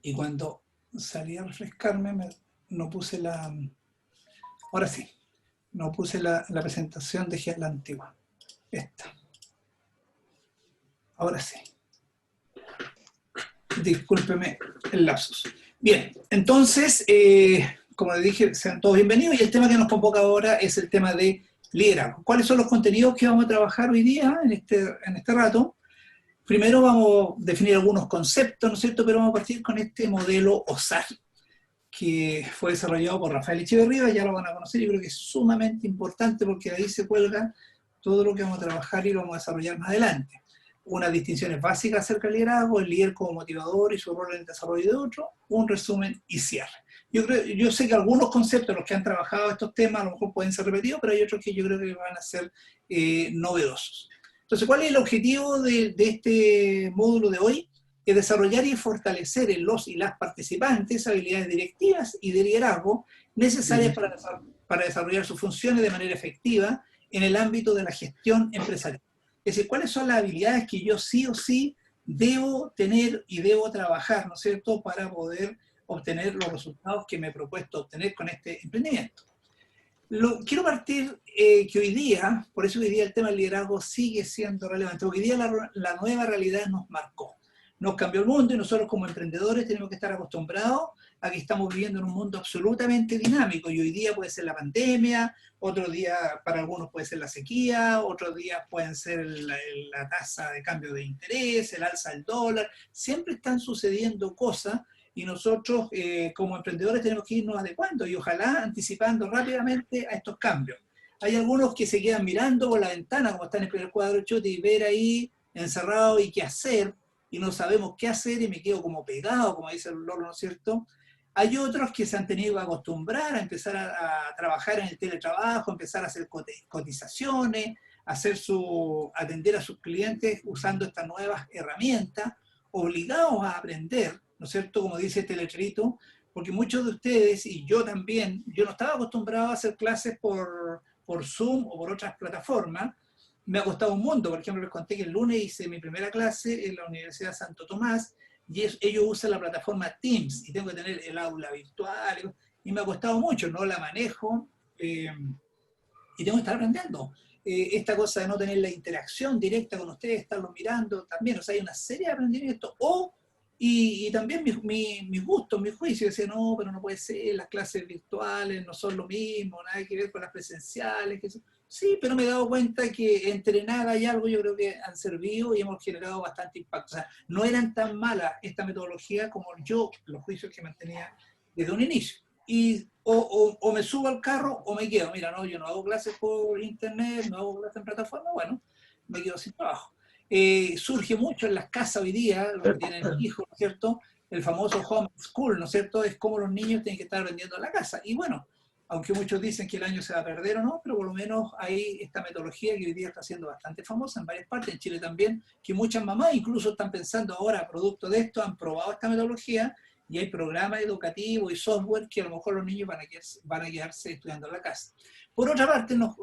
Y cuando salí a refrescarme, no puse la... Ahora sí, no puse la presentación, dejé la antigua. Esta. Ahora sí. Discúlpeme el lapsus. Bien, entonces, como les dije, sean todos bienvenidos y el tema que nos convoca ahora es el tema de liderazgo. ¿Cuáles son los contenidos que vamos a trabajar hoy día en este rato? Primero vamos a definir algunos conceptos, ¿no es cierto? Pero vamos a partir con este modelo OSAR, que fue desarrollado por Rafael Echeverría, ya lo van a conocer, yo creo que es sumamente importante porque ahí se cuelga todo lo que vamos a trabajar y lo vamos a desarrollar más adelante. Unas distinciones básicas acerca del liderazgo, el líder como motivador y su rol en el desarrollo de otro, un resumen y cierre. Yo sé que algunos conceptos, los que han trabajado estos temas, a lo mejor pueden ser repetidos, pero hay otros que yo creo que van a ser novedosos. Entonces, ¿cuál es el objetivo de este módulo de hoy? Es desarrollar y fortalecer en los y las participantes habilidades directivas y de liderazgo necesarias para desarrollar sus funciones de manera efectiva en el ámbito de la gestión empresarial. Es decir, ¿cuáles son las habilidades que yo sí o sí debo tener y debo trabajar, ¿no es cierto?, para poder obtener los resultados que me he propuesto obtener con este emprendimiento. Quiero partir que hoy día, por eso hoy día el tema del liderazgo sigue siendo relevante, porque hoy día la nueva realidad nos marcó. Nos cambió el mundo y nosotros como emprendedores tenemos que estar acostumbrados a que estamos viviendo en un mundo absolutamente dinámico y hoy día puede ser la pandemia, otro día para algunos puede ser la sequía, otros días pueden ser la tasa de cambio de interés, el alza del dólar, siempre están sucediendo cosas y nosotros como emprendedores tenemos que irnos adecuando y ojalá anticipando rápidamente a estos cambios. Hay algunos que se quedan mirando por la ventana como están en el primer cuadro chute y ver ahí encerrado y qué hacer, y no sabemos qué hacer y me quedo como pegado, como dice el loro, ¿no es cierto? Hay otros que se han tenido que acostumbrar a empezar a trabajar en el teletrabajo, empezar a hacer cotizaciones, atender a sus clientes usando estas nuevas herramientas, obligados a aprender, ¿no es cierto? Como dice este letrerito, porque muchos de ustedes, y yo también, yo no estaba acostumbrado a hacer clases por Zoom o por otras plataformas, me ha costado un mundo. Por ejemplo, les conté que el lunes hice mi primera clase en la Universidad Santo Tomás y ellos usan la plataforma Teams y tengo que tener el aula virtual y me ha costado mucho, no la manejo y tengo que estar aprendiendo. Esta cosa de no tener la interacción directa con ustedes, estarlos mirando también, o sea, hay una serie de aprendimientos. Y también mis gustos, mis juicios, decía, no, pero no puede ser, las clases virtuales no son lo mismo, nada que ver con las presenciales. Sí, pero me he dado cuenta que entre nada y algo yo creo que han servido y hemos generado bastante impacto. O sea, no eran tan malas esta metodología como los juicios que mantenía desde un inicio. Y o me subo al carro o me quedo. Mira, no, yo no hago clases por internet, no hago clases en plataforma, bueno, me quedo sin trabajo. Surge mucho en las casas hoy día, los que tienen hijos, ¿no es cierto? El famoso homeschool, ¿no es cierto? Es como los niños tienen que estar aprendiendo en la casa. Y bueno, aunque muchos dicen que el año se va a perder o no, pero por lo menos hay esta metodología que hoy día está siendo bastante famosa en varias partes, en Chile también, que muchas mamás incluso están pensando ahora, producto de esto, han probado esta metodología y hay programas educativos y software que a lo mejor los niños van a quedarse estudiando en la casa. Por otra parte, nos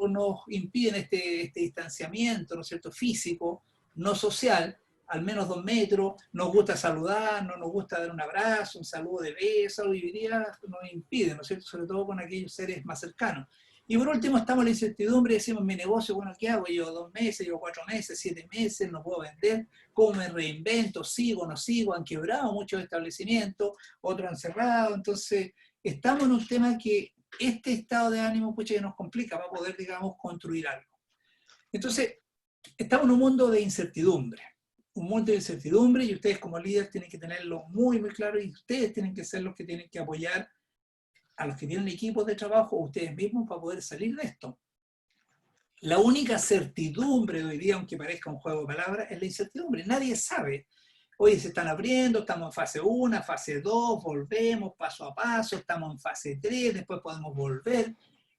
impiden este distanciamiento, ¿no es cierto?, físico, no social, al menos 2 metros, nos gusta saludar, no nos gusta dar un abrazo, un saludo de beso, hoy día nos impide, ¿no es cierto?, sobre todo con aquellos seres más cercanos. Y por último estamos en la incertidumbre, decimos, mi negocio, bueno, ¿qué hago? Llevo 2 meses, llevo 4 meses, 7 meses, no puedo vender, ¿cómo me reinvento? ¿Sigo, no sigo? Han quebrado muchos establecimientos, otros han cerrado, entonces estamos en un tema que este estado de ánimo, pucha, que nos complica para poder, digamos, construir algo. Entonces, estamos en un mundo de incertidumbre, y ustedes como líderes tienen que tenerlo muy, muy claro y ustedes tienen que ser los que tienen que apoyar a los que tienen equipos de trabajo o ustedes mismos para poder salir de esto. La única certidumbre de hoy día, aunque parezca un juego de palabras, es la incertidumbre. Nadie sabe. Hoy se están abriendo, estamos en fase 1, fase 2, volvemos paso a paso, estamos en fase 3, después podemos volver.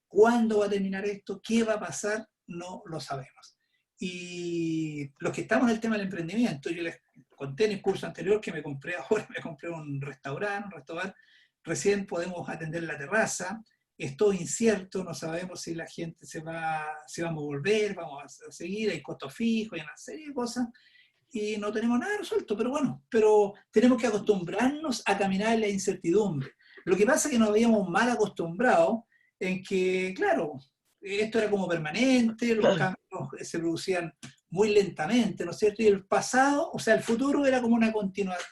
¿Cuándo va a terminar esto? ¿Qué va a pasar? No lo sabemos. Y los que estamos en el tema del emprendimiento, yo les conté en el curso anterior que me compré un restaurante, recién podemos atender la terraza, es todo incierto, no sabemos si la gente si vamos a volver, vamos a seguir, hay costos fijos, hay una serie de cosas, y no tenemos nada resuelto, pero bueno, pero tenemos que acostumbrarnos a caminar en la incertidumbre. Lo que pasa es que nos habíamos mal acostumbrado en que, claro, esto era como permanente, los cambios se producían muy lentamente, ¿no es cierto? Y el pasado, o sea, el futuro era como una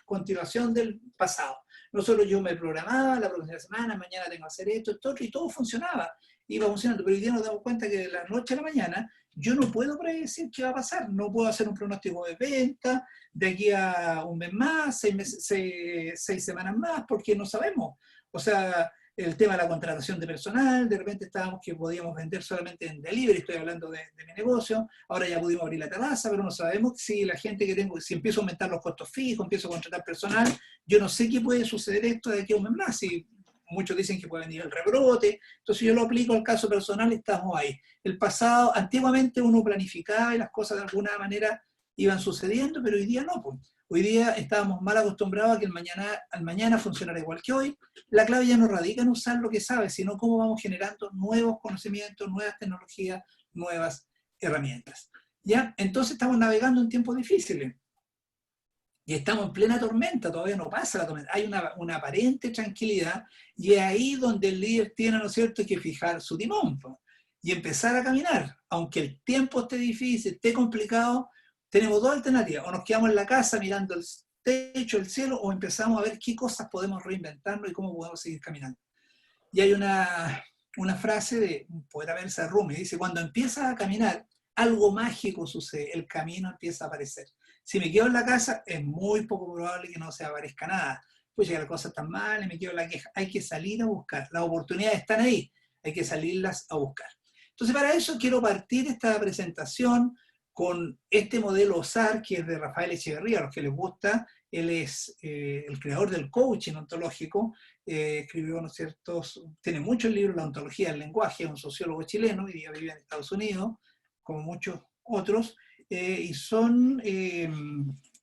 continuación del pasado. Nosotros yo me programaba la próxima semana, mañana tengo que hacer esto, esto, otro, y todo funcionaba, iba funcionando, pero hoy día nos damos cuenta que de la noche a la mañana yo no puedo predecir qué va a pasar, no puedo hacer un pronóstico de venta de aquí a un mes más, 6 meses, 6 semanas más, porque no sabemos. O sea, el tema de la contratación de personal, de repente estábamos que podíamos vender solamente en delivery, estoy hablando de mi negocio, ahora ya pudimos abrir la terraza, pero no sabemos si la gente que tengo, si empiezo a aumentar los costos fijos, empiezo a contratar personal, yo no sé qué puede suceder esto de aquí a un mes más, si muchos dicen que puede venir el rebrote, entonces yo lo aplico al caso personal y estamos ahí. El pasado, antiguamente uno planificaba y las cosas de alguna manera iban sucediendo, pero hoy día no, pues. Hoy día estábamos mal acostumbrados a que al mañana funcionara igual que hoy. La clave ya no radica en usar lo que sabes, sino cómo vamos generando nuevos conocimientos, nuevas tecnologías, nuevas herramientas. ¿Ya? Entonces estamos navegando en tiempos difíciles. Y estamos en plena tormenta, todavía no pasa la tormenta. Hay una aparente tranquilidad y es ahí donde el líder tiene, ¿no es cierto?, que fijar su timón y empezar a caminar. Aunque el tiempo esté difícil, esté complicado, tenemos dos alternativas. O nos quedamos en la casa mirando el techo, el cielo, o empezamos a ver qué cosas podemos reinventarnos y cómo podemos seguir caminando. Y hay una frase de un poeta persa, Rumi, dice, cuando empiezas a caminar, algo mágico sucede, el camino empieza a aparecer. Si me quedo en la casa, es muy poco probable que no se aparezca nada. Pues llegar cosas tan mal y me quedo en la queja. Hay que salir a buscar. Las oportunidades están ahí. Hay que salirlas a buscar. Entonces, para eso quiero partir esta presentación con este modelo OSAR, que es de Rafael Echeverría, a los que les gusta. Él es el creador del coaching ontológico. Escribió, ¿no es cierto?, tiene muchos libros, La ontología del lenguaje, es un sociólogo chileno, hoy día vive en Estados Unidos, como muchos otros. Y son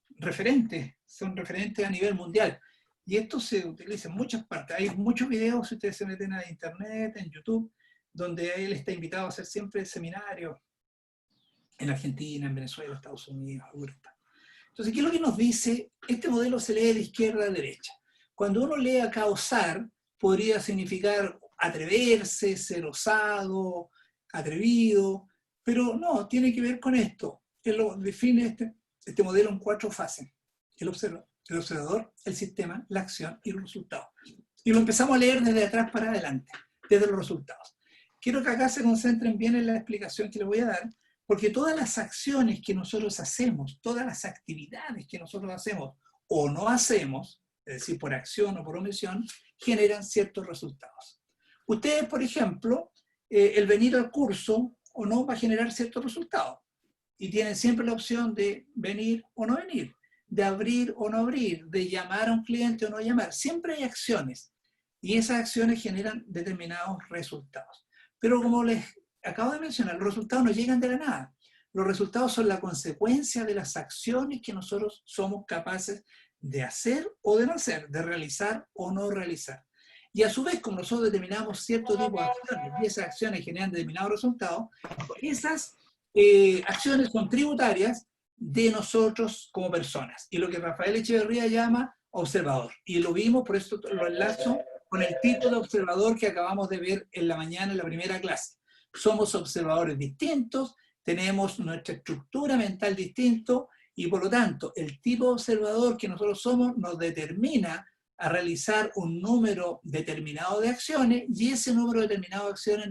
referentes a nivel mundial. Y esto se utiliza en muchas partes. Hay muchos videos, si ustedes se meten a internet, en YouTube, donde él está invitado a hacer siempre seminarios en Argentina, en Venezuela, Estados Unidos, Europa. Entonces, ¿qué es lo que nos dice? Este modelo se lee de izquierda a derecha. Cuando uno lee acá osar, podría significar atreverse, ser osado, atrevido, pero no, tiene que ver con esto. Él lo define este modelo en 4 fases. El observador, el sistema, la acción y los resultados. Y lo empezamos a leer desde atrás para adelante, desde los resultados. Quiero que acá se concentren bien en la explicación que les voy a dar, porque todas las acciones que nosotros hacemos, todas las actividades que nosotros hacemos o no hacemos, es decir, por acción o por omisión, generan ciertos resultados. Ustedes, por ejemplo, el venir al curso o no va a generar ciertos resultados. Y tienen siempre la opción de venir o no venir, de abrir o no abrir, de llamar a un cliente o no llamar. Siempre hay acciones. Y esas acciones generan determinados resultados. Pero como les acabo de mencionar, los resultados no llegan de la nada. Los resultados son la consecuencia de las acciones que nosotros somos capaces de hacer o de no hacer, de realizar o no realizar. Y a su vez, como nosotros determinamos cierto tipo de acciones y esas acciones generan determinados resultados, esas acciones son tributarias de nosotros como personas. Y lo que Rafael Echeverría llama observador. Y lo vimos, por eso lo enlazo con el tipo de observador que acabamos de ver en la mañana en la primera clase. Somos observadores distintos, tenemos nuestra estructura mental distinto y por lo tanto el tipo de observador que nosotros somos nos determina a realizar un número determinado de acciones y ese número determinado de acciones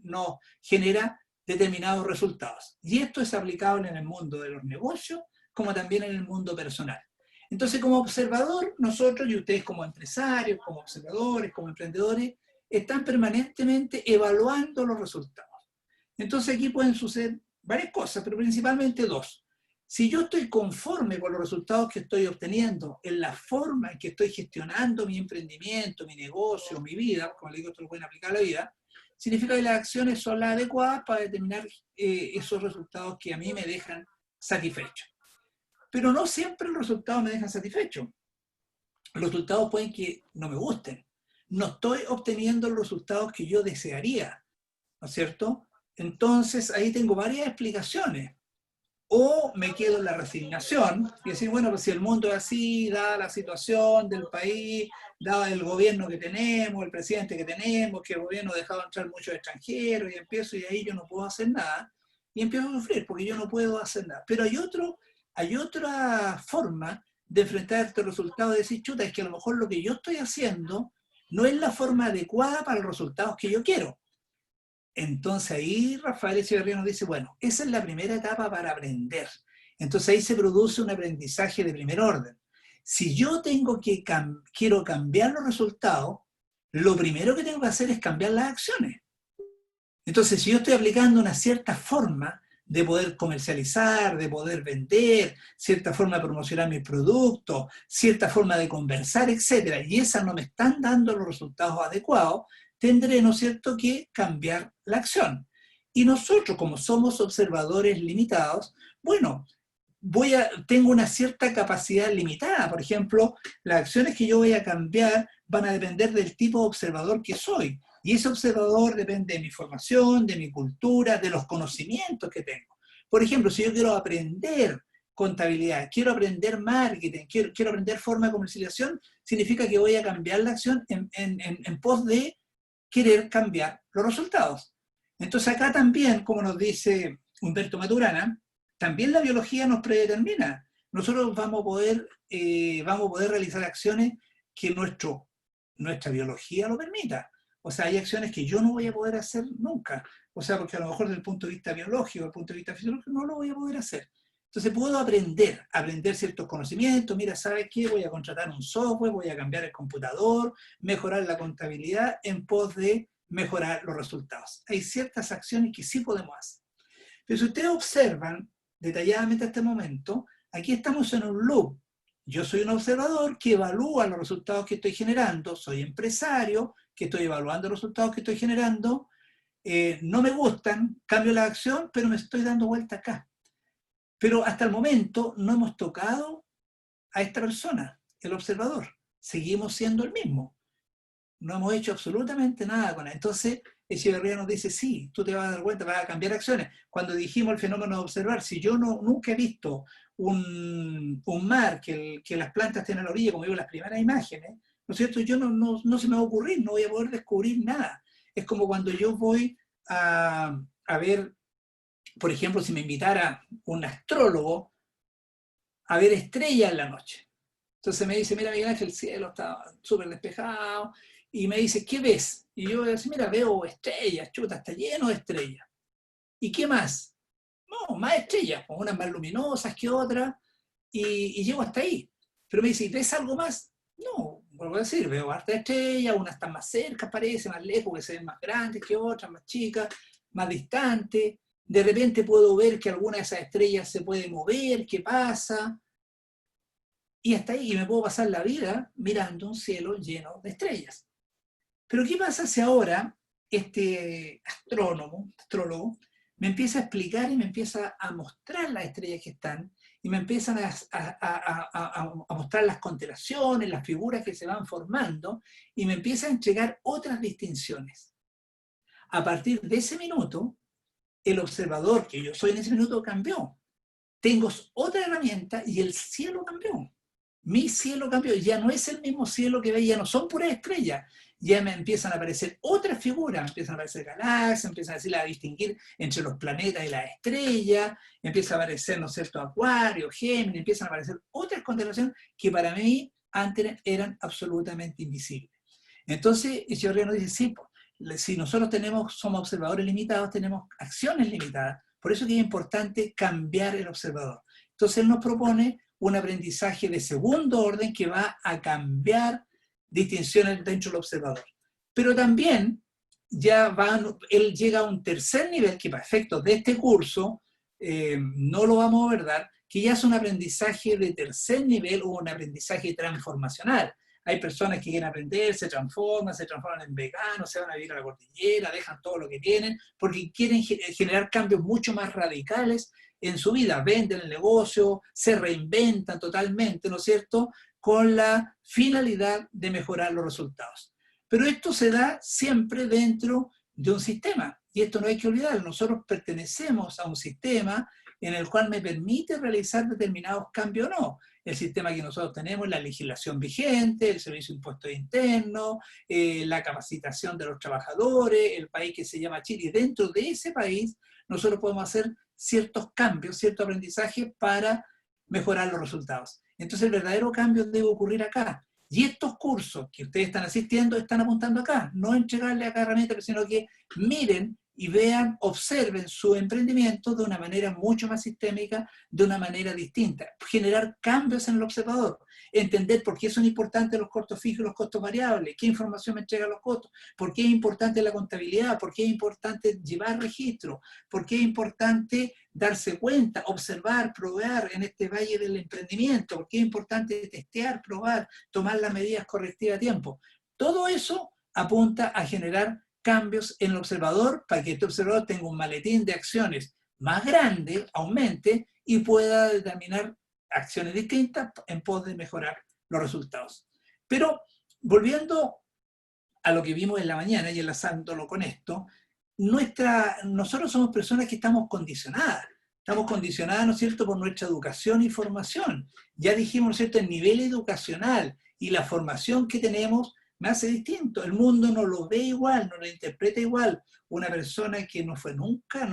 nos genera determinados resultados. Y esto es aplicable en el mundo de los negocios como también en el mundo personal. Entonces, como observador, nosotros y ustedes como empresarios, como observadores, como emprendedores, están permanentemente evaluando los resultados. Entonces aquí pueden suceder varias cosas, pero principalmente 2. Si yo estoy conforme con los resultados que estoy obteniendo, en la forma en que estoy gestionando mi emprendimiento, mi negocio, mi vida, como le digo, esto lo pueden aplicar a la vida, significa que las acciones son las adecuadas para determinar esos resultados que a mí me dejan satisfecho. Pero no siempre los resultados me dejan satisfecho. Los resultados pueden que no me gusten. No estoy obteniendo los resultados que yo desearía, ¿no es cierto? Entonces ahí tengo varias explicaciones. o me quedo en la resignación y decir, bueno, pues si el mundo es así, dada la situación del país, dado el gobierno que tenemos, el presidente que tenemos, que el gobierno ha dejado entrar muchos extranjeros y empiezo y ahí yo no puedo hacer nada y empiezo a sufrir porque yo no puedo hacer nada. Pero hay otra forma de enfrentar este resultado, de decir, chuta, es que a lo mejor lo que yo estoy haciendo no es la forma adecuada para los resultados que yo quiero. Entonces ahí Rafael Echeverría nos dice, bueno, esa es la primera etapa para aprender. Entonces ahí se produce un aprendizaje de primer orden. Si yo quiero cambiar los resultados, lo primero que tengo que hacer es cambiar las acciones. Entonces, si yo estoy aplicando una cierta forma de poder comercializar, de poder vender, cierta forma de promocionar mis productos, cierta forma de conversar, etcétera, y esas no me están dando los resultados adecuados, tendré, ¿no es cierto?, que cambiar la acción. Y nosotros, como somos observadores limitados, bueno, tengo una cierta capacidad limitada. Por ejemplo, las acciones que yo voy a cambiar van a depender del tipo de observador que soy. Y ese observador depende de mi formación, de mi cultura, de los conocimientos que tengo. Por ejemplo, si yo quiero aprender contabilidad, quiero aprender marketing, quiero aprender forma de comercialización, significa que voy a cambiar la acción en pos de querer cambiar los resultados. Entonces acá también, como nos dice Humberto Maturana, también la biología nos predetermina. Nosotros vamos a poder realizar acciones que nuestra biología lo permita. O sea, hay acciones que yo no voy a poder hacer nunca. O sea, porque a lo mejor desde el punto de vista biológico, desde el punto de vista fisiológico, no lo voy a poder hacer. Entonces puedo aprender ciertos conocimientos. Mira, ¿sabes qué? Voy a contratar un software, voy a cambiar el computador, mejorar la contabilidad en pos de mejorar los resultados. Hay ciertas acciones que sí podemos hacer. Pero si ustedes observan detalladamente hasta este momento, aquí estamos en un loop. Yo soy un observador que evalúa los resultados que estoy generando, soy empresario que estoy evaluando los resultados que estoy generando, no me gustan, cambio la acción, pero me estoy dando vuelta acá. Pero hasta el momento no hemos tocado a esta persona, el observador. Seguimos siendo el mismo. No hemos hecho absolutamente nada con él. Entonces, Echeverría nos dice, sí, tú te vas a dar cuenta, vas a cambiar acciones. Cuando dijimos el fenómeno de observar, si yo nunca he visto un mar que las plantas tienen a la orilla, como digo, las primeras imágenes, ¿no es cierto? Yo no se me va a ocurrir, no voy a poder descubrir nada. Es como cuando yo voy a ver, por ejemplo, si me invitara un astrólogo a ver estrellas en la noche. Entonces me dice, mira Miguel Ángel, el cielo está súper despejado, y me dice, ¿qué ves? Y yo voy a decir, mira, veo estrellas, chuta, está lleno de estrellas. ¿Y qué más? No, más estrellas, unas más luminosas que otras, y llego hasta ahí. Pero me dice, ¿ves algo más? No, vuelvo a decir, veo harta estrellas, unas están más cerca, parece, más lejos, que se ven más grandes que otras, más chicas, más distantes. De repente puedo ver que alguna de esas estrellas se puede mover, ¿qué pasa? Y hasta ahí, y me puedo pasar la vida mirando un cielo lleno de estrellas. Pero ¿qué pasa si ahora este astrólogo, me empieza a explicar y me empieza a mostrar las estrellas que están, y me empiezan a mostrar las constelaciones, las figuras que se van formando, y me empieza a entregar otras distinciones? A partir de ese minuto, el observador que yo soy en ese minuto cambió. Tengo otra herramienta y el cielo cambió. Mi cielo cambió, ya no es el mismo cielo que veía, no son puras estrellas, ya me empiezan a aparecer otras figuras, empiezan a aparecer galaxias, empiezan a distinguir entre los planetas y las estrellas, empieza a aparecer, ¿no es cierto?, Acuario, Géminis, empiezan a aparecer otras constelaciones que para mí antes eran absolutamente invisibles. Entonces, Echeverría nos dice, sí, si nosotros somos observadores limitados, tenemos acciones limitadas, por eso que es importante cambiar el observador. Entonces él nos propone un aprendizaje de segundo orden que va a cambiar distinciones dentro del observador. Pero también él llega a un tercer nivel que para efectos de este curso no lo vamos a abordar, que ya es un aprendizaje de tercer nivel o un aprendizaje transformacional. Hay personas que quieren aprender, se transforman en veganos, se van a vivir a la cordillera, dejan todo lo que tienen, porque quieren generar cambios mucho más radicales en su vida. Venden el negocio, se reinventan totalmente, ¿no es cierto?, con la finalidad de mejorar los resultados. Pero esto se da siempre dentro de un sistema, y esto no hay que olvidar, nosotros pertenecemos a un sistema en el cual me permite realizar determinados cambios o no. El sistema que nosotros tenemos, la legislación vigente, el servicio de impuestos internos, la capacitación de los trabajadores, el país que se llama Chile. Y dentro de ese país nosotros podemos hacer ciertos cambios, cierto aprendizaje para mejorar los resultados. Entonces el verdadero cambio debe ocurrir acá. Y estos cursos que ustedes están asistiendo están apuntando acá, no entregarle a cada herramienta, sino que miren y vean, observen su emprendimiento de una manera mucho más sistémica, de una manera distinta. Generar cambios en el observador, entender por qué son importantes los costos fijos y los costos variables, qué información me entregan los costos, por qué es importante la contabilidad, por qué es importante llevar registro, por qué es importante darse cuenta, observar, probar en este valle del emprendimiento, por qué es importante testear, probar, tomar las medidas correctivas a tiempo. Todo eso apunta a generar cambios en el observador para que este observador tenga un maletín de acciones más grande, aumente y pueda determinar acciones distintas en pos de mejorar los resultados. Pero volviendo a lo que vimos en la mañana y enlazándolo con esto, nosotros somos personas que estamos condicionadas, ¿no es cierto?, por nuestra educación y formación. Ya dijimos, ¿no es cierto?, el nivel educacional y la formación que tenemos me hace distinto. El mundo no lo ve igual, no lo interpreta igual. Una persona que no fue nunca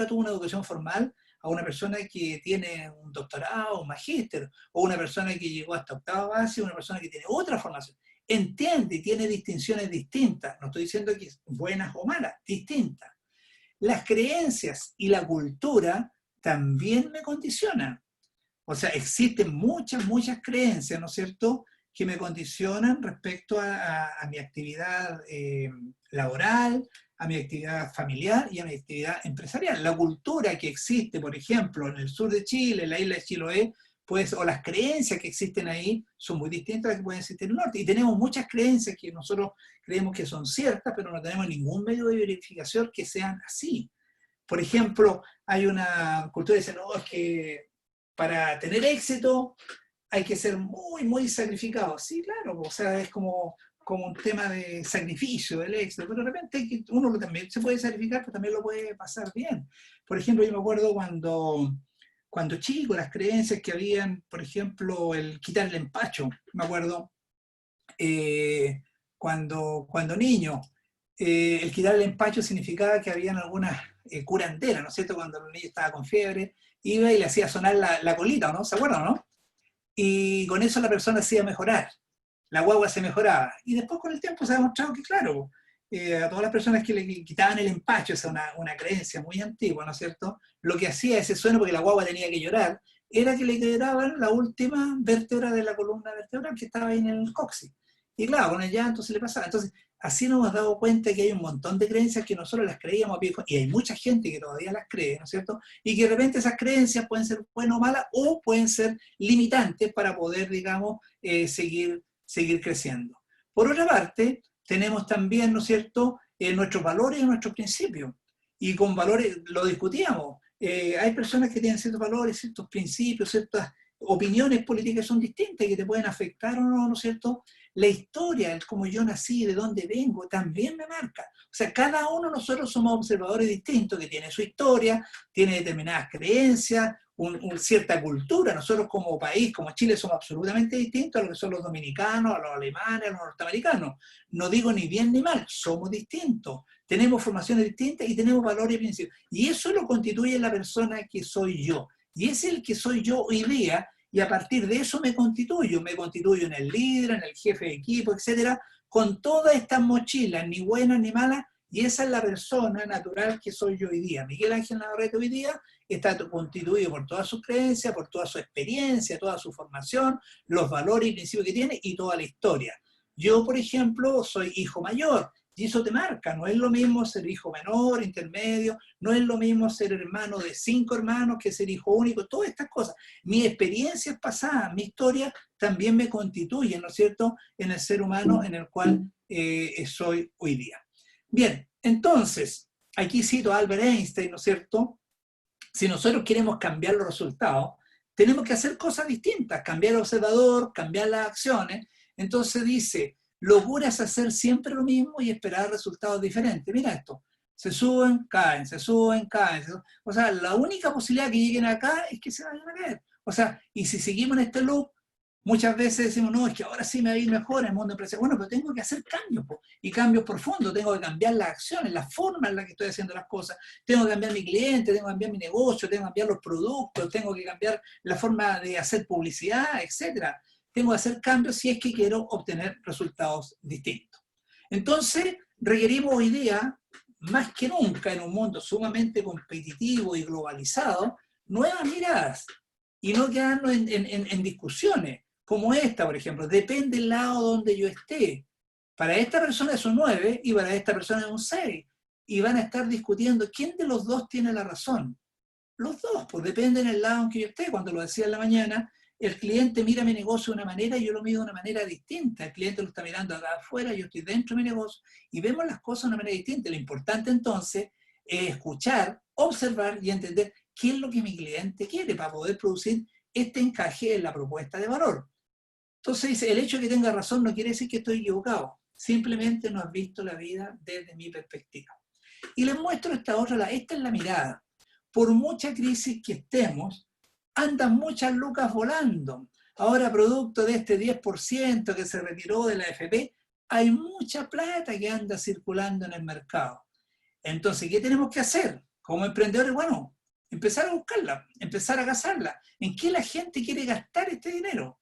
tuvo una educación formal, a una persona que tiene un doctorado, un magíster, o una persona que llegó hasta octava base, una persona que tiene otra formación. Entiende y tiene distinciones distintas. No estoy diciendo que buenas o malas, distintas. Las creencias y la cultura también me condicionan. O sea, existen muchas creencias, ¿no es cierto?, que me condicionan respecto a mi actividad laboral, a mi actividad familiar y a mi actividad empresarial. La cultura que existe, por ejemplo, en el sur de Chile, en la isla de Chiloé, pues, o las creencias que existen ahí son muy distintas a las que pueden existir en el norte. Y tenemos muchas creencias que nosotros creemos que son ciertas, pero no tenemos ningún medio de verificación que sean así. Por ejemplo, hay una cultura que dice, no, es que para tener éxito hay que ser muy sacrificado. Sí, claro, o sea, es como un tema de sacrificio, del éxito, pero de repente uno también se puede sacrificar, pero también lo puede pasar bien. Por ejemplo, yo me acuerdo cuando chico, las creencias que habían, por ejemplo, el quitar el empacho, me acuerdo, cuando niño, el quitar el empacho significaba que habían algunas curanderas, ¿no es cierto? Cuando el niño estaba con fiebre, iba y le hacía sonar la colita, ¿no? ¿Se acuerdan, no? Y con eso la persona se iba a mejorar, la guagua se mejoraba. Y después con el tiempo se ha demostrado que, claro, a todas las personas que le quitaban el empacho, esa es una creencia muy antigua, ¿no es cierto?, lo que hacía ese sueno, porque la guagua tenía que llorar, era que le quebraban la última vértebra de la columna vertebral que estaba ahí en el coxis. Y claro, con el llanto se le pasaba. Entonces, así nos hemos dado cuenta que hay un montón de creencias que nosotros las creíamos, y hay mucha gente que todavía las cree, ¿no es cierto? Y que de repente esas creencias pueden ser buenas o malas, o pueden ser limitantes para poder, digamos, seguir creciendo. Por otra parte, tenemos también, ¿no es cierto?, nuestros valores y nuestros principios. Y con valores, lo discutíamos, hay personas que tienen ciertos valores, ciertos principios, ciertas opiniones políticas que son distintas y que te pueden afectar o no, ¿no es cierto? La historia, el cómo yo nací, de dónde vengo, también me marca. O sea, cada uno de nosotros somos observadores distintos, que tiene su historia, tiene determinadas creencias, cierta cultura. Nosotros como país, como Chile, somos absolutamente distintos a lo que son los dominicanos, a los alemanes, a los norteamericanos. No digo ni bien ni mal, somos distintos. Tenemos formaciones distintas y tenemos valores y principios. Y eso lo constituye la persona que soy yo. Y es el que soy yo hoy día, y a partir de eso me constituyo en el líder, en el jefe de equipo, etcétera, con todas estas mochilas, ni buenas ni malas, y esa es la persona natural que soy yo hoy día. Miguel Ángel Navarrete hoy día está constituido por todas sus creencias, por toda su experiencia, toda su formación, los valores y principios que tiene y toda la historia. Yo, por ejemplo, soy hijo mayor, y eso te marca. No es lo mismo ser hijo menor, intermedio, no es lo mismo ser hermano de 5 hermanos que ser hijo único, todas estas cosas. Mi experiencia pasada, mi historia, también me constituye, ¿no es cierto?, en el ser humano en el cual soy hoy día. Bien, entonces, aquí cito a Albert Einstein, ¿no es cierto? Si nosotros queremos cambiar los resultados, tenemos que hacer cosas distintas, cambiar el observador, cambiar las acciones. Entonces dice, locuras hacer siempre lo mismo y esperar resultados diferentes. Mira esto, Se suben, caen, se suben, caen. O sea, la única posibilidad que lleguen acá es que se vayan a caer. O sea, y si seguimos en este loop, muchas veces decimos, no, es que ahora sí me va a ir mejor en el mundo empresarial. Bueno, pero tengo que hacer cambios, po, y cambios profundos. Tengo que cambiar las acciones, la forma en la que estoy haciendo las cosas. Tengo que cambiar mi cliente, tengo que cambiar mi negocio, tengo que cambiar los productos, tengo que cambiar la forma de hacer publicidad, etcétera. Tengo que hacer cambios si es que quiero obtener resultados distintos. Entonces, requerimos hoy día, más que nunca en un mundo sumamente competitivo y globalizado, nuevas miradas y no quedarnos en discusiones como esta, por ejemplo. Depende del lado donde yo esté. Para esta persona es un 9 y para esta persona es un 6. Y van a estar discutiendo quién de los dos tiene la razón. Los dos, pues depende del lado en que yo esté. Cuando lo decía en la mañana, el cliente mira mi negocio de una manera y yo lo mido de una manera distinta. El cliente lo está mirando acá afuera, yo estoy dentro de mi negocio y vemos las cosas de una manera distinta. Lo importante entonces es escuchar, observar y entender qué es lo que mi cliente quiere para poder producir este encaje en la propuesta de valor. Entonces, el hecho de que tenga razón no quiere decir que estoy equivocado. Simplemente no has visto la vida desde mi perspectiva. Y les muestro esta otra, esta es la mirada. Por mucha crisis que estemos, andan muchas lucas volando. Ahora, producto de este 10% que se retiró de la AFP, hay mucha plata que anda circulando en el mercado. Entonces, ¿qué tenemos que hacer? Como emprendedores, bueno, empezar a buscarla, empezar a cazarla. ¿En qué la gente quiere gastar este dinero?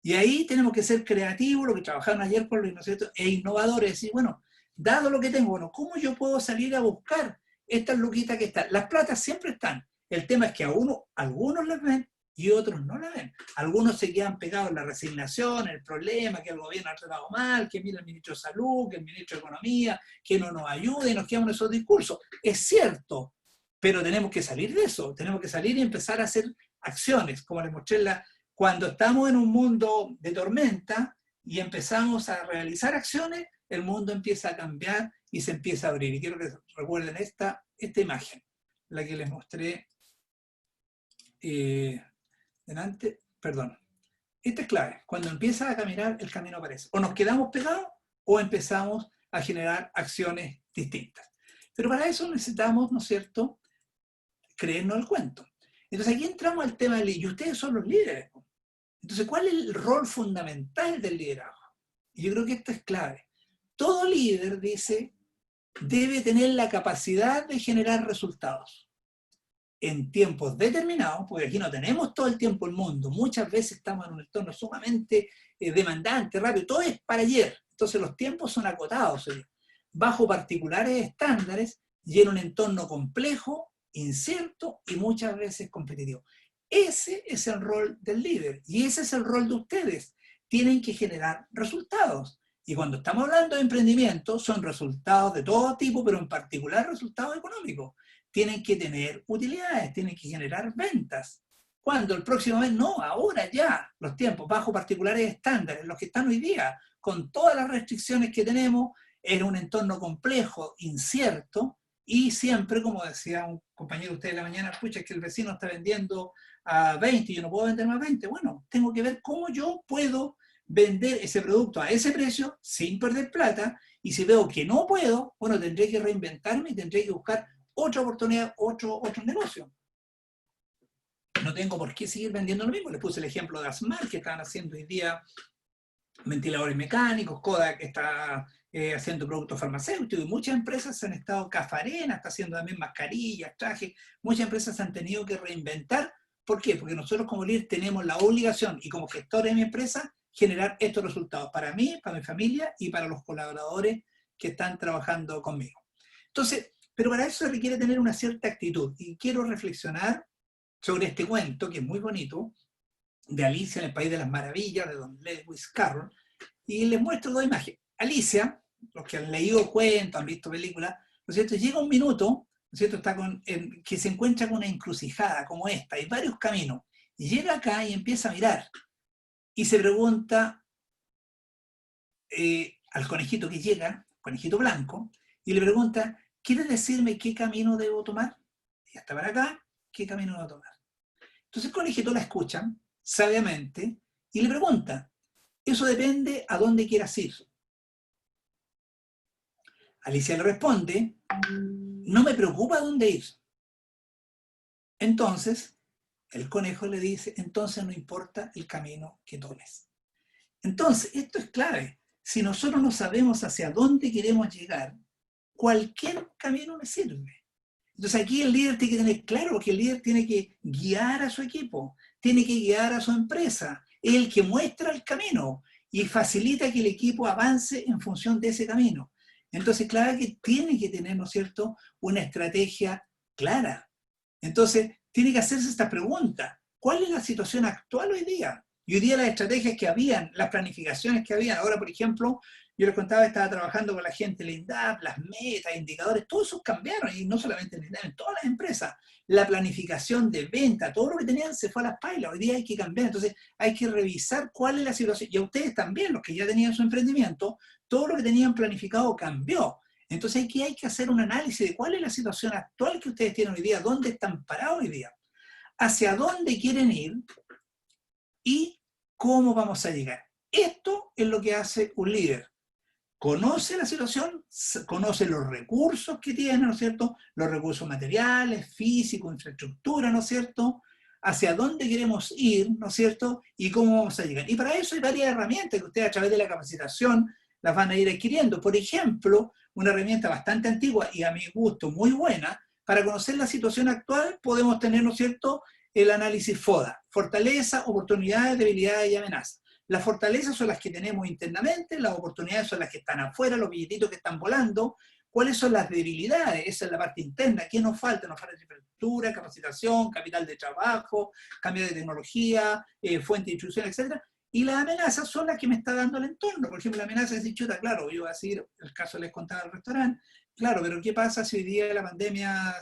Y ahí tenemos que ser creativos, lo que trabajaron ayer con los inocentes, e innovadores, decir, bueno, dado lo que tengo, bueno, ¿cómo yo puedo salir a buscar estas luquitas que están? Las platas siempre están. El tema es que algunos las ven y otros no las ven. Algunos se quedan pegados en la resignación, el problema, que el gobierno ha tratado mal, que mira el ministro de Salud, que el ministro de Economía, que no nos ayude y nos quedamos en esos discursos. Es cierto, pero tenemos que salir de eso. Tenemos que salir y empezar a hacer acciones, como les mostré cuando estamos en un mundo de tormenta y empezamos a realizar acciones, el mundo empieza a cambiar y se empieza a abrir. Y quiero que recuerden esta imagen, la que les mostré delante, perdón. Esta es clave. Cuando empieza a caminar, el camino aparece. O nos quedamos pegados o empezamos a generar acciones distintas. Pero para eso necesitamos, ¿no es cierto?, creernos el cuento. Entonces aquí entramos al tema del líder. Y ustedes son los líderes. Entonces, ¿cuál es el rol fundamental del liderazgo? Y yo creo que esto es clave. Todo líder, dice, debe tener la capacidad de generar resultados en tiempos determinados, porque aquí no tenemos todo el tiempo el mundo. Muchas veces estamos en un entorno sumamente demandante, rápido. Todo es para ayer. Entonces, los tiempos son acotados, bajo particulares estándares y en un entorno complejo, incierto y muchas veces competitivo. Ese es el rol del líder y ese es el rol de ustedes. Tienen que generar resultados. Y cuando estamos hablando de emprendimiento, son resultados de todo tipo, pero en particular resultados económicos. Tienen que tener utilidades, tienen que generar ventas. Cuando el próximo mes, no, ahora ya, los tiempos bajo particulares estándares, los que están hoy día, con todas las restricciones que tenemos, en un entorno complejo, incierto, y siempre, como decía un compañero de usted en la mañana, escucha, es que el vecino está vendiendo a 20 y yo no puedo vender más 20. Bueno, tengo que ver cómo yo puedo vender ese producto a ese precio sin perder plata, y si veo que no puedo, bueno, tendré que reinventarme y tendré que buscar otra oportunidad, otro negocio. No tengo por qué seguir vendiendo lo mismo. Les puse el ejemplo de Asmar, que están haciendo hoy día ventiladores mecánicos, Kodak está haciendo productos farmacéuticos, y muchas empresas han estado, Cafarena está haciendo también mascarillas, trajes, muchas empresas han tenido que reinventar. ¿Por qué? Porque nosotros como líder tenemos la obligación, y como gestor de mi empresa, generar estos resultados para mí, para mi familia y para los colaboradores que están trabajando conmigo. Entonces, pero para eso se requiere tener una cierta actitud, y quiero reflexionar sobre este cuento, que es muy bonito, de Alicia en el País de las Maravillas, de don Lewis Carroll, y les muestro dos imágenes. Alicia, los que han leído cuentos, han visto películas, ¿no es cierto?, llega un minuto, ¿no es cierto?, está que se encuentra con una encrucijada como esta, hay varios caminos, y llega acá y empieza a mirar, y se pregunta al conejito que llega, conejito blanco, y le pregunta, ¿quieres decirme qué camino debo tomar? Y hasta para acá, ¿qué camino debo tomar? Entonces el conejito la escucha sabiamente y le pregunta, eso depende a dónde quieras ir. Alicia le responde, no me preocupa dónde ir. Entonces, el conejo le dice, entonces no importa el camino que tomes. Entonces, esto es clave. Si nosotros no sabemos hacia dónde queremos llegar, cualquier camino me sirve. Entonces aquí el líder tiene que tener claro que el líder tiene que guiar a su equipo, tiene que guiar a su empresa, es el que muestra el camino y facilita que el equipo avance en función de ese camino. Entonces, claro que tiene que tener, ¿no es cierto?, una estrategia clara. Entonces, tiene que hacerse esta pregunta: ¿cuál es la situación actual hoy día? Y hoy día las estrategias que habían, las planificaciones que habían, ahora por ejemplo, yo les contaba, estaba trabajando con la gente en INDAP, las metas, indicadores, todos esos cambiaron, y no solamente en INDAP, en todas las empresas. La planificación de venta, todo lo que tenían se fue a las pailas, hoy día hay que cambiar, entonces hay que revisar cuál es la situación. Y a ustedes también, los que ya tenían su emprendimiento, todo lo que tenían planificado cambió. Entonces aquí hay que hacer un análisis de cuál es la situación actual que ustedes tienen hoy día, dónde están parados hoy día, hacia dónde quieren ir y cómo vamos a llegar. Esto es lo que hace un líder. Conoce la situación, conoce los recursos que tiene, ¿no es cierto? Los recursos materiales, físicos, infraestructura, ¿no es cierto? Hacia dónde queremos ir, ¿no es cierto? Y cómo vamos a llegar. Y para eso hay varias herramientas que ustedes a través de la capacitación las van a ir adquiriendo. Por ejemplo, una herramienta bastante antigua y a mi gusto muy buena, para conocer la situación actual podemos tener, ¿no es cierto?, el análisis FODA: fortaleza, oportunidades, debilidades y amenazas. Las fortalezas son las que tenemos internamente, las oportunidades son las que están afuera, los billetitos que están volando. ¿Cuáles son las debilidades? Esa es la parte interna. ¿Qué nos falta? Nos falta infraestructura, capacitación, capital de trabajo, cambio de tecnología, fuente de instrucción, etc. Y las amenazas son las que me está dando el entorno. Por ejemplo, la amenaza es decir, chuta, claro, yo voy a decir, el caso les contaba del restaurante, claro, pero ¿qué pasa si hoy día la pandemia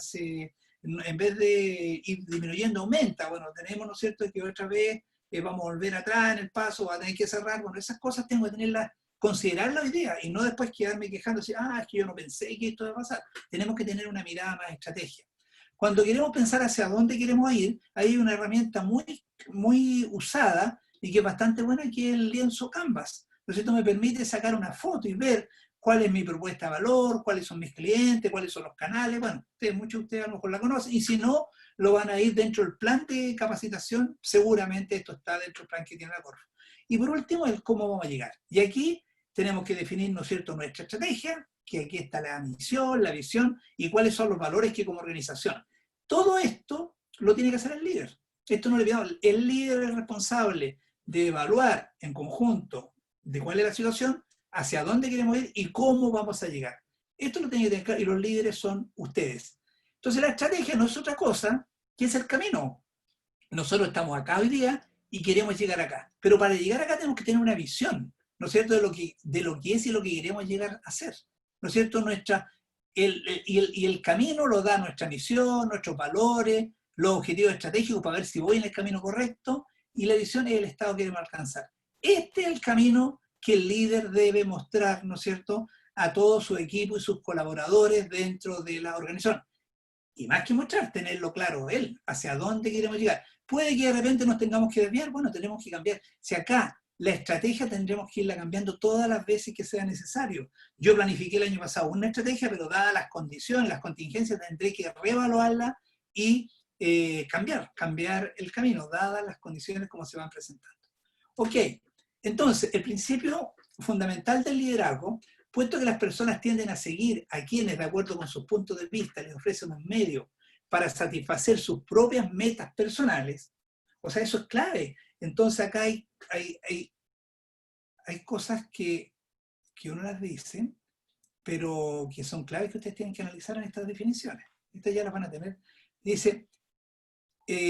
en vez de ir disminuyendo, aumenta? Bueno, tenemos, ¿no es cierto?, que otra vez vamos a volver atrás en el paso, va a tener que cerrar. Bueno, esas cosas tengo que tenerlas, considerarlas hoy día y no después quedarme quejando y decir, es que yo no pensé que esto iba a pasar. Tenemos que tener una mirada más estratégica. Cuando queremos pensar hacia dónde queremos ir, hay una herramienta muy usada y que es bastante buena, que es el lienzo Canvas. ¿No es cierto? Me permite sacar una foto y ver cuál es mi propuesta de valor, cuáles son mis clientes, cuáles son los canales. Bueno, muchos de ustedes a lo mejor la conocen, y si no, lo van a ir dentro del plan de capacitación. Seguramente esto está dentro del plan que tiene la Corfo. Y por último, el cómo vamos a llegar. Y aquí tenemos que definir, ¿no es cierto?, nuestra estrategia, que aquí está la misión, la visión y cuáles son los valores que como organización. Todo esto lo tiene que hacer el líder. Esto no le pido. El líder es responsable de evaluar en conjunto de cuál es la situación, hacia dónde queremos ir y cómo vamos a llegar. Esto lo tienen que tener claro, y los líderes son ustedes. Entonces la estrategia no es otra cosa que es el camino. Nosotros estamos acá hoy día y queremos llegar acá. Pero para llegar acá tenemos que tener una visión, ¿no es cierto?, de lo que es y lo que queremos llegar a hacer. ¿No es cierto? Y el camino lo da nuestra misión, nuestros valores, los objetivos estratégicos para ver si voy en el camino correcto, y la visión es el estado que queremos alcanzar. Este es el camino que el líder debe mostrar, ¿no es cierto?, a todo su equipo y sus colaboradores dentro de la organización. Y más que mostrar, tenerlo claro él, hacia dónde queremos llegar. Puede que de repente nos tengamos que desviar, bueno, tenemos que cambiar. Si acá la estrategia tendremos que irla cambiando todas las veces que sea necesario. Yo planifiqué el año pasado una estrategia, pero dadas las condiciones, las contingencias, tendré que reevaluarla y cambiar el camino, dadas las condiciones como se van presentando. Ok, entonces, el principio fundamental del liderazgo, puesto que las personas tienden a seguir a quienes, de acuerdo con sus puntos de vista, les ofrecen un medio para satisfacer sus propias metas personales, o sea, eso es clave. Entonces acá hay cosas que uno las dice, pero que son claves que ustedes tienen que analizar en estas definiciones. Estas ya las van a tener. Dice,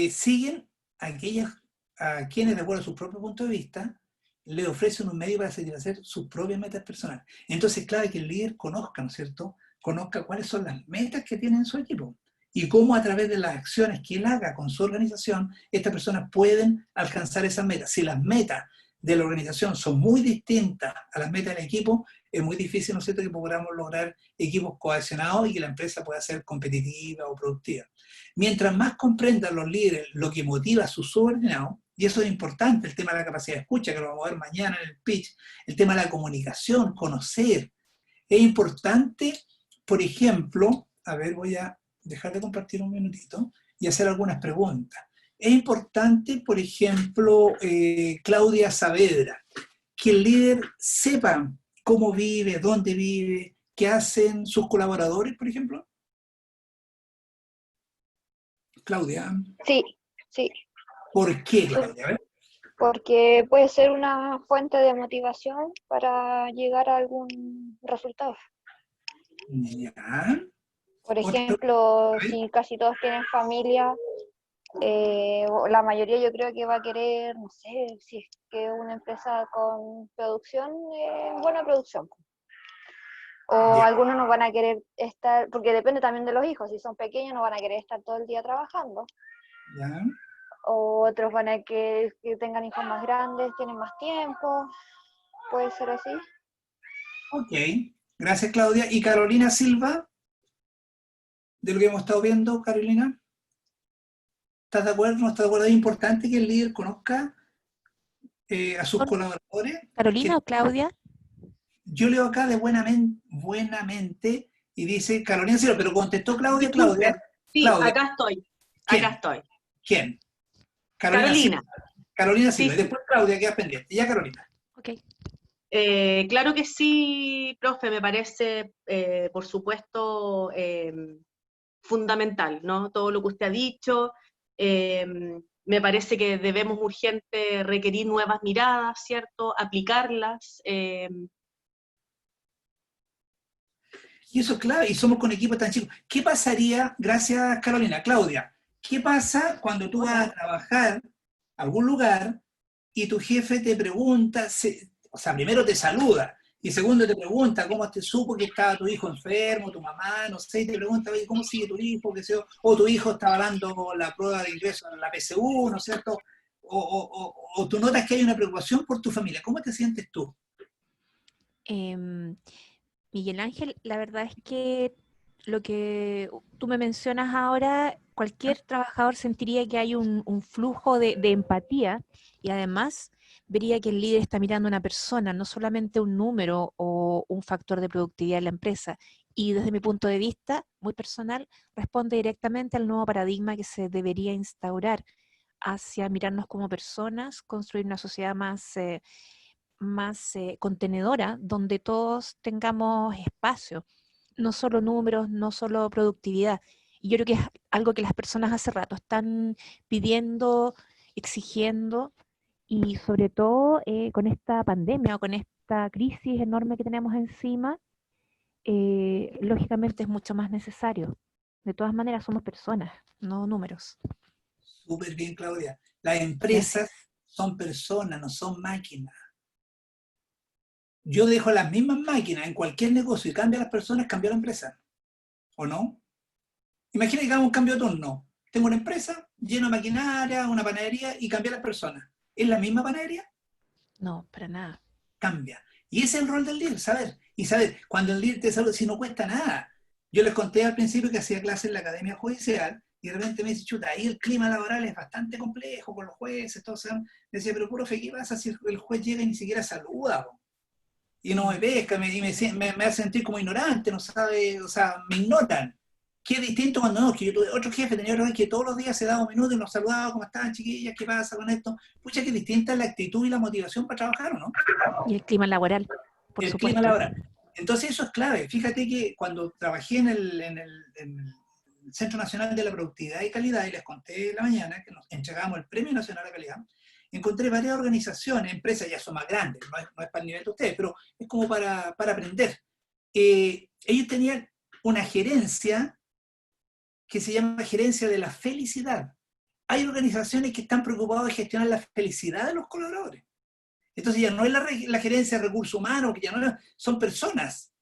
siguen a quienes, de acuerdo a su propio punto de vista, le ofrecen un medio para satisfacer sus propias metas personales. Entonces, es clave que el líder conozca, ¿no es cierto?, conozca cuáles son las metas que tiene en su equipo y cómo a través de las acciones que él haga con su organización, estas personas pueden alcanzar esas metas. Si las metas de la organización son muy distintas a las metas del equipo, es muy difícil, ¿no es cierto?, que podamos lograr equipos cohesionados y que la empresa pueda ser competitiva o productiva. Mientras más comprendan los líderes lo que motiva a sus subordinados, y eso es importante, el tema de la capacidad de escucha, que lo vamos a ver mañana en el pitch, el tema de la comunicación, conocer, es importante por ejemplo, a ver, voy a dejar de compartir un minutito y hacer algunas preguntas. Es importante, por ejemplo, Claudia Saavedra, que el líder sepa cómo vive, dónde vive, qué hacen sus colaboradores, por ejemplo. Claudia, Sí, sí, ¿por qué, Claudia? A ver. porque puede ser una fuente de motivación para llegar a algún resultado. Ya. Por Otra, ejemplo, a ver. si casi todos tienen familia, la mayoría yo creo que va a querer, no sé, si es que una empresa con producción, buena producción. O Ya, algunos no van a querer estar, porque depende también de los hijos, si son pequeños no van a querer estar todo el día trabajando. ya. O otros van a que tengan hijos más grandes, tienen más tiempo, puede ser así. Ok. Gracias, Claudia. ¿Y Carolina Silva? De lo que hemos estado viendo, Carolina. ¿Estás de acuerdo? ¿No estás de acuerdo? Es importante que el líder conozca a sus colaboradores. ¿Carolina Que o Claudia? yo leo acá de buenamente y dice Carolina Silva, pero contestó Claudia, Disculpe, Claudia. sí, Claudia, acá estoy, acá ¿quién? estoy. ¿Quién? Carolina Silva. Carolina, Carolina sí, Silva. Y sí. después Claudia, queda pendiente. Ya, Carolina. Ok. Claro que sí, profe, me parece, por supuesto, fundamental, ¿no? Todo lo que usted ha dicho. eh, Me parece que debemos urgente requerir nuevas miradas, ¿cierto? Aplicarlas. Y eso es clave, y somos con equipos tan chicos. ¿Qué pasaría, gracias Carolina, Claudia, qué pasa cuando tú vas a Hola. trabajar a algún lugar y tu jefe te pregunta, o sea, primero te saluda, y segundo te pregunta cómo te supo que estaba tu hijo enfermo, tu mamá, no sé, y te pregunta, oye, ¿cómo sigue tu hijo? ¿Qué sé yo? O tu hijo estaba dando la prueba de ingreso en la PSU, ¿no es cierto? O tú notas que hay una preocupación por tu familia. ¿Cómo te sientes tú? Em, Miguel Ángel, la verdad es que lo que tú me mencionas ahora, cualquier trabajador sentiría que hay un flujo de empatía y además vería que el líder está mirando a una persona, no solamente un número o un factor de productividad en la empresa. Y desde mi punto de vista, muy personal, responde directamente al nuevo paradigma que se debería instaurar hacia mirarnos como personas, construir una sociedad más contenedora, donde todos tengamos espacio, no solo números, no solo productividad. Y yo creo que es algo que las personas hace rato están pidiendo, exigiendo, y sobre todo con esta pandemia o con esta crisis enorme que tenemos encima, lógicamente es mucho más necesario. De todas maneras, somos personas, no números. Súper bien, Claudia. Las Gracias. empresas son personas, no son máquinas. Yo dejo las mismas máquinas en cualquier negocio y cambia las personas, cambia la empresa. ¿O no? Imagina que hago un cambio de turno. Tengo una empresa, lleno de maquinaria, una panadería y cambia las personas. ¿Es la misma panadería? No, para nada. Cambia. Y ese es el rol del líder, saber. Y saber, cuando el líder te saluda, si no cuesta nada. Yo les conté al principio que hacía clases en la Academia Judicial y de repente me dice, chuta, ahí el clima laboral es bastante complejo con los jueces, todo eso. Me decía, pero profe, ¿qué pasa si el juez llega y ni siquiera saluda? Po? Y no me pesca, me hace sentir como ignorante, no sabe, o sea, me ignoran. Qué distinto cuando no, que yo tuve otro jefe, tenía otro jefe que todos los días se daba un minuto y nos saludaba, ¿cómo están, chiquillas? ¿Qué pasa con esto? Pucha, qué distinta es la actitud y la motivación para trabajar, ¿o no? Y el clima laboral, por El clima supuesto. laboral. Entonces eso es clave. Fíjate que cuando trabajé en el Centro Nacional de la Productividad y Calidad, y les conté en la mañana que nos entregamos el Premio Nacional de Calidad, encontré varias organizaciones, empresas ya son más grandes, no es para el nivel de ustedes, pero es como para aprender. Ellos tenían una gerencia que se llama gerencia de la felicidad. Hay organizaciones que están preocupadas de gestionar la felicidad de los colaboradores. Entonces ya no es la gerencia de recursos humanos, que ya no es, son personas.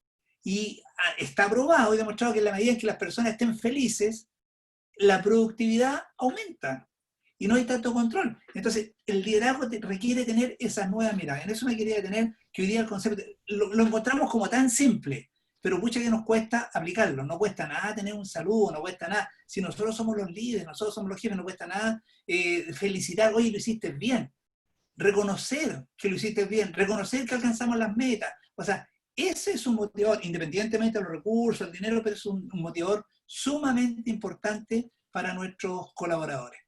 Y está probado y demostrado que en la medida en que las personas estén felices, la productividad aumenta y no hay tanto control. Entonces, el liderazgo requiere tener esas nuevas miradas. En eso me quería detener, que hoy día el concepto lo encontramos como tan simple, pero mucha que nos cuesta aplicarlo. No cuesta nada tener un saludo, no cuesta nada. Si nosotros somos los líderes, nosotros somos los jefes, no cuesta nada felicitar, oye, lo hiciste bien. Reconocer que lo hiciste bien, reconocer que alcanzamos las metas. O sea, ese es un motivador, independientemente de los recursos, el dinero, pero es un motivador sumamente importante para nuestros colaboradores.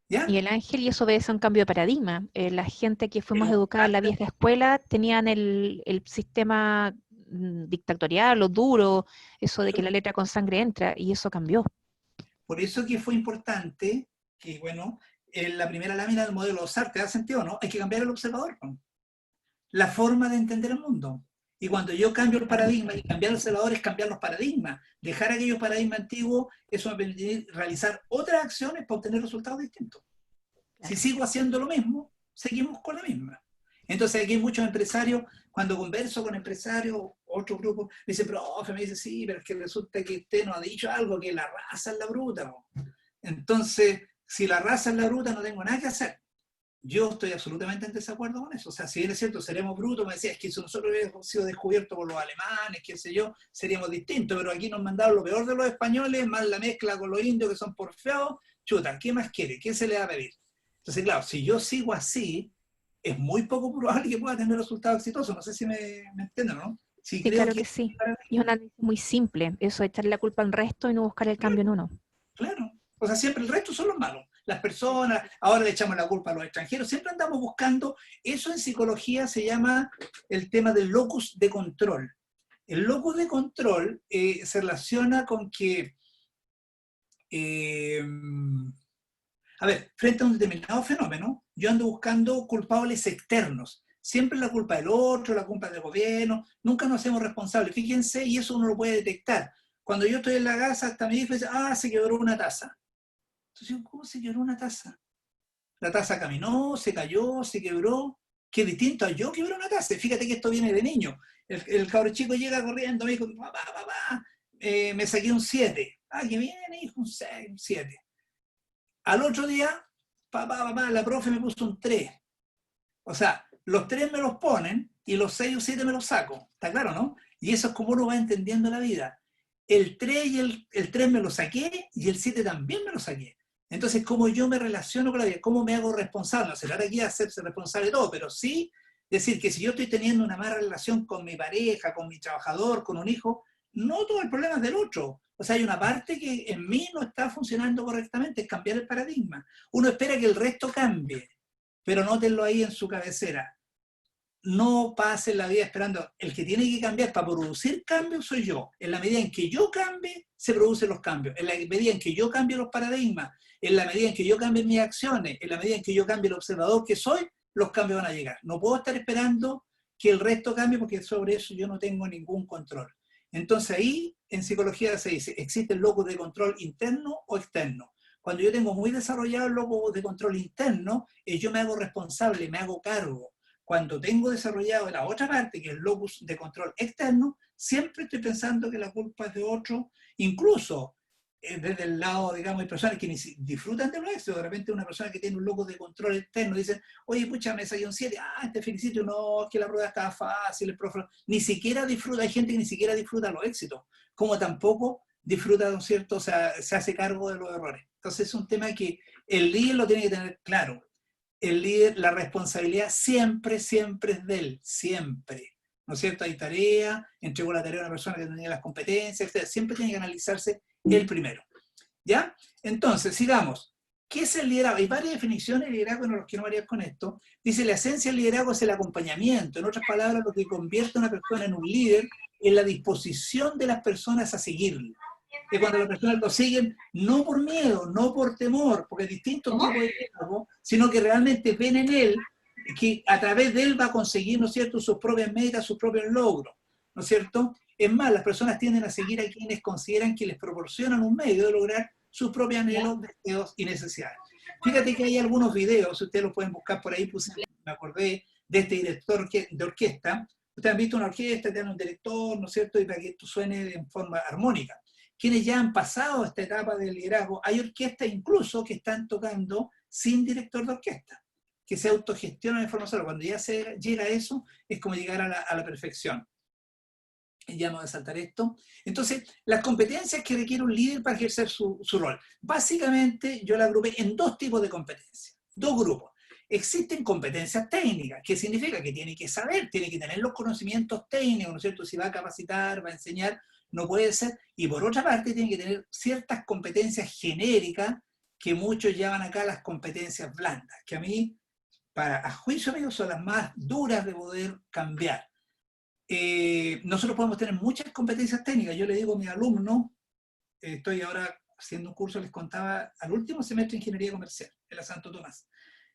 ¿Ya? Miguel Ángel, y eso obedece a un cambio de paradigma. La gente que fuimos Pero, educados en la vieja escuela tenían el sistema dictatorial o duro, eso de que la letra con sangre entra, y eso cambió. por eso que fue importante que, bueno, en la primera lámina del modelo SAR, ¿te da sentido o no? Hay que cambiar el observador, ¿no? La forma de entender el mundo. Y cuando yo cambio el paradigma, y cambiar el observador es cambiar los paradigmas, dejar aquellos paradigmas antiguos, eso me permite realizar otras acciones para obtener resultados distintos. Claro. Si sigo haciendo lo mismo, seguimos con la misma. Entonces aquí hay muchos empresarios, cuando converso con empresarios, otros grupos, me dicen, profe, me dice, sí, pero es que resulta que usted nos ha dicho algo, que la raza es la bruta, ¿no? Entonces, si la raza es la bruta, no tengo nada que hacer. Yo estoy absolutamente en desacuerdo con eso. O sea, si bien es cierto, seremos brutos, me decía, es que si nosotros hubiéramos sido descubiertos por los alemanes, qué sé yo, seríamos distintos, pero aquí nos mandaron lo peor de los españoles, más la mezcla con los indios que son porfiados, chuta, ¿qué más quiere? ¿Qué se le va a pedir? Entonces, claro, si yo sigo así, es muy poco probable que pueda tener resultados exitosos. No sé si me entienden, ¿no? Si Sí, creo claro que sí. Y es un análisis muy simple, eso de echarle la culpa al resto y no buscar el cambio en uno. Claro. O sea, siempre el resto son los malos. Las personas, ahora le echamos la culpa a los extranjeros, siempre andamos buscando, eso en psicología se llama el tema del locus de control. El locus de control se relaciona con que, a ver, frente a un determinado fenómeno, yo ando buscando culpables externos. Siempre la culpa del otro, la culpa del gobierno, nunca nos hacemos responsables. Fíjense, y eso uno lo puede detectar. Cuando yo estoy en la casa, hasta mi hijo dice, ah, se quebró una taza. Entonces, ¿cómo se quebró una taza? La taza caminó, se cayó, se quebró. Qué distinto a yo quebré una taza. Fíjate que esto viene de niño. El cabro chico llega corriendo, me dijo, papá, me saqué un 7. Ah, qué bien, hijo, un 6, un 7. Al otro día, papá, la profe me puso un 3. O sea, los 3 me los ponen y los 6 o 7 me los saco. ¿Está claro, no? Y eso es como uno va entendiendo la vida. El 3 y el 3 me lo saqué y el 7 también me lo saqué. Entonces, ¿cómo yo me relaciono con la vida? ¿Cómo me hago responsable? No será aquí hacerse responsable de todo, pero sí decir que si yo estoy teniendo una mala relación con mi pareja, con mi trabajador, con un hijo, no todo el problema es del otro. O sea, hay una parte que en mí no está funcionando correctamente, es cambiar el paradigma. Uno espera que el resto cambie, pero nótenlo ahí en su cabecera. No pasen la vida esperando. El que tiene que cambiar para producir cambios soy yo. En la medida en que yo cambie, se producen los cambios. En la medida en que yo cambie los paradigmas, en la medida en que yo cambie mis acciones, en la medida en que yo cambie el observador que soy, los cambios van a llegar. No puedo estar esperando que el resto cambie porque sobre eso yo no tengo ningún control. Entonces ahí en psicología se dice, existe el locus de control interno o externo. Cuando yo tengo muy desarrollado el locus de control interno, yo me hago responsable, me hago cargo. Cuando tengo desarrollado la otra parte, que es el locus de control externo, siempre estoy pensando que la culpa es de otro, incluso desde el lado, digamos, hay personas que ni disfrutan de los éxitos. De repente una persona que tiene un locus de control externo dice, oye, pucha, me saqué un 7, te felicito, no, es que la prueba estaba fácil, el profe, ni siquiera disfruta, hay gente que ni siquiera disfruta los éxitos, como tampoco disfruta, ¿no es cierto?, o sea, se hace cargo de los errores. Entonces es un tema que el líder lo tiene que tener claro. El líder, la responsabilidad siempre, siempre es de él, siempre. ¿No es cierto? Hay tarea, entregó la tarea a una persona que tenía las competencias, etc. Siempre tiene que analizarse el primero. ¿Ya? Entonces, sigamos. ¿Qué es el liderazgo? Hay varias definiciones de liderazgo, no los quiero variar con esto. Dice, la esencia del liderazgo es el acompañamiento. En otras palabras, lo que convierte a una persona en un líder es la disposición de las personas a seguirlo. Que cuando las personas lo siguen, no por miedo, no por temor, porque es distinto tipo de liderazgo, sino que realmente ven en él que a través de él va a conseguir, ¿no es cierto?, sus propias metas, sus propios logros, ¿no es cierto? Es más, las personas tienden a seguir a quienes consideran que les proporcionan un medio de lograr sus propios anhelos, deseos y necesidades. Fíjate que hay algunos videos, ustedes los pueden buscar por ahí, me acordé de este director de orquesta. Ustedes han visto una orquesta, tienen un director, ¿no es cierto?, y para que esto suene en forma armónica. Quienes ya han pasado esta etapa del liderazgo, hay orquestas incluso que están tocando sin director de orquesta, que se autogestionan de forma sola. Cuando ya se llega a eso, es como llegar a la perfección. Ya no voy a saltar esto. Entonces, las competencias que requiere un líder para ejercer su rol. Básicamente, yo la agrupé en dos tipos de competencias, dos grupos. Existen competencias técnicas. ¿Qué significa? Que tiene que saber, tiene que tener los conocimientos técnicos, ¿no es cierto? Si va a capacitar, va a enseñar, no puede ser. Y por otra parte, tiene que tener ciertas competencias genéricas que muchos llaman acá las competencias blandas, que a mí, a juicio mío, son las más duras de poder cambiar. Nosotros podemos tener muchas competencias técnicas. Yo le digo a mis alumnos, estoy ahora haciendo un curso, les contaba, al último semestre de Ingeniería Comercial, en la Santo Tomás.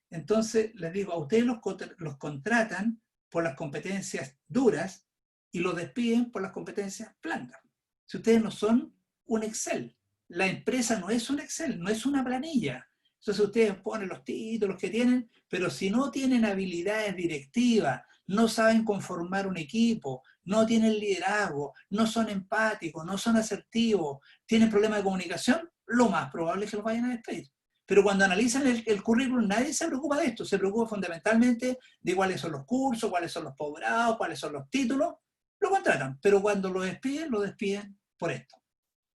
Entonces, les digo, a ustedes los contratan por las competencias duras y los despiden por las competencias blandas. Si ustedes no son un Excel, la empresa no es un Excel, no es una planilla. Entonces ustedes ponen los títulos que tienen, pero si no tienen habilidades directivas, no saben conformar un equipo, no tienen liderazgo, no son empáticos, no son asertivos, tienen problemas de comunicación, lo más probable es que los vayan a despedir. Pero cuando analizan el currículum, nadie se preocupa de esto, se preocupa fundamentalmente de cuáles son los cursos, cuáles son los posgrados, cuáles son los títulos, lo contratan, pero cuando lo despiden por esto.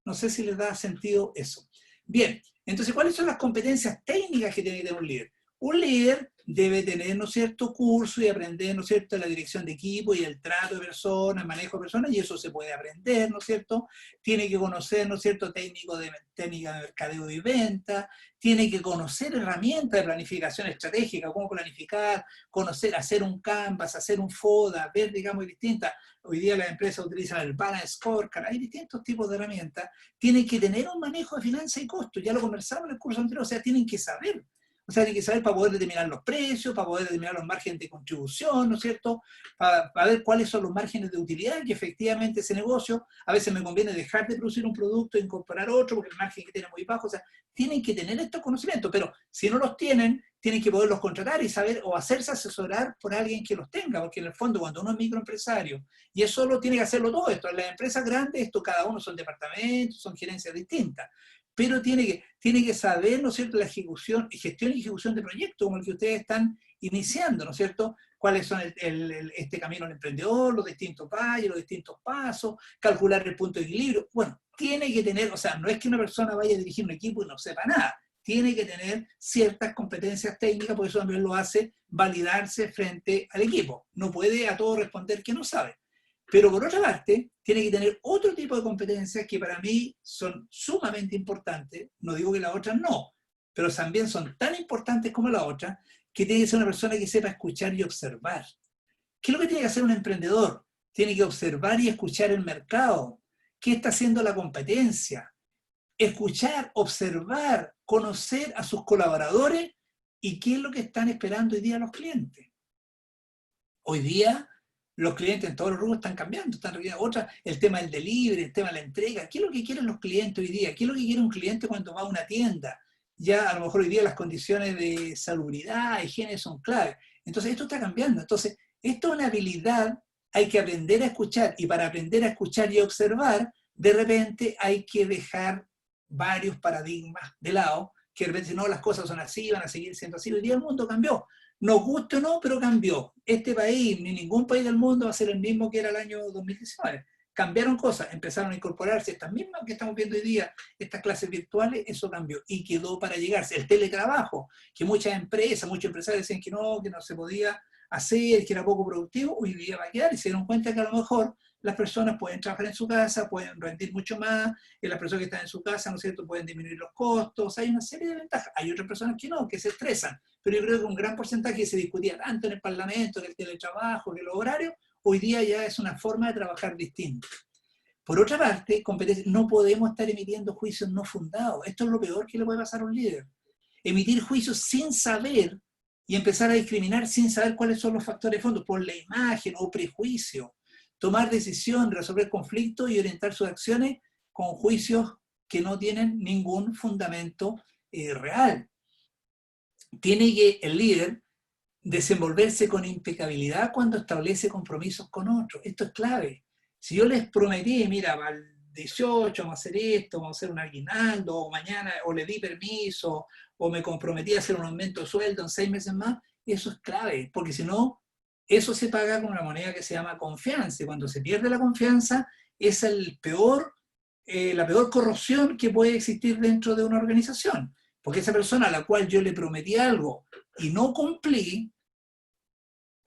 No sé si les da sentido eso. Bien, entonces, ¿cuáles son las competencias técnicas que tiene que tener un líder? Un líder debe tener, ¿no es cierto?, curso y aprender, ¿no es cierto?, la dirección de equipo y el trato de personas, manejo de personas, y eso se puede aprender, ¿no es cierto? Tiene que conocer, ¿no es cierto?, técnica de mercadeo y venta, tiene que conocer herramientas de planificación estratégica, cómo planificar, conocer, hacer un Canvas, hacer un FODA, ver, digamos, distintas. Hoy día las empresas utilizan el Balance Scorecard, hay distintos tipos de herramientas. Tienen que tener un manejo de finanzas y costos, ya lo conversamos en el curso anterior, o sea, tienen que saber. O sea, tienen que saber para poder determinar los precios, para poder determinar los márgenes de contribución, ¿no es cierto? Para ver cuáles son los márgenes de utilidad que efectivamente ese negocio, a veces me conviene dejar de producir un producto e incorporar otro porque el margen que tiene es muy bajo. O sea, tienen que tener estos conocimientos, pero si no los tienen, tienen que poderlos contratar y saber o hacerse asesorar por alguien que los tenga, porque en el fondo cuando uno es microempresario, y eso lo tiene que hacerlo todo esto, en las empresas grandes, esto cada uno son departamentos, son gerencias distintas. Pero tiene que saber, ¿no es cierto?, la gestión y ejecución de proyectos como el que ustedes están iniciando, ¿no es cierto? Cuáles son este camino al emprendedor, los distintos valles, los distintos pasos, calcular el punto de equilibrio. Bueno, tiene que tener, o sea, no es que una persona vaya a dirigir un equipo y no sepa nada. Tiene que tener ciertas competencias técnicas, porque eso también lo hace validarse frente al equipo. No puede a todo responder que no sabe. Pero por otra parte, tiene que tener otro tipo de competencias que para mí son sumamente importantes, no digo que las otras no, pero también son tan importantes como la otra, que tiene que ser una persona que sepa escuchar y observar. ¿Qué es lo que tiene que hacer un emprendedor? Tiene que observar y escuchar el mercado. ¿Qué está haciendo la competencia? Escuchar, observar, conocer a sus colaboradores y qué es lo que están esperando hoy día los clientes. Hoy día los clientes en todos los rubros están cambiando, el tema del delivery, el tema de la entrega. ¿Qué es lo que quieren los clientes hoy día? ¿Qué es lo que quiere un cliente cuando va a una tienda? Ya a lo mejor hoy día las condiciones de salubridad, higiene son clave. Entonces esto está cambiando. Entonces esto es una habilidad, hay que aprender a escuchar, y para aprender a escuchar y observar, de repente hay que dejar varios paradigmas de lado, que de repente no, las cosas son así, van a seguir siendo así. Hoy día el mundo cambió. Nos guste o no, pero cambió. Este país, ni ningún país del mundo va a ser el mismo que era el año 2019. Cambiaron cosas, empezaron a incorporarse estas mismas que estamos viendo hoy día, estas clases virtuales, eso cambió y quedó para llegarse. El teletrabajo, que muchas empresas, muchos empresarios decían que no se podía hacer, que era poco productivo, hoy día va a quedar y se dieron cuenta que a lo mejor las personas pueden trabajar en su casa, pueden rendir mucho más, y las personas que están en su casa, ¿no es cierto?, pueden disminuir los costos, hay una serie de ventajas. Hay otras personas que no, que se estresan, pero yo creo que un gran porcentaje que se discutía tanto en el Parlamento, que el teletrabajo, que los horarios, hoy día ya es una forma de trabajar distinta. Por otra parte, no podemos estar emitiendo juicios no fundados. Esto es lo peor que le puede pasar a un líder. Emitir juicios sin saber y empezar a discriminar sin saber cuáles son los factores de fondo, por la imagen o prejuicio. Tomar decisión, resolver conflictos y orientar sus acciones con juicios que no tienen ningún fundamento real. Tiene que el líder desenvolverse con impecabilidad cuando establece compromisos con otros. Esto es clave. Si yo les prometí, mira, al 18 vamos a hacer esto, vamos a hacer un aguinaldo, o mañana, o le di permiso, o me comprometí a hacer un aumento de sueldo en 6 meses más, eso es clave, porque si no, eso se paga con una moneda que se llama confianza, y cuando se pierde la confianza, es la peor corrosión que puede existir dentro de una organización, porque esa persona a la cual yo le prometí algo, y no cumplí,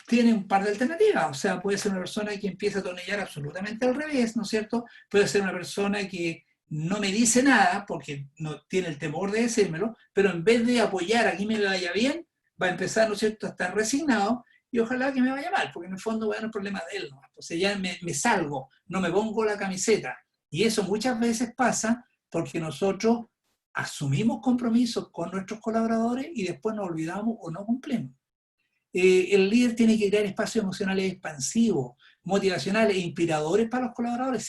tiene un par de alternativas. O sea, puede ser una persona que empieza a tonellar absolutamente al revés, ¿no es cierto? Puede ser una persona que no me dice nada porque no tiene el temor de decírmelo, pero en vez de apoyar a que me vaya bien, va a empezar, ¿no es cierto?, a estar resignado y ojalá que me vaya mal, porque en el fondo va a ser un problema de él, ¿no? Entonces ya me salgo, no me pongo la camiseta. Y eso muchas veces pasa porque nosotros asumimos compromisos con nuestros colaboradores y después nos olvidamos o no cumplimos. El líder tiene que crear espacios emocionales expansivos, motivacionales e inspiradores para los colaboradores.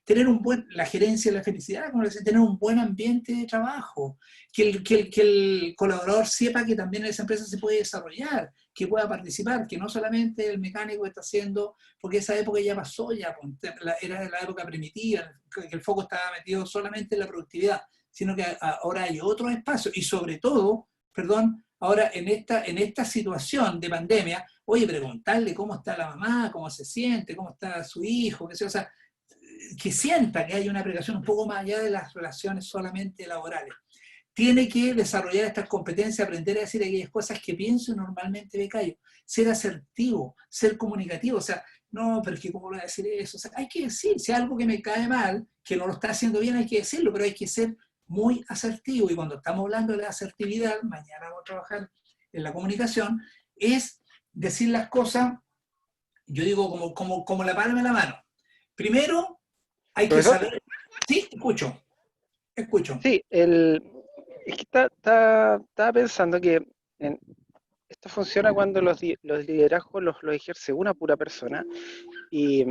Tener la gerencia de la felicidad, como decía, tener un buen ambiente de trabajo, que el colaborador sepa que también en esa empresa se puede desarrollar, que pueda participar, que no solamente el mecánico está haciendo, porque esa época ya pasó, era la época primitiva, que el foco estaba metido solamente en la productividad, sino que ahora hay otros espacios, y sobre todo, perdón, ahora en esta situación de pandemia, oye, preguntarle cómo está la mamá, cómo se siente, cómo está su hijo, qué sé yo, o sea, que sienta que hay una aplicación un poco más allá de las relaciones solamente laborales. Tiene que desarrollar estas competencias, aprender a decir aquellas cosas que pienso y normalmente me callo. Ser asertivo, ser comunicativo, o sea, no, pero es que ¿cómo le voy a decir eso? O sea, hay que decir, si hay algo que me cae mal, que no lo está haciendo bien, hay que decirlo, pero hay que ser muy asertivo. Y cuando estamos hablando de la asertividad, mañana vamos a trabajar en la comunicación, es decir las cosas, yo digo como la palma de la mano. Primero, hay que ¿Profesor? saber... Sí, escucho. Sí, es que estaba pensando que esto funciona cuando los liderazgos los ejerce una pura persona y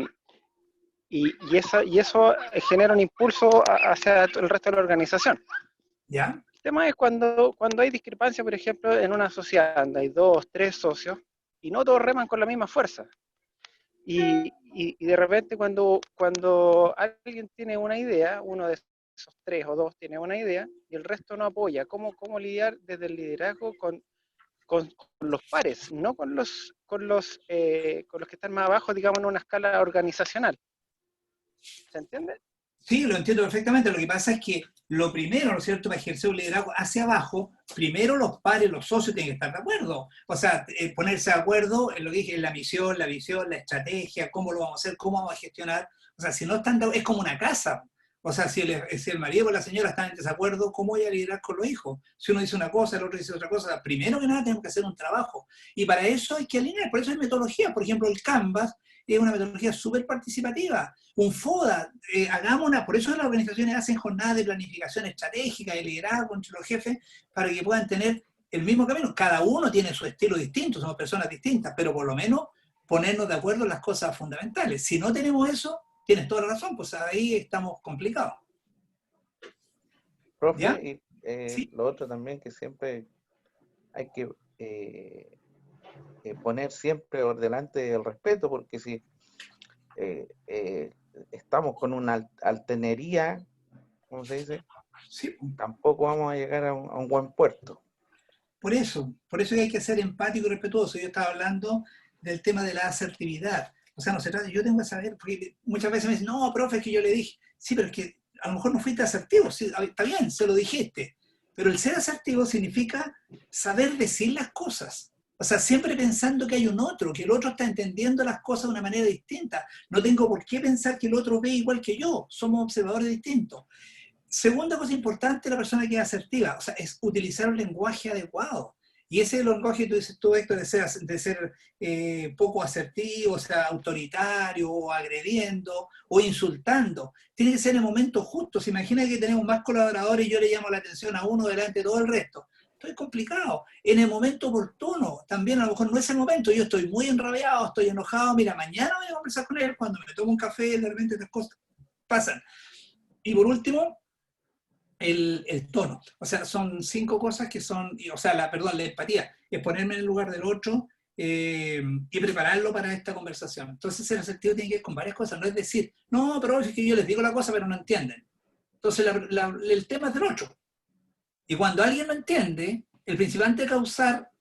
eso genera un impulso hacia el resto de la organización. ¿Ya? El tema es cuando hay discrepancia, por ejemplo, en una sociedad donde hay 2, 3 socios y no todos reman con la misma fuerza. Y de repente cuando alguien tiene una idea, uno de esos 3 o 2 tiene una idea y el resto no apoya, ¿cómo lidiar desde el liderazgo con los pares, no con los que están más abajo, digamos, en una escala organizacional? ¿Se entiende? Sí, lo entiendo perfectamente. Lo que pasa es que lo primero, ¿no es cierto?, para ejercer un liderazgo hacia abajo, primero los pares, los socios tienen que estar de acuerdo. O sea, ponerse de acuerdo en lo que dije, en la misión, la visión, la estrategia, cómo lo vamos a hacer, cómo vamos a gestionar. O sea, si no están, es como una casa. O sea, si el marido o la señora están en desacuerdo, ¿cómo voy a liderar con los hijos? Si uno dice una cosa, el otro dice otra cosa. Primero que nada tenemos que hacer un trabajo. Y para eso hay que alinear. Por eso hay metodologías. Por ejemplo, el Canvas es una metodología súper participativa. Un FODA, por eso las organizaciones hacen jornadas de planificación estratégica, de liderazgo entre los jefes, para que puedan tener el mismo camino. Cada uno tiene su estilo distinto, somos personas distintas, pero por lo menos ponernos de acuerdo en las cosas fundamentales. Si no tenemos eso, tienes toda la razón, pues ahí estamos complicados. Profe, ¿Ya? y ¿Sí? lo otro también que siempre hay que poner siempre por delante el respeto, porque si estamos con una altanería, ¿cómo se dice? Sí. Tampoco vamos a llegar a un buen puerto. Por eso hay que ser empático y respetuoso. Yo estaba hablando del tema de la asertividad. O sea, no se trata, yo tengo que saber, porque muchas veces me dicen, no, profe, es que yo le dije, sí, pero es que a lo mejor no fuiste asertivo, sí, está bien, se lo dijiste, pero el ser asertivo significa saber decir las cosas. O sea, siempre pensando que hay un otro, que el otro está entendiendo las cosas de una manera distinta. No tengo por qué pensar que el otro ve igual que yo, somos observadores distintos. Segunda cosa importante, la persona que es asertiva, o sea, es utilizar un lenguaje adecuado. Y ese lenguaje, tú dices tú, Héctor, de ser poco asertivo, o sea, autoritario, o agrediendo, o insultando. Tiene que ser en el momento justo. Se imagina que tenemos más colaboradores y yo le llamo la atención a uno delante de todo el resto. Esto es complicado. En el momento oportuno, también a lo mejor no es el momento. Yo estoy muy enrabiado, estoy enojado. Mira, mañana voy a conversar con él cuando me tomo un café, de repente estas cosas pasan. Y por último, el tono. O sea, son 5 cosas que son, o sea, la empatía, es ponerme en el lugar del otro y prepararlo para esta conversación. Entonces, ser asertivo tiene que ver con varias cosas, no es decir, no, pero es que yo les digo la cosa, pero no entienden. Entonces, el tema es del otro. Y cuando alguien no entiende, el principal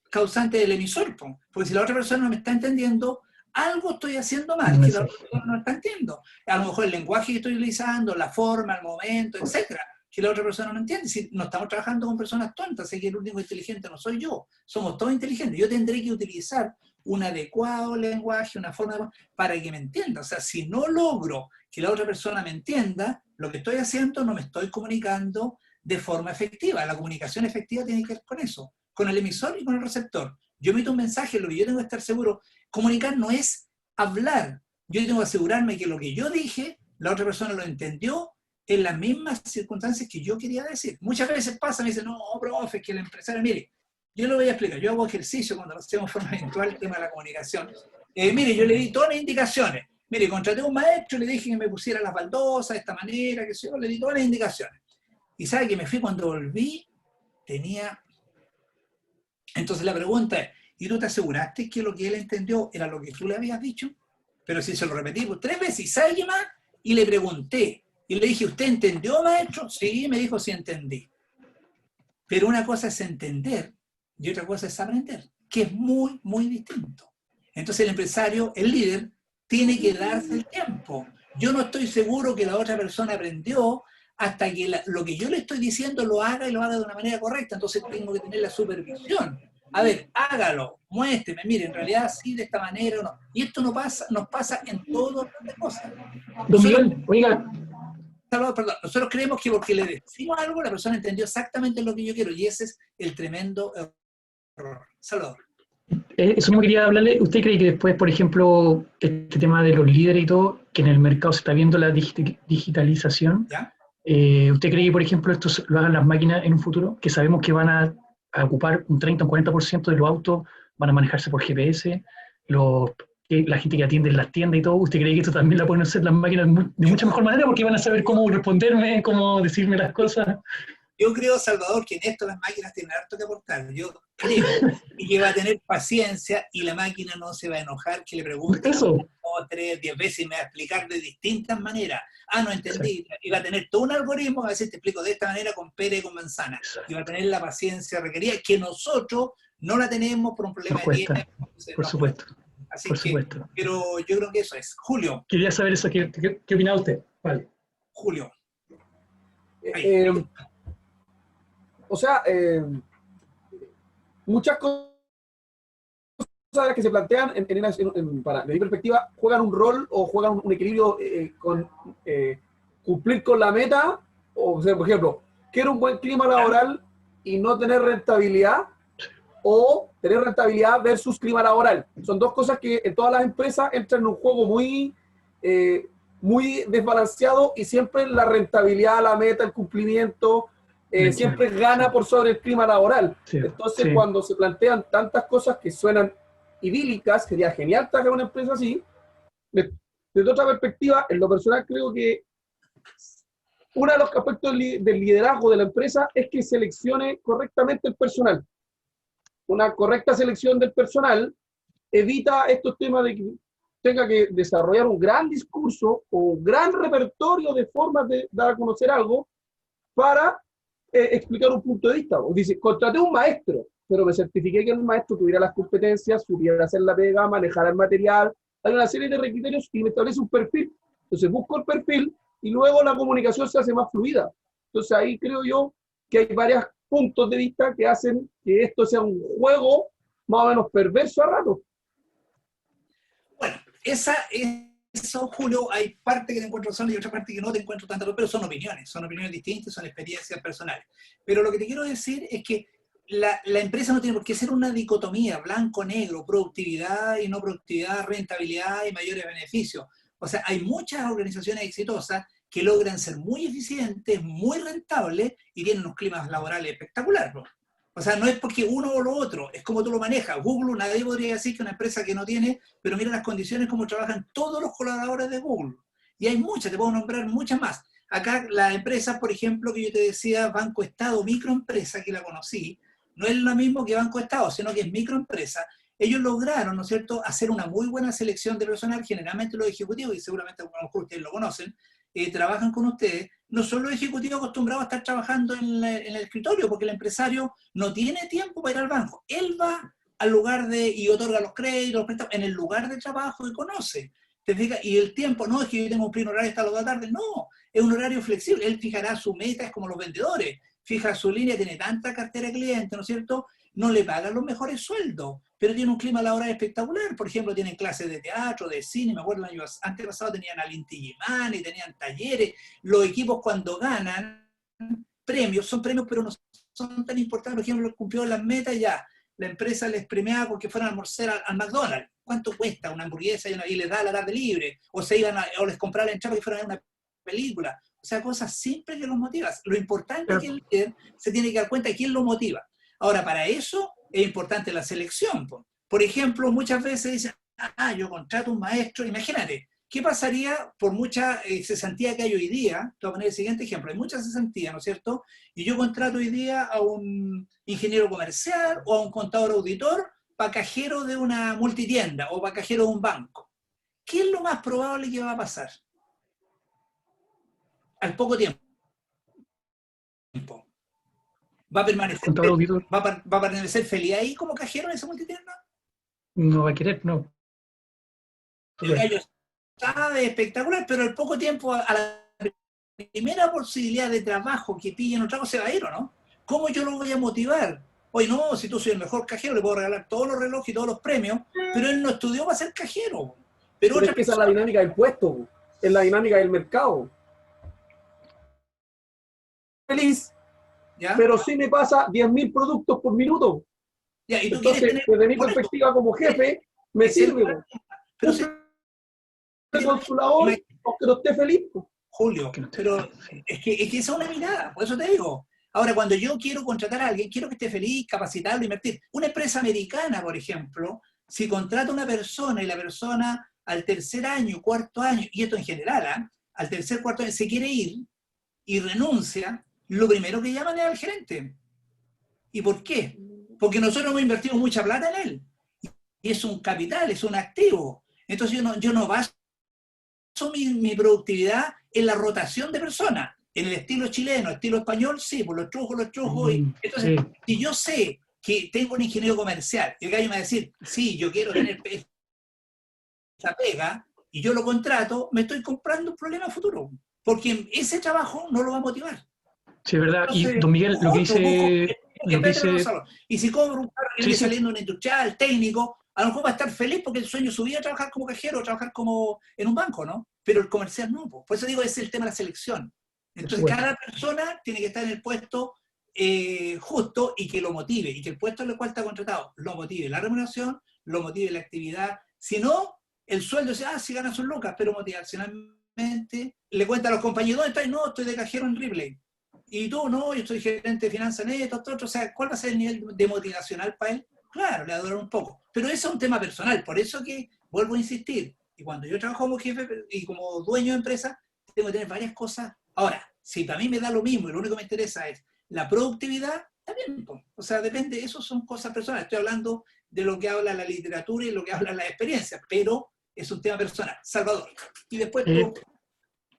causante del emisor, porque si la otra persona no me está entendiendo, algo estoy haciendo mal, que la otra persona no está entendiendo. A lo mejor el lenguaje que estoy utilizando, la forma, el momento, etcétera. que la otra persona no entiende. Si no estamos trabajando con personas tontas, sé que el único inteligente no soy yo, somos todos inteligentes. Yo tendré que utilizar un adecuado lenguaje, una forma para que me entienda. O sea, si no logro que la otra persona me entienda, lo que estoy haciendo no me estoy comunicando de forma efectiva. La comunicación efectiva tiene que ver con eso, con el emisor y con el receptor. Yo emito un mensaje, lo que yo tengo que estar seguro, comunicar no es hablar. Yo tengo que asegurarme que lo que yo dije, la otra persona lo entendió en las mismas circunstancias que yo quería decir. Muchas veces pasa, me dicen, no, profe, es que el empresario, mire, yo lo voy a explicar, yo hago ejercicio cuando lo hacemos de forma virtual, el tema de la comunicación. Mire, yo le di todas las indicaciones. Mire, contraté a un maestro, le dije que me pusiera las baldosas de esta manera, que yo le di todas las indicaciones. Y sabe que me fui cuando volví, tenía... Entonces la pregunta es, ¿y tú te aseguraste que lo que él entendió era lo que tú le habías dicho? Pero si se lo repetí por 3 veces, ¿y sabe qué más? Y le pregunté, y le dije, ¿usted entendió, maestro? Sí, me dijo, sí entendí. Pero una cosa es entender, y otra cosa es aprender, que es muy, muy distinto. Entonces el empresario, el líder, tiene que darse el tiempo. Yo no estoy seguro que la otra persona aprendió hasta que lo que yo le estoy diciendo lo haga y lo haga de una manera correcta. Entonces tengo que tener la supervisión. A ver, hágalo, muéstreme, mire, en realidad sí, de esta manera o no. Y esto no pasa, nos pasa en todo tipo de cosas. Don Miguel, oiga. Salvador, perdón, nosotros creemos que porque le decimos algo, la persona entendió exactamente lo que yo quiero, y ese es el tremendo error. Salvador. Eso mismo quería hablarle. ¿Usted cree que después, por ejemplo, este tema de los líderes y todo, que en el mercado se está viendo la digitalización? ¿Ya? ¿Usted cree que, por ejemplo, esto lo hagan las máquinas en un futuro? Que sabemos que van a ocupar un 30 o un 40% de los autos, van a manejarse por GPS, la gente que atiende en las tiendas y todo. ¿Usted cree que esto también la pueden hacer las máquinas de mucha mejor manera porque van a saber cómo responderme, cómo decirme las cosas? Yo creo, Salvador, que en esto las máquinas tienen harto que aportar. Yo creo que va a tener paciencia y la máquina no se va a enojar que le pregunte 2, 3, 10 veces y me va a explicar de distintas maneras. Ah, no entendí. Y va a tener todo un algoritmo, a veces te explico de esta manera con pera y con manzana. Y va a tener la paciencia requerida que nosotros no la tenemos por un problema de tiempo. Por supuesto. Así por que, supuesto. Pero yo creo que eso es. Julio. Quería saber eso, ¿qué opinaba usted? Vale. Julio. O sea, muchas cosas que se plantean para, desde mi perspectiva, juegan un rol o juegan un equilibrio con cumplir con la meta, o sea, por ejemplo, quiero un buen clima laboral y no tener rentabilidad, o tener rentabilidad versus clima laboral. Son dos cosas que en todas las empresas entran en un juego muy desbalanceado, y siempre la rentabilidad, la meta, el cumplimiento, siempre gana por sobre el clima laboral. Sí, entonces, cuando se plantean tantas cosas que suenan idílicas, sería genial trabajar en una empresa así. Desde otra perspectiva, en lo personal creo que uno de los aspectos del liderazgo de la empresa es que seleccione correctamente el personal. Una correcta selección del personal evita estos temas de que tenga que desarrollar un gran discurso o un gran repertorio de formas de dar a conocer algo para explicar un punto de vista. O dice, contraté un maestro, pero me certifiqué que el maestro tuviera las competencias, supiera hacer la pega, manejar el material. Hay una serie de requisitos y me establece un perfil. Entonces busco el perfil y luego la comunicación se hace más fluida. Entonces ahí creo yo que hay varios puntos de vista que hacen que esto sea un juego más o menos perverso a rato. Bueno, eso, Julio, hay parte que te encuentro razón y otra parte que no te encuentro tanta, pero son opiniones distintas, son experiencias personales. Pero lo que te quiero decir es que la empresa no tiene por qué ser una dicotomía, blanco-negro, productividad y no productividad, rentabilidad y mayores beneficios. O sea, hay muchas organizaciones exitosas que logran ser muy eficientes, muy rentables y tienen unos climas laborales espectaculares, ¿no? O sea, no es porque uno o lo otro, es como tú lo manejas. Google, nadie podría decir que una empresa que no tiene, pero mira las condiciones como trabajan todos los colaboradores de Google. Y hay muchas, te puedo nombrar muchas más. Acá la empresa, por ejemplo, que yo te decía, Banco Estado, microempresa, que la conocí, no es lo mismo que Banco Estado, sino que es microempresa. Ellos lograron, ¿no es cierto?, hacer una muy buena selección de personal. Generalmente los ejecutivos, y seguramente a lo mejor ustedes lo conocen, trabajan con ustedes, no son los ejecutivos acostumbrados a estar trabajando en el escritorio, porque el empresario no tiene tiempo para ir al banco. Él va al lugar y otorga los créditos, los préstamos, en el lugar de trabajo y conoce. ¿Te fijas? Y el tiempo, no es que yo tengo un pleno horario hasta las 2 de la tarde, no, es un horario flexible. Él fijará su meta, es como los vendedores, fija su línea, tiene tanta cartera de clientes, ¿no es cierto? No le pagan los mejores sueldos, pero tiene un clima laboral espectacular. Por ejemplo, tienen clases de teatro, de cine, me acuerdo el año antepasado tenían al Inti Illimani, tenían talleres. Los equipos cuando ganan premios, son premios, pero no son tan importantes. Por ejemplo, cumplió las metas ya. La empresa les premiaba porque fueran a almorzar al McDonald's. ¿Cuánto cuesta una hamburguesa y les da la tarde libre? O les compraba la entrada que fueran a ver una película. O sea, cosas simples que los motivan. Lo importante es que el líder se tiene que dar cuenta de quién lo motiva. Ahora, para eso es importante la selección. Por ejemplo, muchas veces dicen, yo contrato un maestro, imagínate, ¿qué pasaría por mucha cesantía que hay hoy día? Te voy a poner el siguiente ejemplo, hay mucha cesantía, ¿no es cierto? Y yo contrato hoy día a un ingeniero comercial o a un contador auditor para cajero de una multitienda o para cajero de un banco. ¿Qué es lo más probable que va a pasar? Al poco tiempo. ¿Va a permanecer feliz ahí como cajero en esa multitienda? No va a querer, no. El gallo está espectacular, pero al poco tiempo, a la primera posibilidad de trabajo que pille en otro trabajo, se va a ir, ¿o no? ¿Cómo yo lo voy a motivar? Oye, no, si tú soy el mejor cajero, le puedo regalar todos los relojes y todos los premios, pero él no estudió para ser cajero. Pero es que esa es la dinámica del puesto, es la dinámica del mercado. Feliz, ¿ya? Pero sí me pasa 10.000 productos por minuto. Ya, ¿y tú entonces, quieres tener, desde mi perspectiva como jefe, me sirve. Pero con su labor, aunque no esté feliz. Julio, pero es que esa es una mirada, por eso te digo. Ahora, cuando yo quiero contratar a alguien, quiero que esté feliz, capacitarlo, invertir. Una empresa americana, por ejemplo, si contrata a una persona y la persona al tercer año, cuarto año, y esto en general, al tercer, cuarto año, se quiere ir y renuncia, lo primero que llaman es al gerente. ¿Y por qué? Porque nosotros hemos invertido mucha plata en él. Y es un capital, es un activo. Entonces yo no baso mi productividad en la rotación de personas. En el estilo chileno, estilo español, sí, pues los trujos. Entonces, si yo sé que tengo un ingeniero comercial, y el gallo me va a decir, sí, yo quiero tener esa pega, y yo lo contrato, me estoy comprando un problema futuro. Porque ese trabajo no lo va a motivar. Sí, es verdad. Entonces, y don Miguel, lo que dice... Y si cobro un carro que viene saliendo un industrial, técnico, a lo mejor va a estar feliz porque el sueño de su vida es trabajar como cajero, trabajar como en un banco, ¿no? Pero el comercial no. Por eso digo, ese es el tema de la selección. Entonces, cada persona tiene que estar en el puesto justo y que lo motive, y que el puesto en el cual está contratado lo motive la remuneración, lo motive la actividad. Si no, el sueldo dice, si gana sus lucas, pero motivacionalmente le cuenta a los compañeros, ¿dónde estás? No, estoy de cajero en Ripley. Y tú, no, yo soy gerente de finanzas netas, o sea, ¿cuál va a ser el nivel de motivacional para él? Claro, le va a durar un poco. Pero eso es un tema personal, por eso que vuelvo a insistir. Y cuando yo trabajo como jefe y como dueño de empresa, tengo que tener varias cosas. Ahora, si para mí me da lo mismo y lo único que me interesa es la productividad, también, o sea, depende, eso son cosas personales. Estoy hablando de lo que habla la literatura y lo que habla la experiencia, pero es un tema personal. Salvador. Y después tú...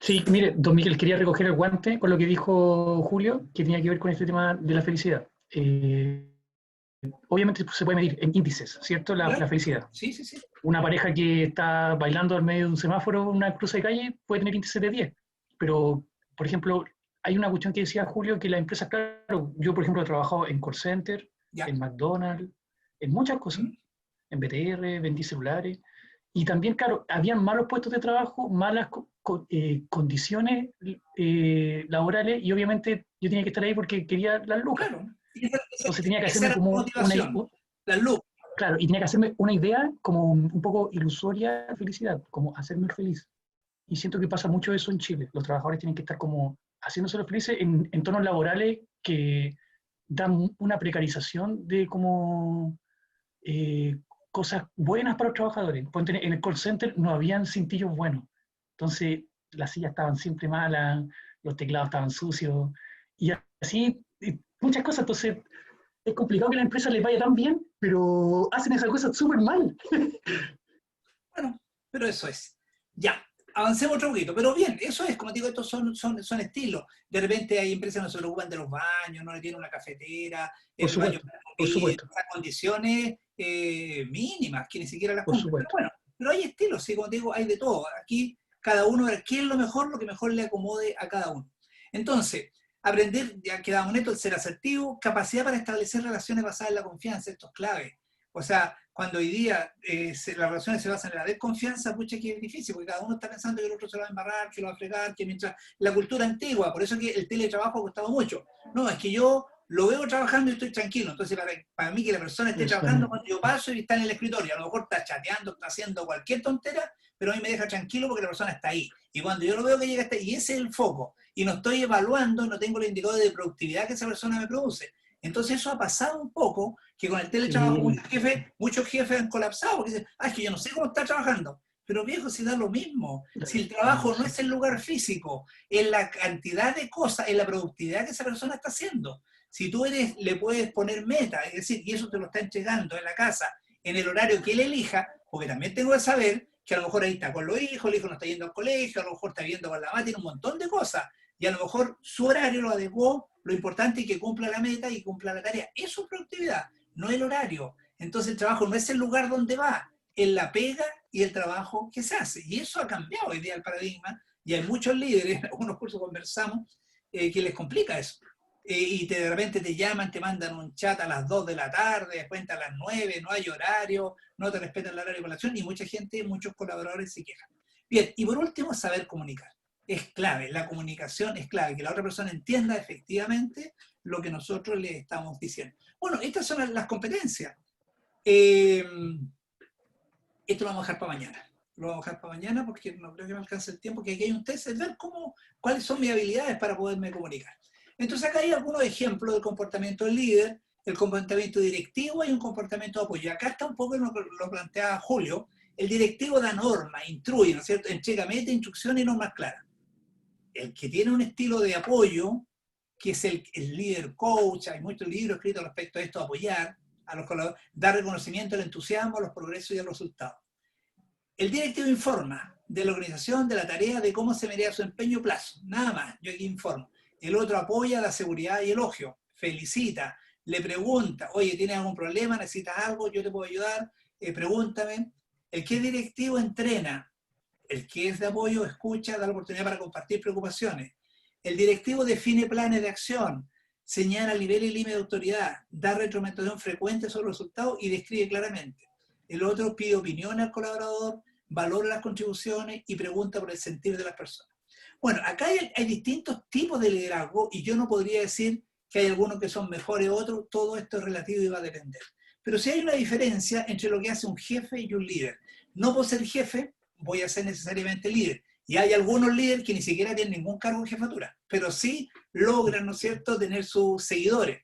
Sí, mire, don Miguel, quería recoger el guante con lo que dijo Julio, que tenía que ver con este tema de la felicidad. Obviamente se puede medir en índices, ¿cierto? La felicidad. Sí, sí, sí. Una pareja que está bailando al medio de un semáforo, una cruce de calle, puede tener índices de 10. Pero, por ejemplo, hay una cuestión que decía Julio, que las empresas, claro, yo por ejemplo he trabajado en call center, en McDonald's, en muchas cosas, en BTR, vendí celulares, y también, claro, habían malos puestos de trabajo, malas condiciones laborales, y obviamente yo tenía que estar ahí porque quería las lucas. Claro. Entonces tenía que hacerme como claro, y tenía que hacerme una idea como un poco ilusoria de felicidad, como hacerme feliz. Y siento que pasa mucho eso en Chile. Los trabajadores tienen que estar como haciéndose felices en entornos laborales que dan una precarización de como cosas buenas para los trabajadores. En el call center no habían cintillos buenos. Entonces las sillas estaban siempre malas, los teclados estaban sucios, y así muchas cosas. Entonces es complicado que a la empresa les vaya tan bien, pero hacen esas cosas súper mal. Bueno, pero eso es. Ya, avancemos otro poquito. Pero bien, eso es, como digo, estos son estilos. De repente hay empresas que no se preocupan de los baños, no le tienen una cafetera, el baño, por supuesto. Condiciones mínimas, que ni siquiera las cumplen. Pero bueno, Pero hay estilos, sí, como te digo, hay de todo. Aquí cada uno ve qué es lo que mejor le acomode a cada uno. Entonces, aprender, ya quedamos en esto, ser asertivo, capacidad para establecer relaciones basadas en la confianza, esto es clave. O sea, cuando hoy día las relaciones se basan en la desconfianza, pucha, que es difícil, porque cada uno está pensando que el otro se lo va a embarrar, que lo va a fregar, que mientras la cultura antigua, por eso es que el teletrabajo ha costado mucho. No, es que yo lo veo trabajando y estoy tranquilo. Entonces, para mí que la persona esté trabajando, cuando yo paso y está en el escritorio, a lo mejor está chateando, está haciendo cualquier tontera, pero a mí me deja tranquilo porque la persona está ahí. Y cuando yo lo veo que llega hasta ahí, y ese es el foco, y no estoy evaluando, no tengo los indicadores de productividad que esa persona me produce. Entonces eso ha pasado un poco, que con el teletrabajo muchos jefes han colapsado, porque dicen, es que yo no sé cómo está trabajando. Pero viejo, si da lo mismo, si el trabajo no es el lugar físico, es la cantidad de cosas, es la productividad que esa persona está haciendo. Si tú le puedes poner meta, es decir, y eso te lo está entregando en la casa, en el horario que él elija, porque también tengo que saber que a lo mejor ahí está con los hijos, el hijo no está yendo al colegio, a lo mejor está viendo con la mamá, tiene un montón de cosas, y a lo mejor su horario lo adecuó, lo importante es que cumpla la meta y cumpla la tarea. Eso es productividad, no el horario. Entonces el trabajo no es el lugar donde va, es la pega y el trabajo que se hace. Y eso ha cambiado hoy día el paradigma, y hay muchos líderes, en algunos cursos conversamos, que les complica eso. Y de repente te llaman, te mandan un chat a las 2 de la tarde, después a las 9, no hay horario, no te respetan el horario de colación, y mucha gente, muchos colaboradores se quejan. Bien, y por último, saber comunicar. Es clave, la comunicación es clave, que la otra persona entienda efectivamente lo que nosotros le estamos diciendo. Bueno, estas son las competencias. Esto lo vamos a dejar para mañana. Lo vamos a dejar para mañana porque no creo que me alcance el tiempo, que aquí hay un test, es ver cuáles son mis habilidades para poderme comunicar. Entonces acá hay algunos ejemplos del comportamiento del líder, el comportamiento directivo y un comportamiento de apoyo. Acá está un poco lo plantea Julio. El directivo da normas, instruye, ¿no es cierto? Entrega metas, instrucciones y normas claras. El que tiene un estilo de apoyo, que es el líder coach, hay muchos libros escritos respecto a esto, apoyar a los colaboradores, dar reconocimiento al entusiasmo, a los progresos y a los resultados. El directivo informa de la organización, de la tarea, de cómo se medía su empeño plazo. Nada más, yo aquí informo. El otro apoya la seguridad y elogio, felicita, le pregunta, oye, ¿tienes algún problema? ¿Necesitas algo? ¿Yo te puedo ayudar? Pregúntame. El que es directivo entrena. El que es de apoyo escucha, da la oportunidad para compartir preocupaciones. El directivo define planes de acción, señala nivel y límite de autoridad, da retroalimentación frecuente sobre los resultados y describe claramente. El otro pide opinión al colaborador, valora las contribuciones y pregunta por el sentir de las personas. Bueno, acá hay distintos tipos de liderazgo y yo no podría decir que hay algunos que son mejores, otros, todo esto es relativo y va a depender. Pero sí hay una diferencia entre lo que hace un jefe y un líder. No por ser jefe voy a ser necesariamente líder. Y hay algunos líderes que ni siquiera tienen ningún cargo de jefatura, pero sí logran, ¿no es cierto?, tener sus seguidores.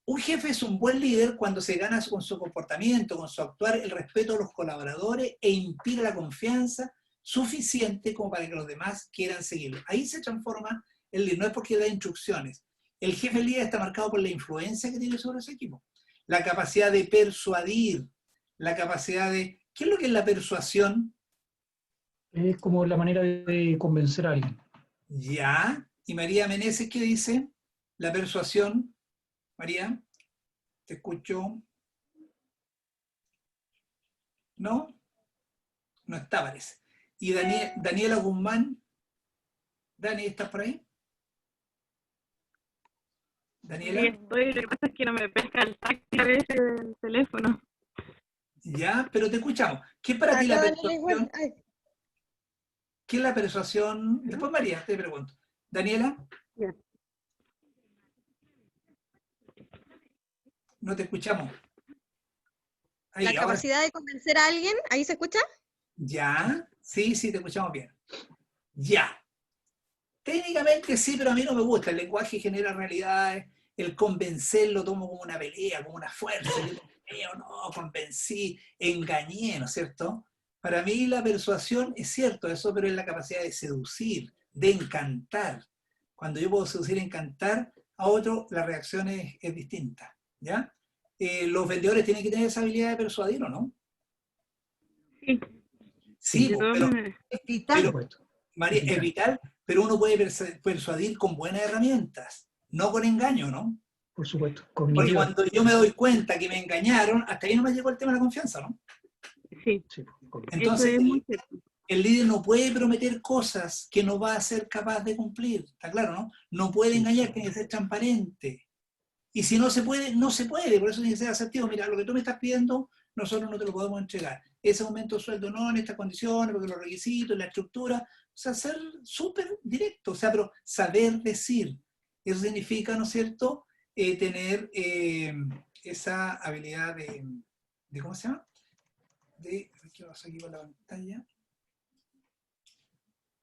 Un jefe es un buen líder cuando se gana con su comportamiento, con su actuar, el respeto a los colaboradores e inspira la confianza suficiente como para que los demás quieran seguirlo. Ahí se transforma el líder, no es porque da instrucciones. El jefe líder está marcado por la influencia que tiene sobre su equipo, la capacidad de persuadir, la capacidad de... ¿Qué es lo que es la persuasión? Es como la manera de convencer a alguien. Ya. ¿Y María Meneses qué dice? La persuasión. María, te escucho. ¿No? No está, parece. ¿Y Daniela Guzmán? Dani, ¿estás por ahí? ¿Daniela? Sí, estoy, lo que pasa es que no me pesca el táctil a veces el teléfono. Ya, pero te escuchamos. ¿Qué es para ti la persuasión? ¿Qué es la persuasión? Después María, te pregunto. ¿Daniela? Yeah. No te escuchamos. Ahí, la capacidad de convencer a alguien, ¿ahí se escucha? Ya, sí, te escuchamos bien. Ya. Técnicamente sí, pero a mí no me gusta. El lenguaje genera realidades, el convencer lo tomo como una pelea, como una fuerza. Yo no, convencí, engañé, ¿no es cierto? Para mí la persuasión es cierto eso, pero es la capacidad de seducir, de encantar. Cuando yo puedo seducir, encantar a otro, la reacción es distinta, ¿ya? Los vendedores tienen que tener esa habilidad de persuadir, ¿o no? Sí. Sí, pero es vital. María, es vital, pero uno puede persuadir con buenas herramientas, no con engaño, ¿no? Por supuesto. Porque cuando yo me doy cuenta que me engañaron, hasta ahí no me llegó el tema de la confianza, ¿no? Sí, Sí, Entonces, eso es muy cierto. el líder no puede prometer cosas que no va a ser capaz de cumplir, ¿está claro, no? No puede engañar, tiene que ser transparente. Y si no se puede, no se puede, por eso tiene que ser asertivo. Mira, lo que tú me estás pidiendo, nosotros no te lo podemos entregar. Ese aumento de sueldo no, en estas condiciones, porque los requisitos, la estructura, o sea, ser súper directo, o sea, pero saber decir. Eso significa, ¿no es cierto?, tener esa habilidad de, ¿cómo se llama? ¿Qué pasa aquí con la pantalla?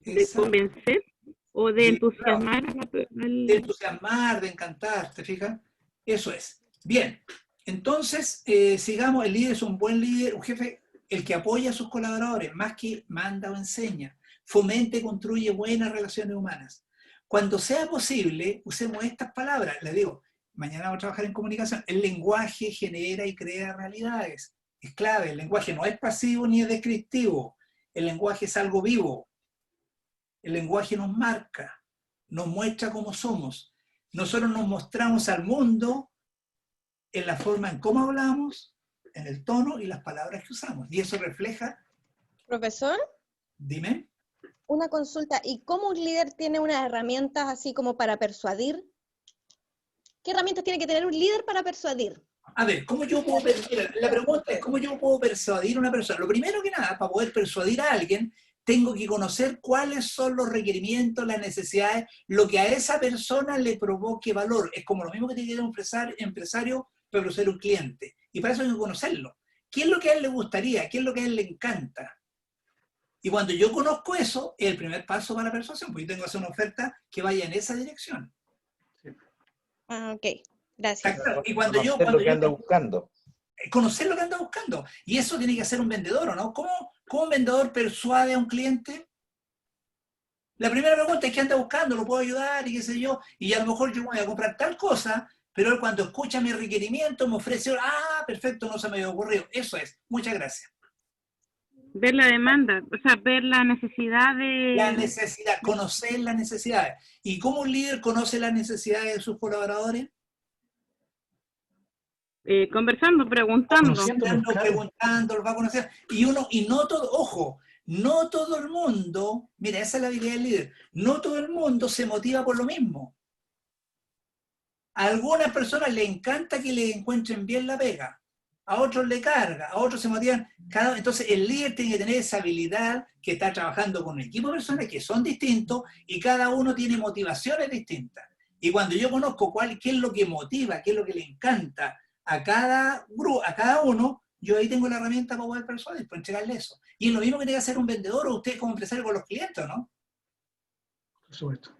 ¿De convencer o de entusiasmar? De entusiasmar, de encantar, ¿te fijas? Eso es. Bien, entonces, sigamos, el líder es un buen líder, un jefe, el que apoya a sus colaboradores, más que manda o enseña, fomente y construye buenas relaciones humanas. Cuando sea posible, usemos estas palabras, les digo, mañana vamos a trabajar en comunicación, el lenguaje genera y crea realidades, es clave, el lenguaje no es pasivo ni es descriptivo, el lenguaje es algo vivo, el lenguaje nos marca, nos muestra cómo somos. Nosotros nos mostramos al mundo en la forma en cómo hablamos, en el tono y las palabras que usamos. Y eso refleja... Profesor, Dime. una consulta. ¿Y cómo un líder tiene unas herramientas así como para persuadir? ¿Qué herramientas tiene que tener un líder para persuadir? A ver, ¿cómo yo puedo persuadir? La pregunta es, ¿cómo yo puedo persuadir a una persona? Lo primero que nada, para poder persuadir a alguien, tengo que conocer cuáles son los requerimientos, las necesidades, lo que a esa persona le provoque valor. Es como lo mismo que tiene que tener un empresario para ser un cliente. Y para eso hay que conocerlo. ¿Qué es lo que a él le gustaría? ¿Qué es lo que a él le encanta? Y cuando yo conozco eso, es el primer paso para la persuasión, porque yo tengo que hacer una oferta que vaya en esa dirección. Ah, ok. Gracias. Y cuando yo... Conocer lo que anda buscando. Conocer lo que anda buscando. Y eso tiene que hacer un vendedor, ¿o no? ¿Cómo un vendedor persuade a un cliente? La primera pregunta es: ¿qué anda buscando? ¿Lo puedo ayudar? Y qué sé yo. Y a lo mejor yo voy a comprar tal cosa, pero él cuando escucha mi requerimiento me ofrece, perfecto, no se me había ocurrido. Eso es. Muchas gracias. Ver la demanda, o sea, ver la necesidad de... La necesidad, conocer las necesidades. ¿Y cómo un líder conoce las necesidades de sus colaboradores? Conversando, preguntando. Preguntando, los va a conocer. Y no todo, ojo, no todo el mundo, mira, esa es la habilidad del líder, no todo el mundo se motiva por lo mismo. A algunas personas le encanta que le encuentren bien la pega, a otros le carga, a otros se motivan. Entonces el líder tiene que tener esa habilidad que está trabajando con un equipo de personas que son distintos y cada uno tiene motivaciones distintas. Y cuando yo conozco qué es lo que motiva, qué es lo que le encanta a cada grupo, a cada uno, yo ahí tengo la herramienta para poder persuadir, para entregarle eso. Y es lo mismo que tiene que hacer un vendedor o usted como empresario con los clientes, ¿no? Por supuesto.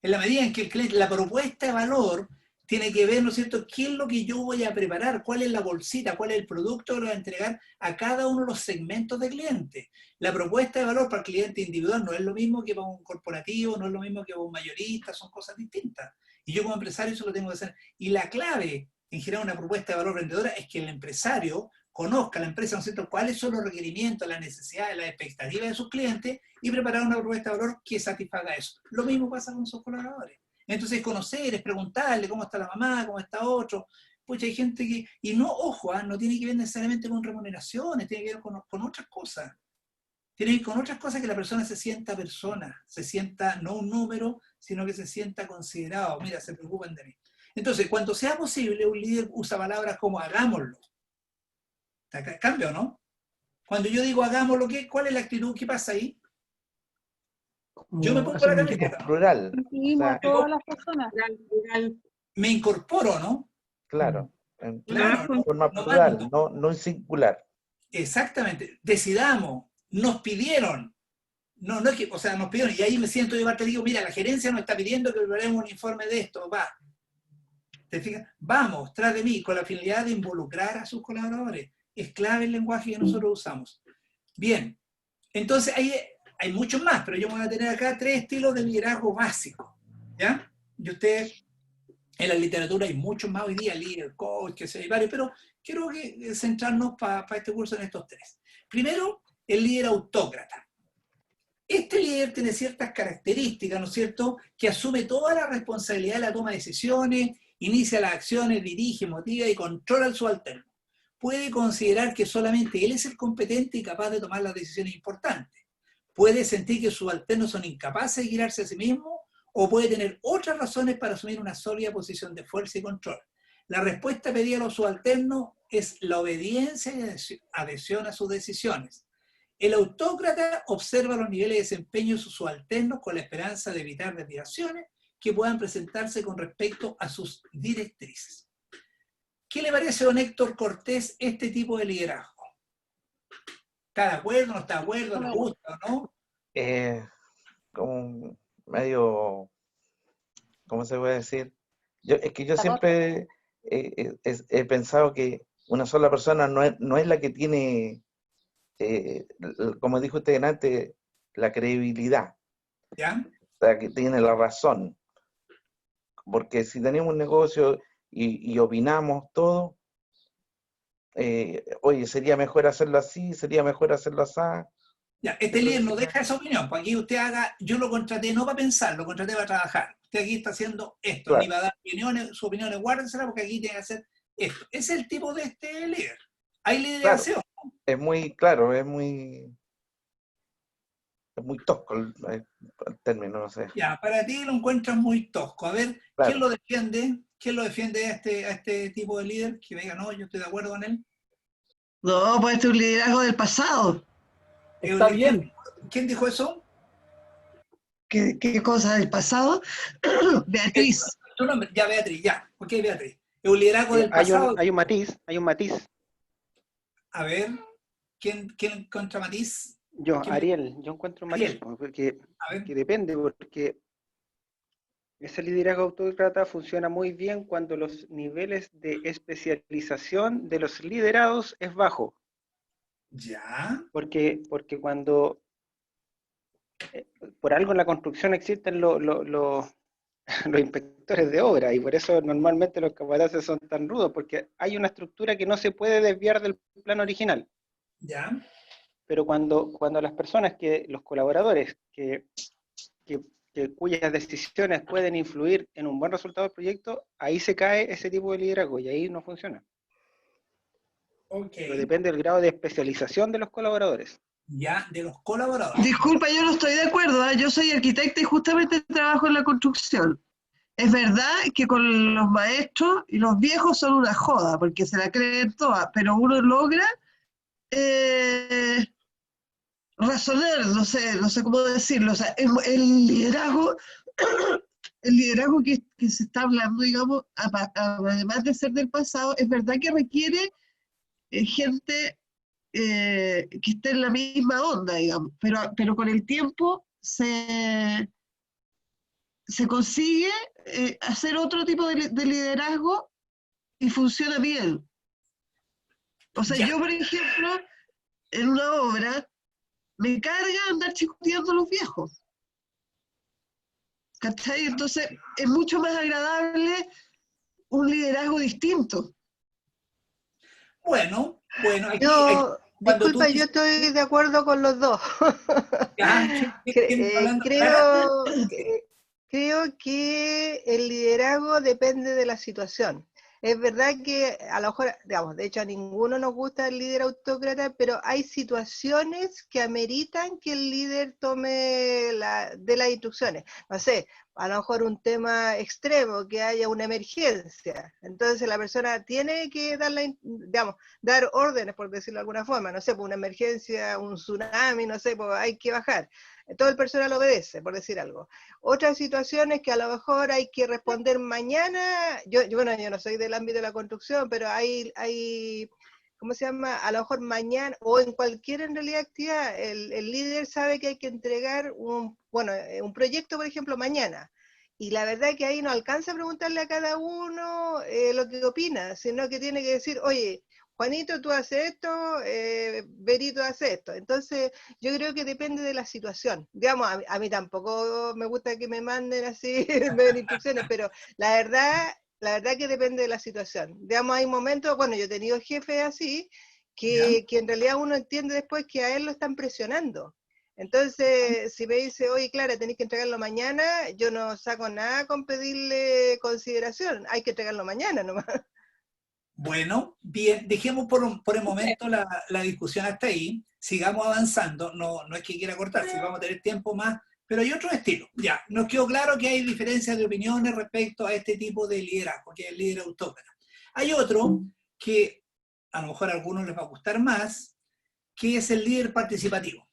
En la medida en que el cliente, la propuesta de valor tiene que ver, ¿no es cierto?, qué es lo que yo voy a preparar, cuál es la bolsita, cuál es el producto que lo voy a entregar a cada uno de los segmentos de cliente. La propuesta de valor para el cliente individual no es lo mismo que para un corporativo, no es lo mismo que para un mayorista, son cosas distintas. Y yo como empresario eso lo tengo que hacer. Y la clave en generar una propuesta de valor vendedora es que el empresario conozca la empresa, ¿no es cierto?, cuáles son los requerimientos, las necesidades, las expectativas de sus clientes y preparar una propuesta de valor que satisfaga eso. Lo mismo pasa con sus colaboradores. Entonces conocer, es preguntarle cómo está la mamá, cómo está otro. Pues hay gente que, y no, ojo, no tiene que ver necesariamente con remuneraciones, tiene que ver con otras cosas. Tiene que ver con otras cosas, que la persona se sienta no un número, sino que se sienta considerado. Mira, se preocupan de mí. Entonces, cuando sea posible, un líder usa palabras como hagámoslo. ¿Cambio, no? Cuando yo digo hagámoslo, ¿cuál es la actitud? ¿Qué pasa ahí? Yo me pongo la camiseta. Plural. Incluimos a todas las personas. Me incorporo, ¿no? Claro. Claro, En forma plural, no en singular. Exactamente. Decidamos. Nos pidieron. No es que, o sea, nos pidieron. Y ahí me siento de parte y digo, mira, la gerencia nos está pidiendo que preparemos un informe de esto. Va. ¿Te fijas? Vamos, tras de mí, con la finalidad de involucrar a sus colaboradores. Es clave el lenguaje que nosotros usamos. Bien. Entonces, hay muchos más, pero yo voy a tener acá 3 estilos de liderazgo básico, ¿ya? Y usted, en la literatura hay muchos más hoy día, líder, coach, que hay varios, pero quiero centrarnos para este curso en estos 3. Primero, el líder autócrata. Este líder tiene ciertas características, ¿no es cierto?, que asume toda la responsabilidad de la toma de decisiones, inicia las acciones, dirige, motiva y controla al subalterno. puede considerar que solamente él es el competente y capaz de tomar las decisiones importantes. Puede sentir que sus subalternos son incapaces de girarse a sí mismos, o puede tener otras razones para asumir una sólida posición de fuerza y control. La respuesta pedida a los subalternos es la obediencia y adhesión a sus decisiones. El autócrata observa los niveles de desempeño de sus subalternos con la esperanza de evitar desviaciones que puedan presentarse con respecto a sus directrices. ¿Qué le parece a don Héctor Cortés este tipo de liderazgo? ¿Está de acuerdo, no está de acuerdo, le gusta o no? Como medio, ¿cómo se puede decir? Es que yo siempre he pensado que una sola persona no es la que tiene, como dijo usted antes, la credibilidad. ¿Ya? O sea, que tiene la razón. Porque si tenemos un negocio y opinamos todo, oye, sería mejor hacerlo así, sería mejor hacerlo así. Ya, este líder no deja esa opinión, pues aquí usted haga, yo lo contraté no para pensar, lo contraté para trabajar. Usted aquí está haciendo esto, Claro. ni va a dar opiniones, sus opiniones guárdensela porque aquí tiene que hacer esto. Ese es el tipo de este líder. Hay lideración. Claro, es muy, claro, es muy tosco el término, no sé. Ya, para ti lo encuentras muy tosco. A ver, Claro. ¿quién lo defiende? ¿Quién lo defiende a este tipo de líder? Que diga, no, yo estoy de acuerdo con él. No, pues este es un liderazgo del pasado. Está bien. ¿Quién dijo eso? ¿Qué cosa del pasado? Beatriz. Tu nombre, ya, Beatriz, ya. Ok, Beatriz. Es un liderazgo del pasado. Hay un matiz. A ver, ¿quién contra matiz? Yo encuentro un matiz, Ariel. porque que depende, porque ese liderazgo autócrata funciona muy bien cuando los niveles de especialización de los liderados es bajo. Ya. Porque cuando por algo en la construcción existen los inspectores de obra, y por eso normalmente los capataces son tan rudos, porque hay una estructura que no se puede desviar del plan original. Ya. Pero cuando las personas, los colaboradores, cuyas decisiones pueden influir en un buen resultado del proyecto, ahí se cae ese tipo de liderazgo y ahí no funciona. Okay. Pero depende del grado de especialización de los colaboradores. Ya, de los colaboradores. Disculpa, yo no estoy de acuerdo, ¿eh? Yo soy arquitecta y justamente trabajo en la construcción. Es verdad que con los maestros y los viejos son una joda, porque se la creen todas, pero uno logra razonar, no sé cómo decirlo. O sea, el liderazgo que se está hablando, digamos, además de ser del pasado, es verdad que requiere gente que esté en la misma onda, digamos, pero con el tiempo se consigue hacer otro tipo de liderazgo y funciona bien. O sea, yo, por ejemplo, en una obra, me carga andar chicoteando a los viejos. ¿Cachai? Entonces, es mucho más agradable un liderazgo distinto. Bueno, aquí... Disculpa, yo estoy de acuerdo con los dos. Creo que el liderazgo depende de la situación. Es verdad que a lo mejor, digamos, de hecho a ninguno nos gusta el líder autócrata, pero hay situaciones que ameritan que el líder tome de las instrucciones. No sé, a lo mejor un tema extremo, que haya una emergencia. Entonces la persona tiene que dar órdenes, por decirlo de alguna forma. No sé, por una emergencia, un tsunami, no sé, pues hay que bajar. Todo el personal obedece, por decir algo. Otras situaciones que a lo mejor hay que responder mañana, yo no soy del ámbito de la construcción, pero hay ¿cómo se llama? A lo mejor mañana, o en cualquier en realidad actividad, el líder sabe que hay que entregar un proyecto, por ejemplo, mañana. Y la verdad es que ahí no alcanza a preguntarle a cada uno lo que opina, sino que tiene que decir, oye, Juanito, tú haces esto, Berito hace esto. Entonces, yo creo que depende de la situación. Digamos, a mí tampoco me gusta que me manden así, me den instrucciones, pero la verdad que depende de la situación. Digamos, hay momentos, bueno, yo he tenido jefes así, que en realidad uno entiende después que a él lo están presionando. Entonces, si me dice, oye, Clara, tenés que entregarlo mañana, yo no saco nada con pedirle consideración, hay que entregarlo mañana nomás. Bueno, bien, dejemos por el momento la discusión hasta ahí, sigamos avanzando, no es que quiera cortar, si vamos a tener tiempo más, pero hay otro estilo. Ya, nos quedó claro que hay diferencias de opiniones respecto a este tipo de liderazgo, que es el líder autócrata. Hay otro que a lo mejor a algunos les va a gustar más, que es el líder participativo.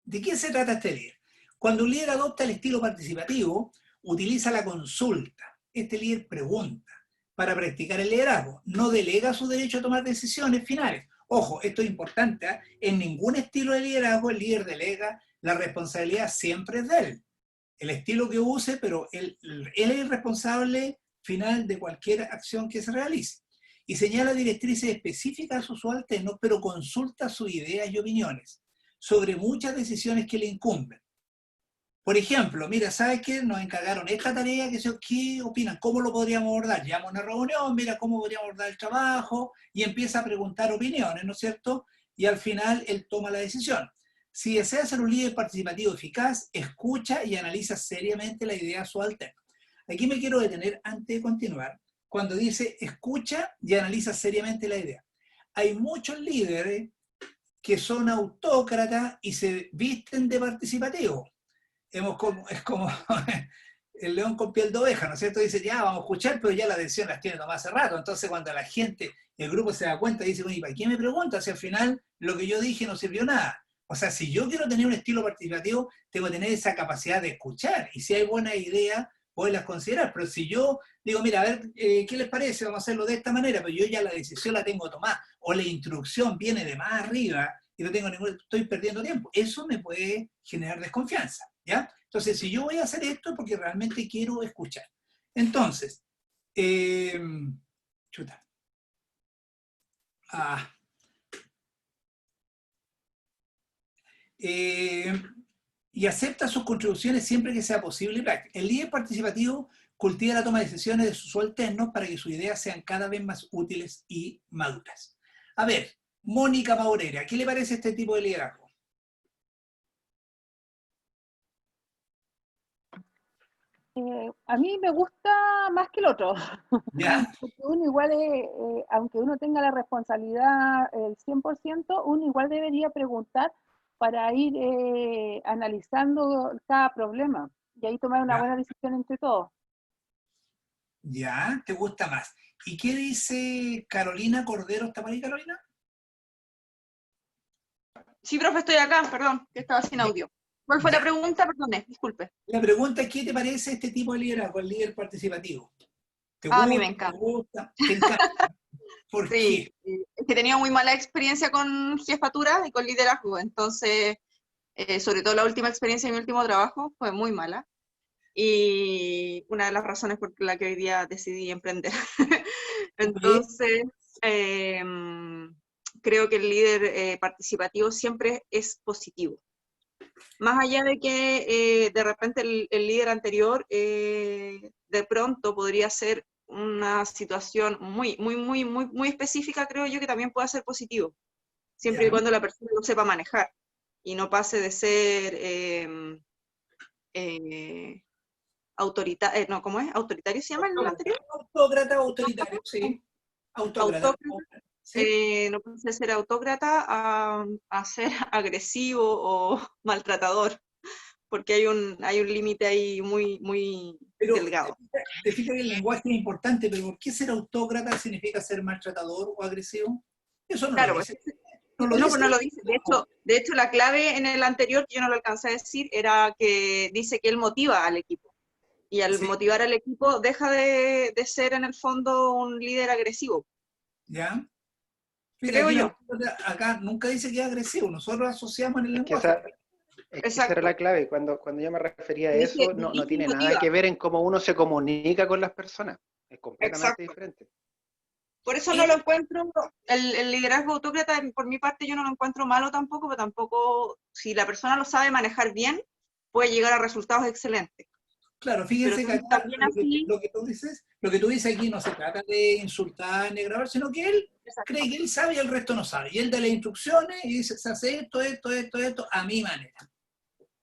¿De qué se trata este líder? Cuando un líder adopta el estilo participativo, utiliza la consulta. Este líder pregunta para practicar el liderazgo. No delega su derecho a tomar decisiones finales. Ojo, esto es importante, ¿eh? En ningún estilo de liderazgo el líder delega, la responsabilidad siempre es de él. El estilo que use, pero él es el responsable final de cualquier acción que se realice. Y señala directrices específicas a sus subalternos, pero consulta sus ideas y opiniones sobre muchas decisiones que le incumben. Por ejemplo, mira, ¿sabes qué? Nos encargaron esta tarea, ¿qué opinan? ¿Cómo lo podríamos abordar? Llama a una reunión, mira cómo podríamos abordar el trabajo, y empieza a preguntar opiniones, ¿no es cierto? Y al final él toma la decisión. Si desea ser un líder participativo eficaz, escucha y analiza seriamente la idea subalterna. Aquí me quiero detener antes de continuar, cuando dice escucha y analiza seriamente la idea. Hay muchos líderes que son autócratas y se visten de participativos. Es como el león con piel de oveja, ¿no es cierto? Dice, ya, vamos a escuchar, pero ya la decisión las tiene tomadas hace rato. Entonces, cuando la gente, el grupo se da cuenta, dice, bueno, ¿y para qué me preguntas si al final lo que yo dije no sirvió nada? O sea, si yo quiero tener un estilo participativo, tengo que tener esa capacidad de escuchar. Y si hay buenas ideas, poderlas considerar. Pero si yo digo, mira, a ver, ¿qué les parece? Vamos a hacerlo de esta manera, pero yo ya la decisión la tengo tomada. O la instrucción viene de más arriba y no tengo estoy perdiendo tiempo. Eso me puede generar desconfianza, ¿ya? Entonces, si yo voy a hacer esto es porque realmente quiero escuchar. Entonces, y acepta sus contribuciones siempre que sea posible y práctico. El líder participativo cultiva la toma de decisiones de sus subalternos para que sus ideas sean cada vez más útiles y maduras. A ver, Mónica Maureira, ¿qué le parece este tipo de liderazgo? A mí me gusta más que el otro. ¿Ya? Porque uno igual, aunque uno tenga la responsabilidad el 100%, uno igual debería preguntar para ir analizando cada problema y ahí tomar una buena decisión entre todos. Ya, ¿te gusta más? ¿Y qué dice Carolina Cordero? ¿Está por ahí, Carolina? Sí, profe, estoy acá, perdón, que estaba sin audio. ¿Cuál fue la pregunta? Perdone, disculpe. La pregunta es, ¿qué te parece este tipo de liderazgo, el líder participativo? ¿Te gusta, gusta? A mí me encanta. ¿Te gusta? ¿Te encanta? ¿Por qué? Es que tenía muy mala experiencia con jefatura y con liderazgo, entonces, sobre todo la última experiencia en mi último trabajo fue muy mala. Y una de las razones por la que hoy día decidí emprender. Entonces, creo que el líder participativo siempre es positivo. Más allá de que de repente el líder anterior de pronto podría ser una situación muy específica, creo yo que también puede ser positivo, siempre y cuando la persona lo sepa manejar y no pase de ser autoritario, no, ¿cómo es? ¿Autoritario se llama el anterior? Autócrata, autoritario, sí. Autócrata. Sí. No puede ser autócrata a ser agresivo o maltratador, porque hay un límite ahí muy delgado. Te fijas que el lenguaje es importante, pero ¿por qué ser autócrata significa ser maltratador o agresivo? Eso no lo dice. No lo dice. De hecho, la clave en el anterior, que yo no lo alcancé a decir, era que dice que él motiva al equipo. Y al motivar al equipo deja de ser en el fondo un líder agresivo. ¿Ya? Creo yo. Acá nunca dice que es agresivo, nosotros asociamos en el lenguaje. Esa era la clave, cuando yo me refería a eso, no tiene nada que ver en cómo uno se comunica con las personas, es completamente diferente. Por eso no lo encuentro, el liderazgo autócrata, por mi parte yo no lo encuentro malo tampoco, pero tampoco, si la persona lo sabe manejar bien, puede llegar a resultados excelentes. Claro, fíjense que acá, lo que tú dices aquí no se trata de insultar ni grabar, sino que él cree que él sabe y el resto no sabe. Y él da las instrucciones y dice, se hace esto, a mi manera.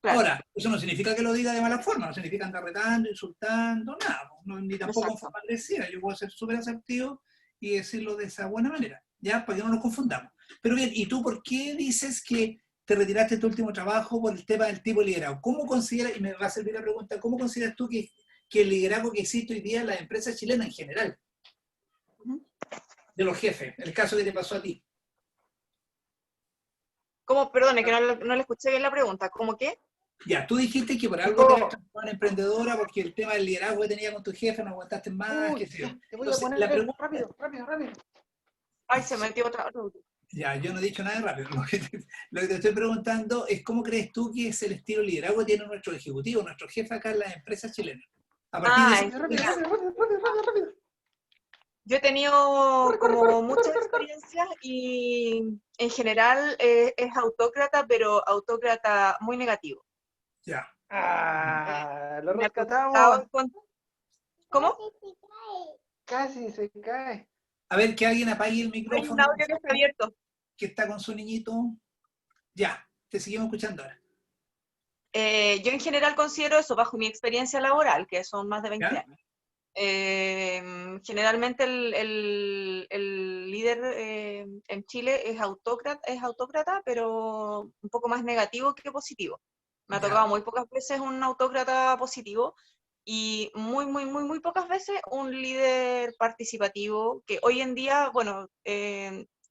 Claro. Ahora, eso no significa que lo diga de mala forma, no significa andar retando, insultando, nada, ni tampoco en forma agresiva. Yo puedo ser súper asertivo y decirlo de esa buena manera, ¿ya? Para que no nos confundamos. Pero bien, ¿y tú por qué dices que te retiraste de tu último trabajo por el tema del tipo de liderazgo? ¿Cómo consideras, y me va a servir la pregunta, cómo consideras tú que el liderazgo que existe hoy día en las empresas chilenas en general, de los jefes, el caso que te pasó a ti? ¿Cómo? Perdone, que no le escuché bien la pregunta. ¿Cómo qué? Ya, tú dijiste que por algo te transformaste en emprendedora porque el tema del liderazgo que tenía con tu jefe no aguantaste más, qué sé yo. Te voy Entonces, a poner la pregunta, rápido. Ay, se metió otra. ya, yo no he dicho nada de rápido. Lo que te estoy preguntando es cómo crees tú que es el estilo de liderazgo que tiene nuestro ejecutivo, nuestro jefe acá en las empresas chilenas. A partir de Rápido. Yo he tenido como muchas experiencias y en general es autócrata, pero autócrata muy negativo. Ya. Lo Me ha rescatamos. ¿Cómo? Casi se cae. A ver, que alguien apague el Hay un micrófono. audio que está abierto. Que está con su niñito. Ya, te seguimos escuchando ahora. Yo en general considero eso, bajo mi experiencia laboral, que son más de 20 ¿Ya? años. Generalmente el líder en Chile es autócrata, pero un poco más negativo que positivo. Me ha Ya. tocado muy pocas veces un autócrata positivo y muy pocas veces un líder participativo, que hoy en día, bueno,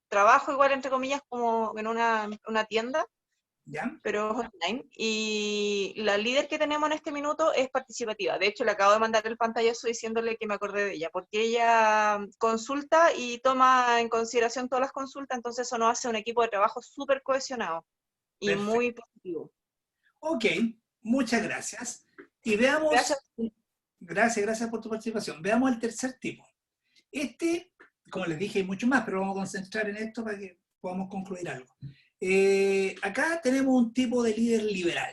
trabajo igual entre comillas como en una tienda, ¿Ya? pero es online, y la líder que tenemos en este minuto es participativa. De hecho, le acabo de mandar el pantallazo diciéndole que me acordé de ella, porque ella consulta y toma en consideración todas las consultas, entonces eso nos hace un equipo de trabajo súper cohesionado y Perfecto. muy positivo. Ok, muchas gracias. Y veamos... Gracias. Gracias por tu participación. Veamos el tercer tipo. Este, como les dije, hay mucho más, pero vamos a concentrar en esto para que podamos concluir algo. Acá tenemos un tipo de líder liberal.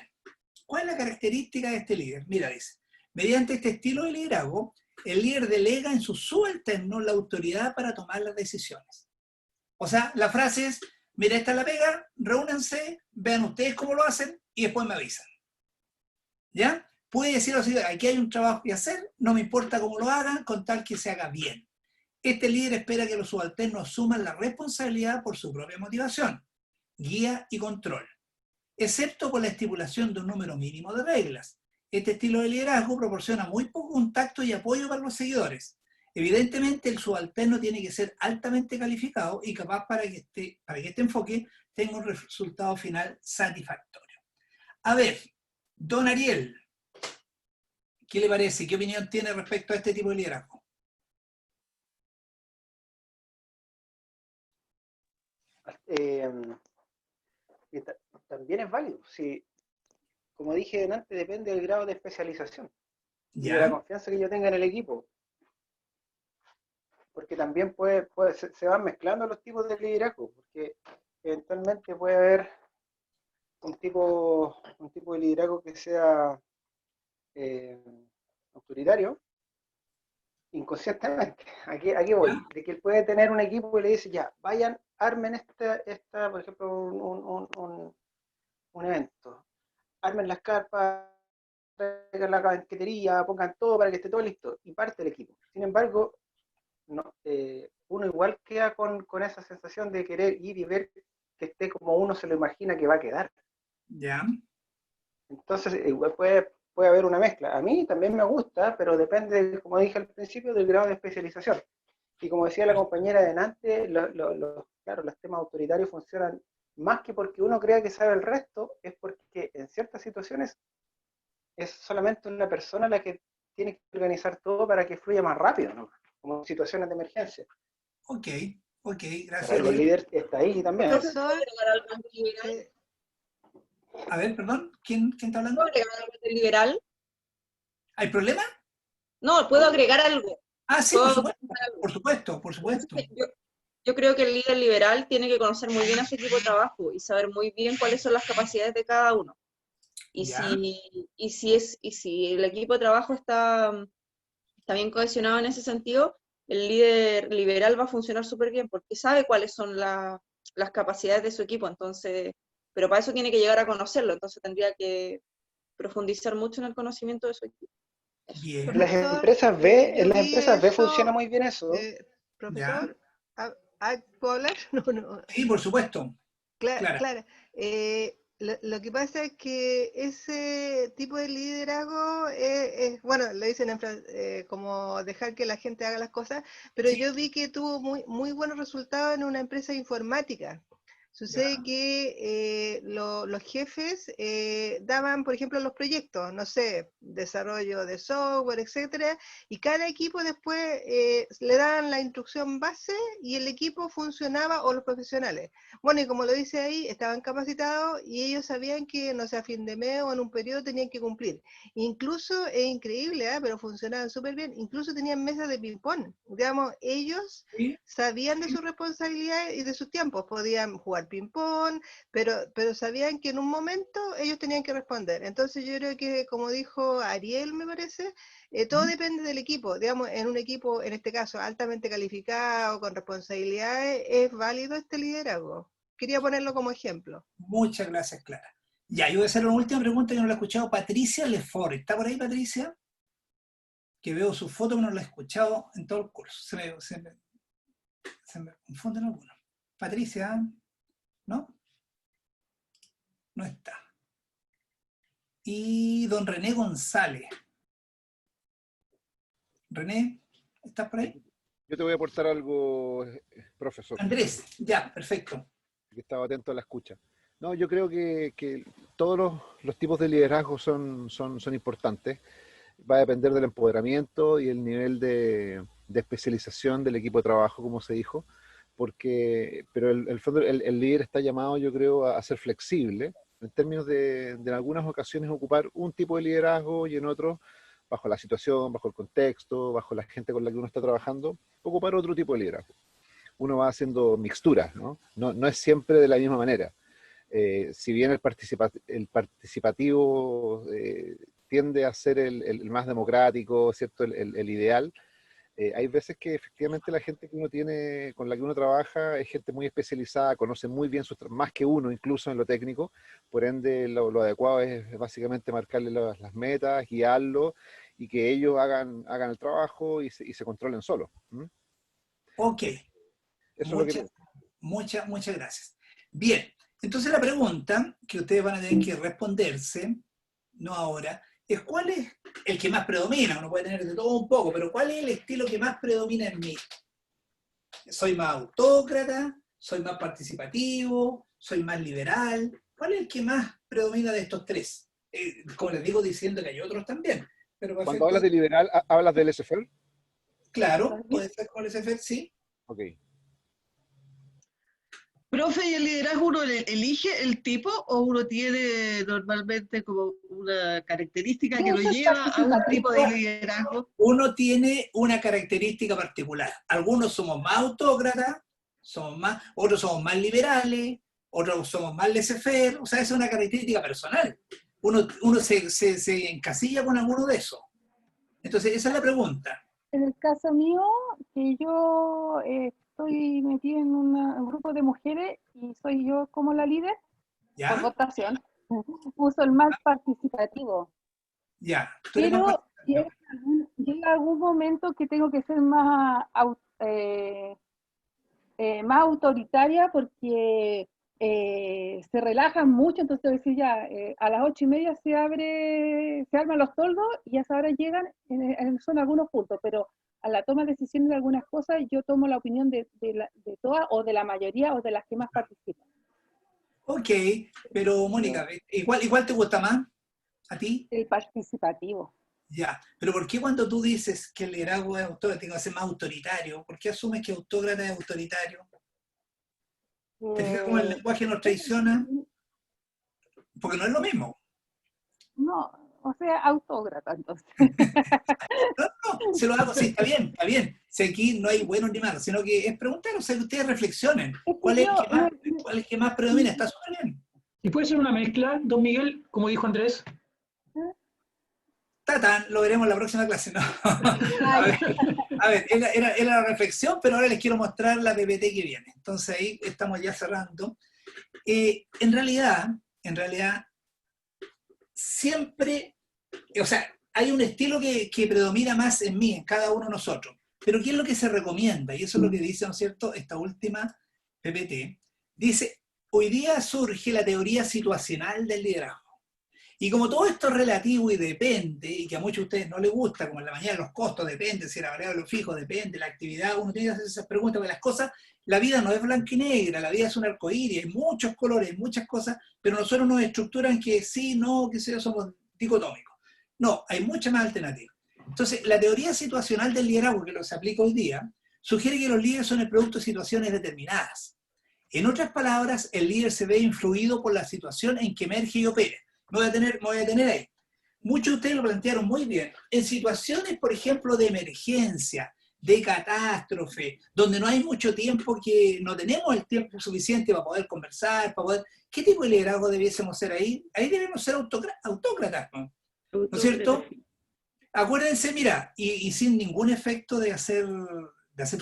¿Cuál es la característica de este líder? Mira, dice, mediante este estilo de liderazgo, el líder delega en sus subalternos la autoridad para tomar las decisiones. O sea, la frase es, mira, esta es la pega, reúnanse, vean ustedes cómo lo hacen y después me avisan. ¿Ya? Puede decir así, aquí hay un trabajo que hacer, no me importa cómo lo hagan, con tal que se haga bien. Este líder espera que los subalternos asuman la responsabilidad por su propia motivación, guía y control, excepto con la estipulación de un número mínimo de reglas. Este estilo de liderazgo proporciona muy poco contacto y apoyo para los seguidores. Evidentemente, el subalterno tiene que ser altamente calificado y capaz para que este enfoque tenga un resultado final satisfactorio. A ver, don Ariel, ¿qué le parece? ¿Qué opinión tiene respecto a este tipo de liderazgo? También es válido. Si, como dije antes, depende del grado de especialización y de la confianza que yo tenga en el equipo. Porque también se van mezclando los tipos de liderazgo, porque eventualmente puede haber un tipo de liderazgo que sea autoritario, inconscientemente. Aquí voy, de que él puede tener un equipo y le dice, ya, vayan, armen esta por ejemplo, un evento, armen las carpas, traigan la banquetería, pongan todo para que esté todo listo, y parte el equipo. Sin embargo, no, uno igual queda con esa sensación de querer ir y ver que esté como uno se lo imagina que va a quedar. Ya. Entonces, igual puede haber una mezcla. A mí también me gusta, pero depende, como dije al principio, del grado de especialización. Y como decía la compañera de Nantes, claro, los temas autoritarios funcionan más que porque uno crea que sabe el resto, es porque en ciertas situaciones es solamente una persona la que tiene que organizar todo para que fluya más rápido, ¿no? Como en situaciones de emergencia. Ok, gracias. Pero el líder está ahí también. A ver, perdón, ¿quién está hablando? ¿Puedo agregar algo del liberal? ¿Hay problema? No, puedo agregar algo. Ah, sí, por supuesto. Yo creo que el líder liberal tiene que conocer muy bien a su equipo de trabajo y saber muy bien cuáles son las capacidades de cada uno. Y si el equipo de trabajo está bien cohesionado en ese sentido, el líder liberal va a funcionar súper bien porque sabe cuáles son las capacidades de su equipo, entonces, pero para eso tiene que llegar a conocerlo, entonces tendría que profundizar mucho en el conocimiento de su equipo. Bien. En las empresas B funciona muy bien eso. Profesor, ¿puedo hablar? No. Sí, por supuesto. Claro. Lo que pasa es que ese tipo de liderazgo bueno, lo dicen como dejar que la gente haga las cosas, pero Sí. yo vi que tuvo muy buenos resultados en una empresa informática. Sucede que los jefes daban, por ejemplo, los proyectos, no sé, desarrollo de software, etcétera, y cada equipo después le daban la instrucción base y el equipo funcionaba, o los profesionales. Bueno, y como lo dice ahí, estaban capacitados y ellos sabían que, no sé, a fin de mes o en un periodo tenían que cumplir. Incluso, es increíble, pero funcionaban súper bien, incluso tenían mesas de ping-pong. Digamos, ellos sabían de sus responsabilidades y de sus tiempos, podían jugar ping-pong, pero sabían que en un momento ellos tenían que responder. Entonces yo creo que, como dijo Ariel, me parece, todo depende del equipo. Digamos, en un equipo, en este caso, altamente calificado, con responsabilidades, es válido este liderazgo. Quería ponerlo como ejemplo. Muchas gracias, Clara. Ya, yo voy a hacer una última pregunta que no la he escuchado. Patricia Lefort, ¿está por ahí, Patricia? Que veo su foto que no la he escuchado en todo el curso. Se me confunden algunos. Patricia, ¿no? No está. Y don René González. René, ¿estás por ahí? Yo te voy a aportar algo, profesor. Andrés, ya, perfecto. Que estaba atento a la escucha. No, yo creo que todos los tipos de liderazgo son importantes. Va a depender del empoderamiento y el nivel de especialización del equipo de trabajo, como se dijo, pero el líder está llamado, yo creo, a ser flexible, en términos de en algunas ocasiones ocupar un tipo de liderazgo y en otros, bajo la situación, bajo el contexto, bajo la gente con la que uno está trabajando, ocupar otro tipo de liderazgo. Uno va haciendo mixturas, ¿no? No es siempre de la misma manera. Si bien el participativo tiende a ser el más democrático, ¿cierto? El ideal, hay veces que efectivamente la gente que uno tiene, con la que uno trabaja, es gente muy especializada, conoce muy bien más que uno, incluso en lo técnico, por ende lo adecuado es básicamente marcarle las metas, guiarlo, y que ellos hagan el trabajo y se controlen solos. Ok. Muchas gracias. Bien, entonces la pregunta que ustedes van a tener que responderse, no ahora, es ¿cuál es el que más predomina? Uno puede tener de todo un poco, pero ¿cuál es el estilo que más predomina en mí? ¿Soy más autócrata? ¿Soy más participativo? ¿Soy más liberal? ¿Cuál es el que más predomina de estos tres? Como les digo, diciendo que hay otros también. Pero cuando hablas de liberal, ¿hablas del laissez-faire? Claro, puede ser con el laissez-faire, sí. Ok. Profe, ¿y el liderazgo uno elige el tipo o uno tiene normalmente como una característica que lo lleva a un tipo de liderazgo? Uno tiene una característica particular. Algunos somos más autócratas, otros somos más liberales, otros somos más laissez-faire. O sea, esa es una característica personal. Uno se encasilla con alguno de esos. Entonces, esa es la pregunta. En el caso mío, que yo estoy metida en un grupo de mujeres y soy yo como la líder, ¿Ya? por votación, uso el más participativo. Ya. Pero llega algún momento que tengo que ser más autoritaria porque se relajan mucho, entonces decir ya, a las 8:30 se arman los toldos y a esa hora llegan, son algunos puntos, pero a la toma de decisiones de algunas cosas yo tomo la opinión de todas o de la mayoría o de las que más participan. Ok, pero Mónica, ¿igual te gusta más a ti? El participativo. Ya, pero ¿por qué cuando tú dices que el liderazgo es autócrata, tiene que ser más autoritario? ¿Por qué asumes que autócrata es autoritario? ¿Te fijas cómo el lenguaje nos traiciona? Porque no es lo mismo. No, o sea, autócrata entonces. No, se lo hago, sí, está bien. Si aquí no hay buenos ni malos, sino que es preguntar, o sea, que ustedes reflexionen. ¿Cuál es el que más predomina? Está súper bien. ¿Y puede ser una mezcla, don Miguel, como dijo Andrés? Tatán, lo veremos en la próxima clase. No. A ver, era la reflexión, pero ahora les quiero mostrar la PPT que viene. Entonces ahí estamos ya cerrando. En realidad, siempre, o sea, hay un estilo que predomina más en mí, en cada uno de nosotros. Pero ¿qué es lo que se recomienda? Y eso es lo que dice, ¿no es cierto?, esta última PPT. Dice, hoy día surge la teoría situacional del liderazgo. Y como todo esto es relativo y depende, y que a muchos de ustedes no les gusta, como en la mañana los costos depende, si era variable o fijo depende, la actividad, uno tiene que hacer esas preguntas, porque las cosas, la vida no es blanca y negra, la vida es un arcoíris, hay muchos colores, muchas cosas, pero nosotros nos estructuran que sí, no, que sea, somos dicotómicos. No, hay muchas más alternativas. Entonces, la teoría situacional del liderazgo, que lo se aplica hoy día, sugiere que los líderes son el producto de situaciones determinadas. En otras palabras, el líder se ve influido por la situación en que emerge y opera. Me voy a detener ahí. Muchos de ustedes lo plantearon muy bien. En situaciones, por ejemplo, de emergencia, de catástrofe, donde no hay mucho tiempo, que no tenemos el tiempo suficiente para poder conversar, para poder... ¿Qué tipo de liderazgo debiésemos ser ahí? Ahí debemos ser autócratas, ¿no es cierto? Acuérdense, mira, y sin ningún efecto de hacer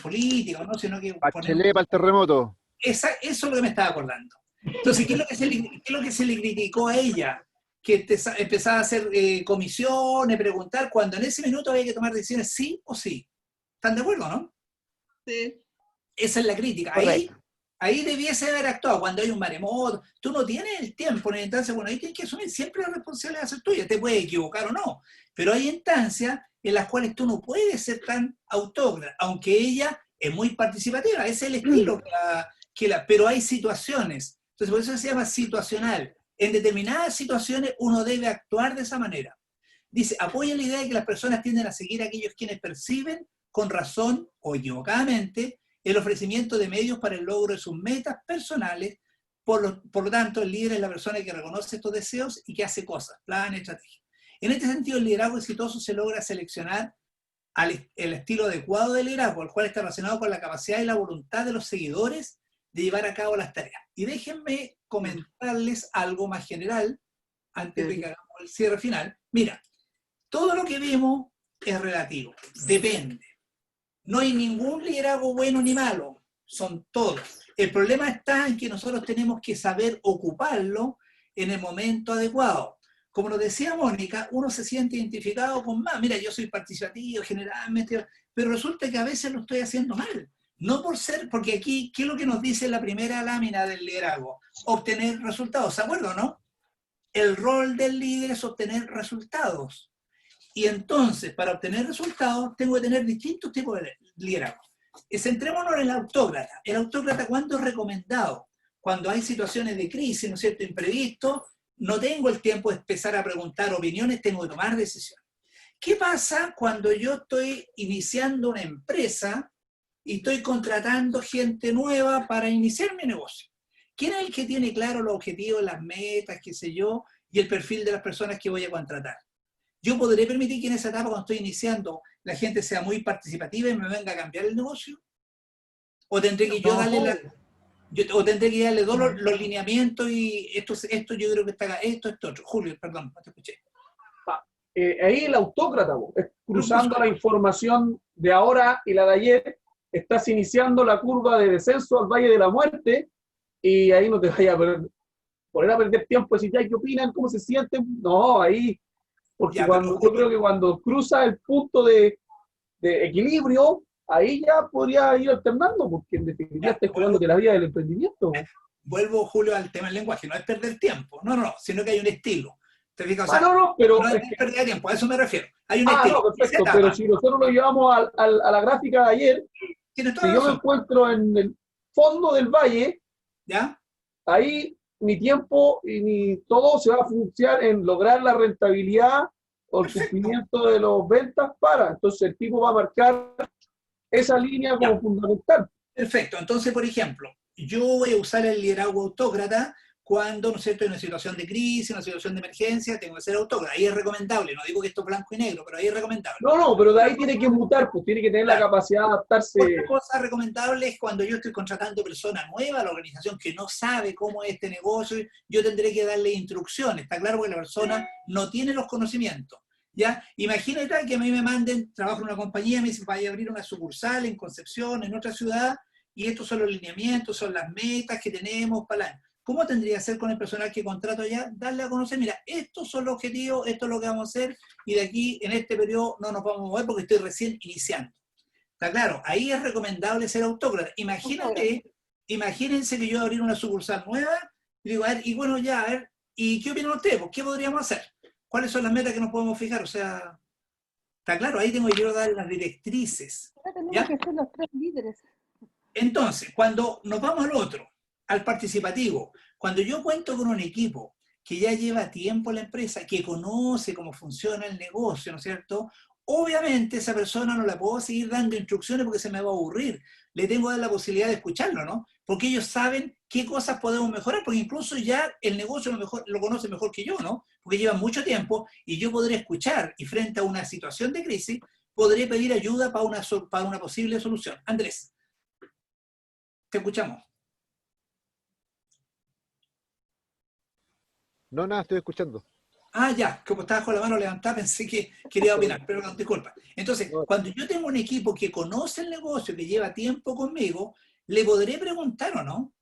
política, ¿no? Sino que... Bachelet para el terremoto. Eso es lo que me estaba acordando. Entonces, ¿qué es lo que se le criticó a ella? Que empezaba a hacer comisiones, preguntar, cuando en ese minuto había que tomar decisiones sí o sí. ¿Están de acuerdo, no? Sí. Esa es la crítica. Ahí debiese haber actuado cuando hay un maremoto. Tú no tienes el tiempo en la instancia, bueno, ahí tienes que asumir siempre la responsabilidad de ser tuya. Te puedes equivocar o no, pero hay instancias en las cuales tú no puedes ser tan autócrata, aunque ella es muy participativa, ese es el estilo pero hay situaciones. Entonces, por eso se llama situacional. En determinadas situaciones uno debe actuar de esa manera. Dice, apoya la idea de que las personas tienden a seguir a aquellos quienes perciben, con razón o equivocadamente, el ofrecimiento de medios para el logro de sus metas personales. Por lo tanto, el líder es la persona que reconoce estos deseos y que hace cosas, planes, estrategias. En este sentido, el liderazgo exitoso se logra seleccionar el estilo adecuado del liderazgo, el cual está relacionado con la capacidad y la voluntad de los seguidores de llevar a cabo las tareas. Y déjenme comentarles algo más general, antes de que hagamos el cierre final. Mira, todo lo que vemos es relativo, depende. No hay ningún liderazgo bueno ni malo, son todos. El problema está en que nosotros tenemos que saber ocuparlo en el momento adecuado. Como nos decía Mónica, uno se siente identificado con más. Mira, yo soy participativo generalmente, pero resulta que a veces lo estoy haciendo mal. No por ser, porque aquí, ¿qué es lo que nos dice la primera lámina del liderazgo? Obtener resultados, ¿se acuerdan, no? El rol del líder es obtener resultados. Y entonces, para obtener resultados, tengo que tener distintos tipos de liderazgo. Centrémonos en el autócrata. El autócrata, ¿cuándo es recomendado? Cuando hay situaciones de crisis, ¿no es cierto?, imprevisto, no tengo el tiempo de empezar a preguntar opiniones, tengo que tomar decisiones. ¿Qué pasa cuando yo estoy iniciando una empresa y estoy contratando gente nueva para iniciar mi negocio? ¿Quién es el que tiene claro los objetivos, las metas, qué sé yo, y el perfil de las personas que voy a contratar? ¿Yo podré permitir que en esa etapa, cuando estoy iniciando, la gente sea muy participativa y me venga a cambiar el negocio? ¿O tendré que yo darle todos los lineamientos y esto yo creo que está acá, esto otro? Julio, perdón, no te escuché. Ahí el autócrata, cruzando la información de ahora y la de ayer, estás iniciando la curva de descenso al Valle de la Muerte, y ahí no te vayas a poner a perder tiempo y decir, ya, ¿qué opinan? ¿Cómo se sienten? No, ahí, porque yo creo que cuando cruza el punto de equilibrio, ahí ya podría ir alternando, porque en definitiva estás jugando de la vida del emprendimiento. Vuelvo, Julio, al tema del lenguaje, no es perder tiempo, no, sino que hay un estilo. ¿Te fijas? O sea, pero no es perder tiempo, a eso me refiero. Hay un estilo. No, perfecto, pero si nosotros lo llevamos a la gráfica de ayer, si yo me encuentro en el fondo del valle, ¿ya? Ahí mi tiempo y mi todo se va a funcionar en lograr la rentabilidad o el cumplimiento de las ventas entonces el tipo va a marcar esa línea como fundamental. Perfecto, entonces, por ejemplo, yo voy a usar el liderazgo autócrata cuando, ¿no es cierto?, en una situación de crisis, en una situación de emergencia, tengo que ser autócrata. Ahí es recomendable, no digo que esto es blanco y negro, pero ahí es recomendable. No, pero de ahí tiene que mutar, pues tiene que tener la capacidad de adaptarse. Otra cosa recomendable es cuando yo estoy contratando personas nuevas a la organización que no sabe cómo es este negocio, yo tendré que darle instrucciones. Está claro que la persona no tiene los conocimientos. ¿Ya? Imagínate que a mí me manden, trabajo en una compañía, me dicen, vaya a abrir una sucursal en Concepción, en otra ciudad, y estos son los lineamientos, son las metas que tenemos para el año. ¿Cómo tendría que ser con el personal que contrato ya? Darle a conocer, mira, estos son los objetivos, esto es lo que vamos a hacer, y de aquí, en este periodo, no nos vamos a mover porque estoy recién iniciando. Está claro, ahí es recomendable ser autócrata. Imagínense que yo abrir una sucursal nueva y digo, a ver, y bueno, ya, a ver, ¿y qué opinan ustedes? Pues, ¿qué podríamos hacer? ¿Cuáles son las metas que nos podemos fijar? O sea, está claro, ahí tengo que yo dar las directrices. Ahora tenemos ¿Ya? que ser los 3 líderes. Entonces, cuando nos vamos al otro, al participativo, cuando yo cuento con un equipo que ya lleva tiempo en la empresa, que conoce cómo funciona el negocio, ¿no es cierto? Obviamente esa persona no la puedo seguir dando instrucciones porque se me va a aburrir. Le tengo que dar la posibilidad de escucharlo, ¿no? Porque ellos saben qué cosas podemos mejorar, porque incluso ya el negocio lo conoce mejor que yo, ¿no? Porque llevan mucho tiempo y yo podré escuchar y frente a una situación de crisis, podré pedir ayuda para una posible solución. Andrés, te escuchamos. No, nada, estoy escuchando. Ah, ya, como estabas con la mano levantada, pensé que quería opinar, pero no, disculpa. Entonces, cuando yo tengo un equipo que conoce el negocio, que lleva tiempo conmigo, ¿le podré preguntar o no?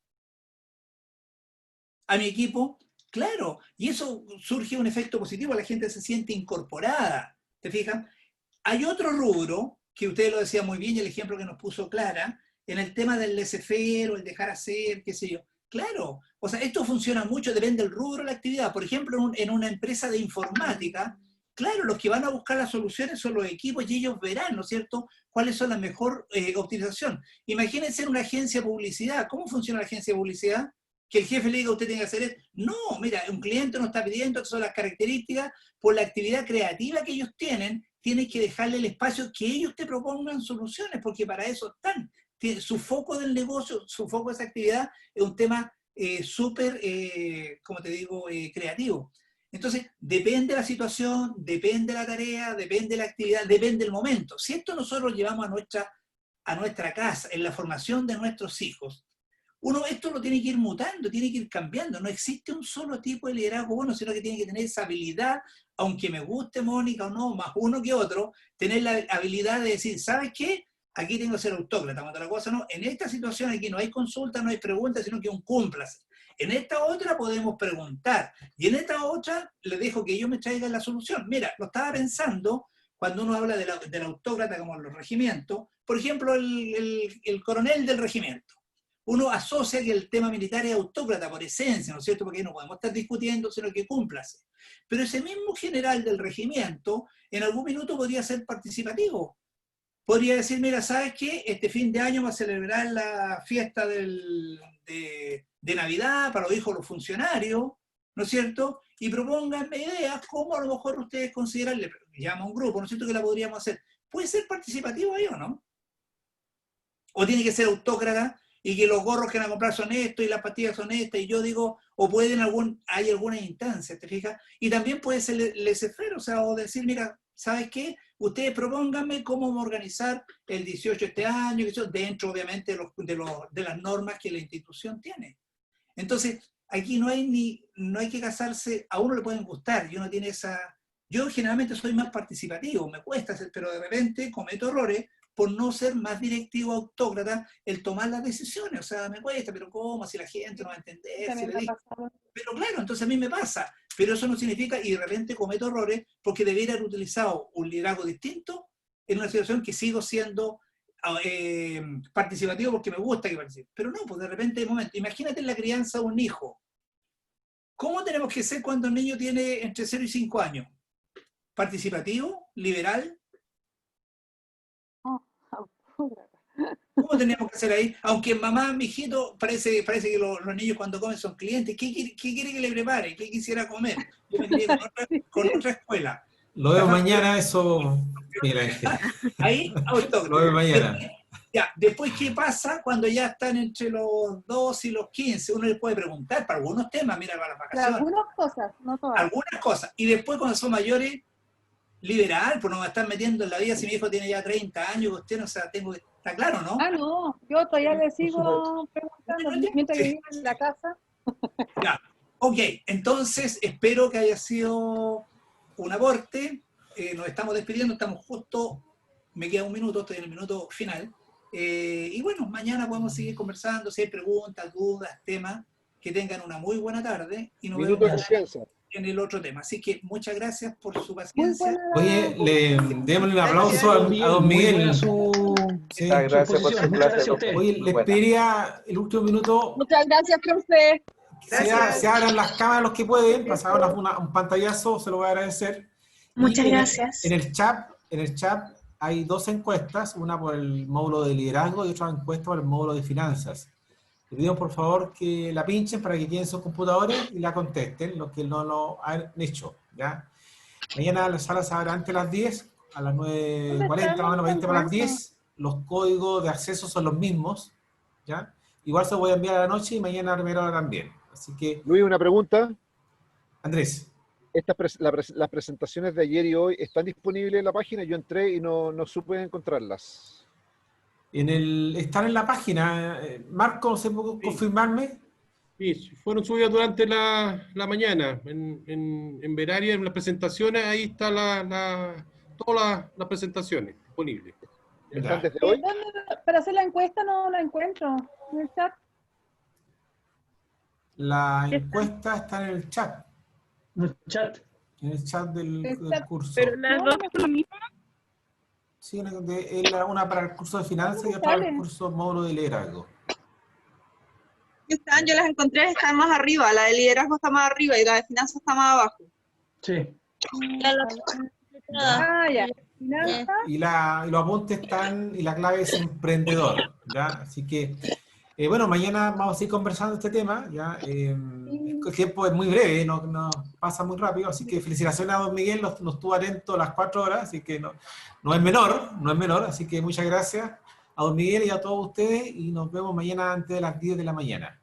A mi equipo, claro, y eso surge un efecto positivo, la gente se siente incorporada, ¿te fijas? Hay otro rubro, que usted lo decía muy bien, y el ejemplo que nos puso Clara, en el tema del laissez-faire o el dejar hacer, qué sé yo. Claro, o sea, esto funciona mucho, depende del rubro de la actividad. Por ejemplo, en una empresa de informática, claro, los que van a buscar las soluciones son los equipos y ellos verán, ¿no es cierto?, cuáles son la mejor optimización. Imagínense en una agencia de publicidad. ¿Cómo funciona la agencia de publicidad? Que el jefe le diga a usted tiene que hacer esto. No, mira, un cliente nos está pidiendo, estas son las características, por la actividad creativa que ellos tienen que dejarle el espacio que ellos te propongan soluciones, porque para eso están. Su foco del negocio, su foco de esa actividad es un tema súper, como te digo, creativo. Entonces, depende de la situación, depende de la tarea, depende de la actividad, depende del momento. Si esto nosotros llevamos a nuestra casa, en la formación de nuestros hijos, esto lo tiene que ir mutando, tiene que ir cambiando. No existe un solo tipo de liderazgo bueno, sino que tiene que tener esa habilidad, aunque me guste Mónica o no, más uno que otro, tener la habilidad de decir, ¿sabes qué? Aquí tengo que ser autócrata, cuando la cosa no, en esta situación aquí no hay consulta, no hay pregunta, sino que un cúmplace. En esta otra podemos preguntar, y en esta otra le dejo que ellos me traigan la solución. Mira, lo estaba pensando cuando uno habla del autócrata como en los regimientos, por ejemplo, el coronel del regimiento. Uno asocia que el tema militar es autócrata por esencia, ¿no es cierto? Porque no podemos estar discutiendo, sino que cúmplase. Pero ese mismo general del regimiento, en algún minuto podría ser participativo. Podría decir, mira, ¿sabes qué? Este fin de año va a celebrar la fiesta de Navidad para los hijos de los funcionarios, ¿no es cierto? Y propónganme ideas, cómo a lo mejor ustedes consideran, le llama a un grupo, ¿no es cierto?, que la podríamos hacer. ¿Puede ser participativo ahí o no? ¿O tiene que ser autócrata y que los gorros que van a comprar son estos y las pastillas son estas? Y yo digo, o hay alguna instancia, ¿te fijas? Y también puede ser laissez-faire, o sea, o decir, mira, ¿sabes qué? Ustedes propónganme cómo vamos a organizar el 18 este año, dentro obviamente de las normas que la institución tiene. Entonces, aquí no hay que casarse, a uno le pueden gustar, y uno tiene esa... Yo generalmente soy más participativo, me cuesta hacer, pero de repente cometo errores por no ser más directivo, autócrata, el tomar las decisiones. O sea, me cuesta, pero ¿cómo? Si la gente no va a entender. Pero claro, entonces a mí me pasa. Pero eso no significa, y de repente cometo errores, porque debería haber utilizado un liderazgo distinto en una situación que sigo siendo participativo porque me gusta que participe. Pero no, pues de repente hay momentos. Imagínate en la crianza de un hijo. ¿Cómo tenemos que ser cuando el niño tiene entre 0 y 5 años? ¿Participativo? ¿Liberal? ¿Cómo tenemos que hacer ahí? Aunque mamá, mijito, parece que los niños cuando comen son clientes. ¿Qué quiere que le prepare? ¿Qué quisiera comer? Yo me crié con otra escuela. Lo veo mañana, eso. Mira, ahí, autócrata. Lo veo mañana. Después, ¿qué pasa cuando ya están entre los 2 y los 15? Uno les puede preguntar para algunos temas, mira, para las vacaciones. Algunas cosas, no todas. Algunas cosas. Y después, cuando son mayores, liberal, pues no me están metiendo en la vida si mi hijo tiene ya 30 años, usted no, sea, tengo que... ¿Está claro, no? Ah, no, yo todavía le sigo preguntando mientras que vivo en la casa. Ya, ok, entonces espero que haya sido un aporte. Nos estamos despidiendo, estamos justo, me queda un minuto, estoy en el minuto final. Y bueno, mañana podemos seguir conversando, si hay preguntas, dudas, temas, que tengan una muy buena tarde y nos vemos en el otro tema. Así que muchas gracias por su paciencia. Oye, démosle un aplauso a don Miguel. Sí. Gracias por su Muchas clase. gracias a usted. Oye, Muy les buena. pediría el último minuto, Muchas gracias, profe. se abran las cámaras los que pueden, pasar un pantallazo, se lo voy a agradecer. Muchas Y gracias. En el chat hay dos encuestas, una por el módulo de liderazgo y otra encuesta por el módulo de finanzas. Les pido por favor que la pinchen para que queden sus computadores y la contesten, los que no lo han hecho, ¿ya? Mañana la sala se abre antes de las 10, a las 9:40, más o menos 20 para las 10. Los códigos de acceso son los mismos, ¿ya? Igual se los voy a enviar a la noche y mañana a primera hora también. Así que, Luis, una pregunta. Andrés. Las presentaciones de ayer y hoy están disponibles en la página. Yo entré y no supe encontrarlas. Están en la página. Marco, ¿se puede confirmarme? Sí, fueron subidas durante la mañana. En Veraria, en las presentaciones, ahí está todas las presentaciones disponibles. ¿Están desde hoy? ¿Dónde, para hacer la encuesta no la encuentro? ¿En el chat? La encuesta está en el chat. En el chat. En el chat del curso. Pero las dos son lo mismo. Sí, una para el curso de finanzas y otra para el curso módulo de liderazgo. Yo las encontré, están más arriba. La de liderazgo está más arriba y la de finanzas está más abajo. Sí. Ya. Y los apuntes están, y la clave es emprendedor, ¿ya? Así que, bueno, mañana vamos a ir conversando este tema, ¿ya? El tiempo es muy breve, no pasa muy rápido, así que felicitaciones a don Miguel, nos estuvo atento a las 4 horas, así que no es menor, así que muchas gracias a don Miguel y a todos ustedes, y nos vemos mañana antes de las 10 de la mañana,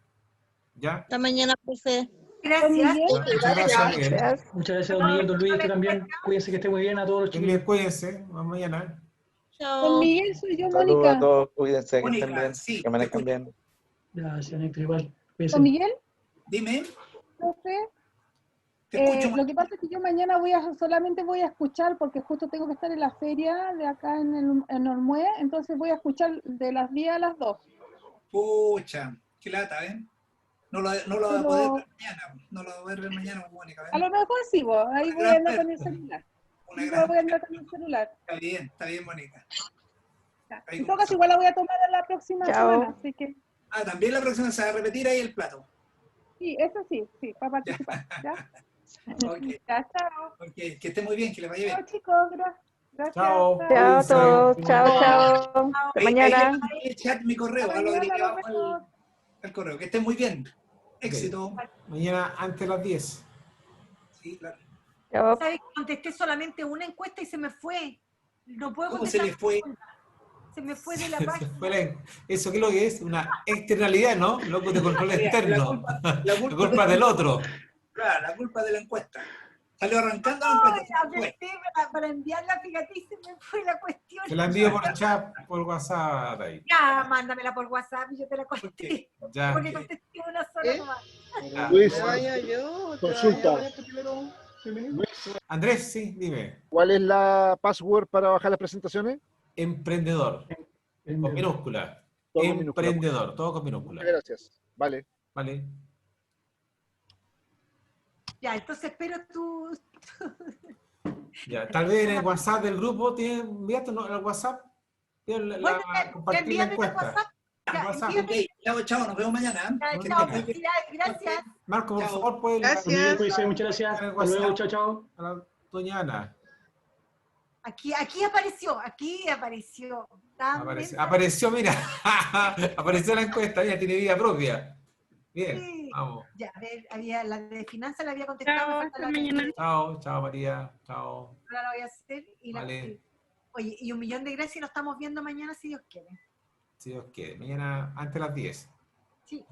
¿ya? Hasta mañana, profe. Gracias. Muchas gracias, Miguel. Muchas gracias, don Miguel, don Luis, usted también. Cuídense, que esté muy bien a todos los chicos. Cuídense, vamos mañana. Don Miguel, soy yo, Saludos Mónica. a todos, cuídense, que estén Mónica, bien, sí, que manejen bien. Gracias, Néctor, igual. Cuídense. Don Miguel, Dime. profe. Te escucho. Lo que pasa es que yo mañana solamente voy a escuchar, porque justo tengo que estar en la feria de acá en Olmué, entonces voy a escuchar de las 10 a las 2. Pucha, qué lata, ¿eh? No lo voy a poder ver mañana. No lo voy a ver mañana, Mónica. ¿eh? A lo mejor sí, vos, ahí voy a andar con el celular. Voy a andar con el celular. Está bien, Mónica. En todo caso, igual la voy a tomar en la próxima semana, así que... También la próxima se va a repetir ahí el plato. Sí, eso sí, para participar. ¿Ya? Okay. Ya, chao. Okay. Que esté muy bien, que le vaya bien. Chao, chicos, gracias. Chao. Chao a todos. Chao. Hasta mañana. Ahí en el chat mi correo, lo agregué abajo el correo. Que estén muy bien. Éxito. Okay. Mañana antes de las 10. Sí, claro. ¿Sabes? Contesté solamente una encuesta y se me fue. No puedo ¿Cómo contestar. se le fue? Se me fue de la página. ¿Eso qué es lo que es? Una externalidad, ¿no? Loco de control externo. La culpa del otro. Claro, la culpa de la encuesta. Salió arrancando la encuesta. Apreté para enviarla, fíjate, y se me fue la cuestión. Te la envío por chat, por WhatsApp. Ahí. Ya, mándamela por WhatsApp y yo te la contesté. Ya. Porque contesté una sola nomás. Luis, yo, consulta. Andrés, sí, dime. ¿Cuál es la password para bajar las presentaciones? Emprendedor. Con minúscula. Todo con Emprendedor, minúscula. todo con minúscula. Muchas gracias. Vale. Vale. Ya, entonces espero tu... Ya, tal vez en el WhatsApp del grupo, envíate el WhatsApp. Bueno, compartir la envíame el encuesta. WhatsApp. Ya, WhatsApp. envíame. Ok, chao, nos vemos mañana. Chao, felicidades, gracias. Marco, por favor, puedes. Gracias. Muchas gracias. Hasta luego, chao, chao. A la doña Ana. Aquí apareció. Apareció, mira. Apareció la encuesta, ella tiene vida propia. Bien, Sí. vamos. Ya, a ver, la de finanzas la había contestado. me falta la de- Chao, María. Chao. Ahora la voy a hacer. Vale. Oye, y 1.000.000 de gracias y nos estamos viendo mañana si Dios quiere. Si Dios quiere. Mañana antes de las 10. Sí.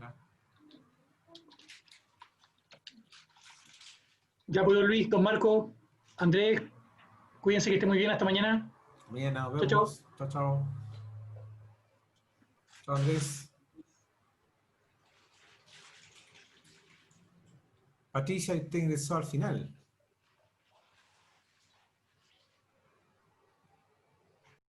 Ya, pues, don Luis, don Marco, Andrés, cuídense, que esté muy bien. Hasta mañana. Mañana nos Chao, vemos. Chao. Chao, Andrés. Patricia, usted ingresó al final.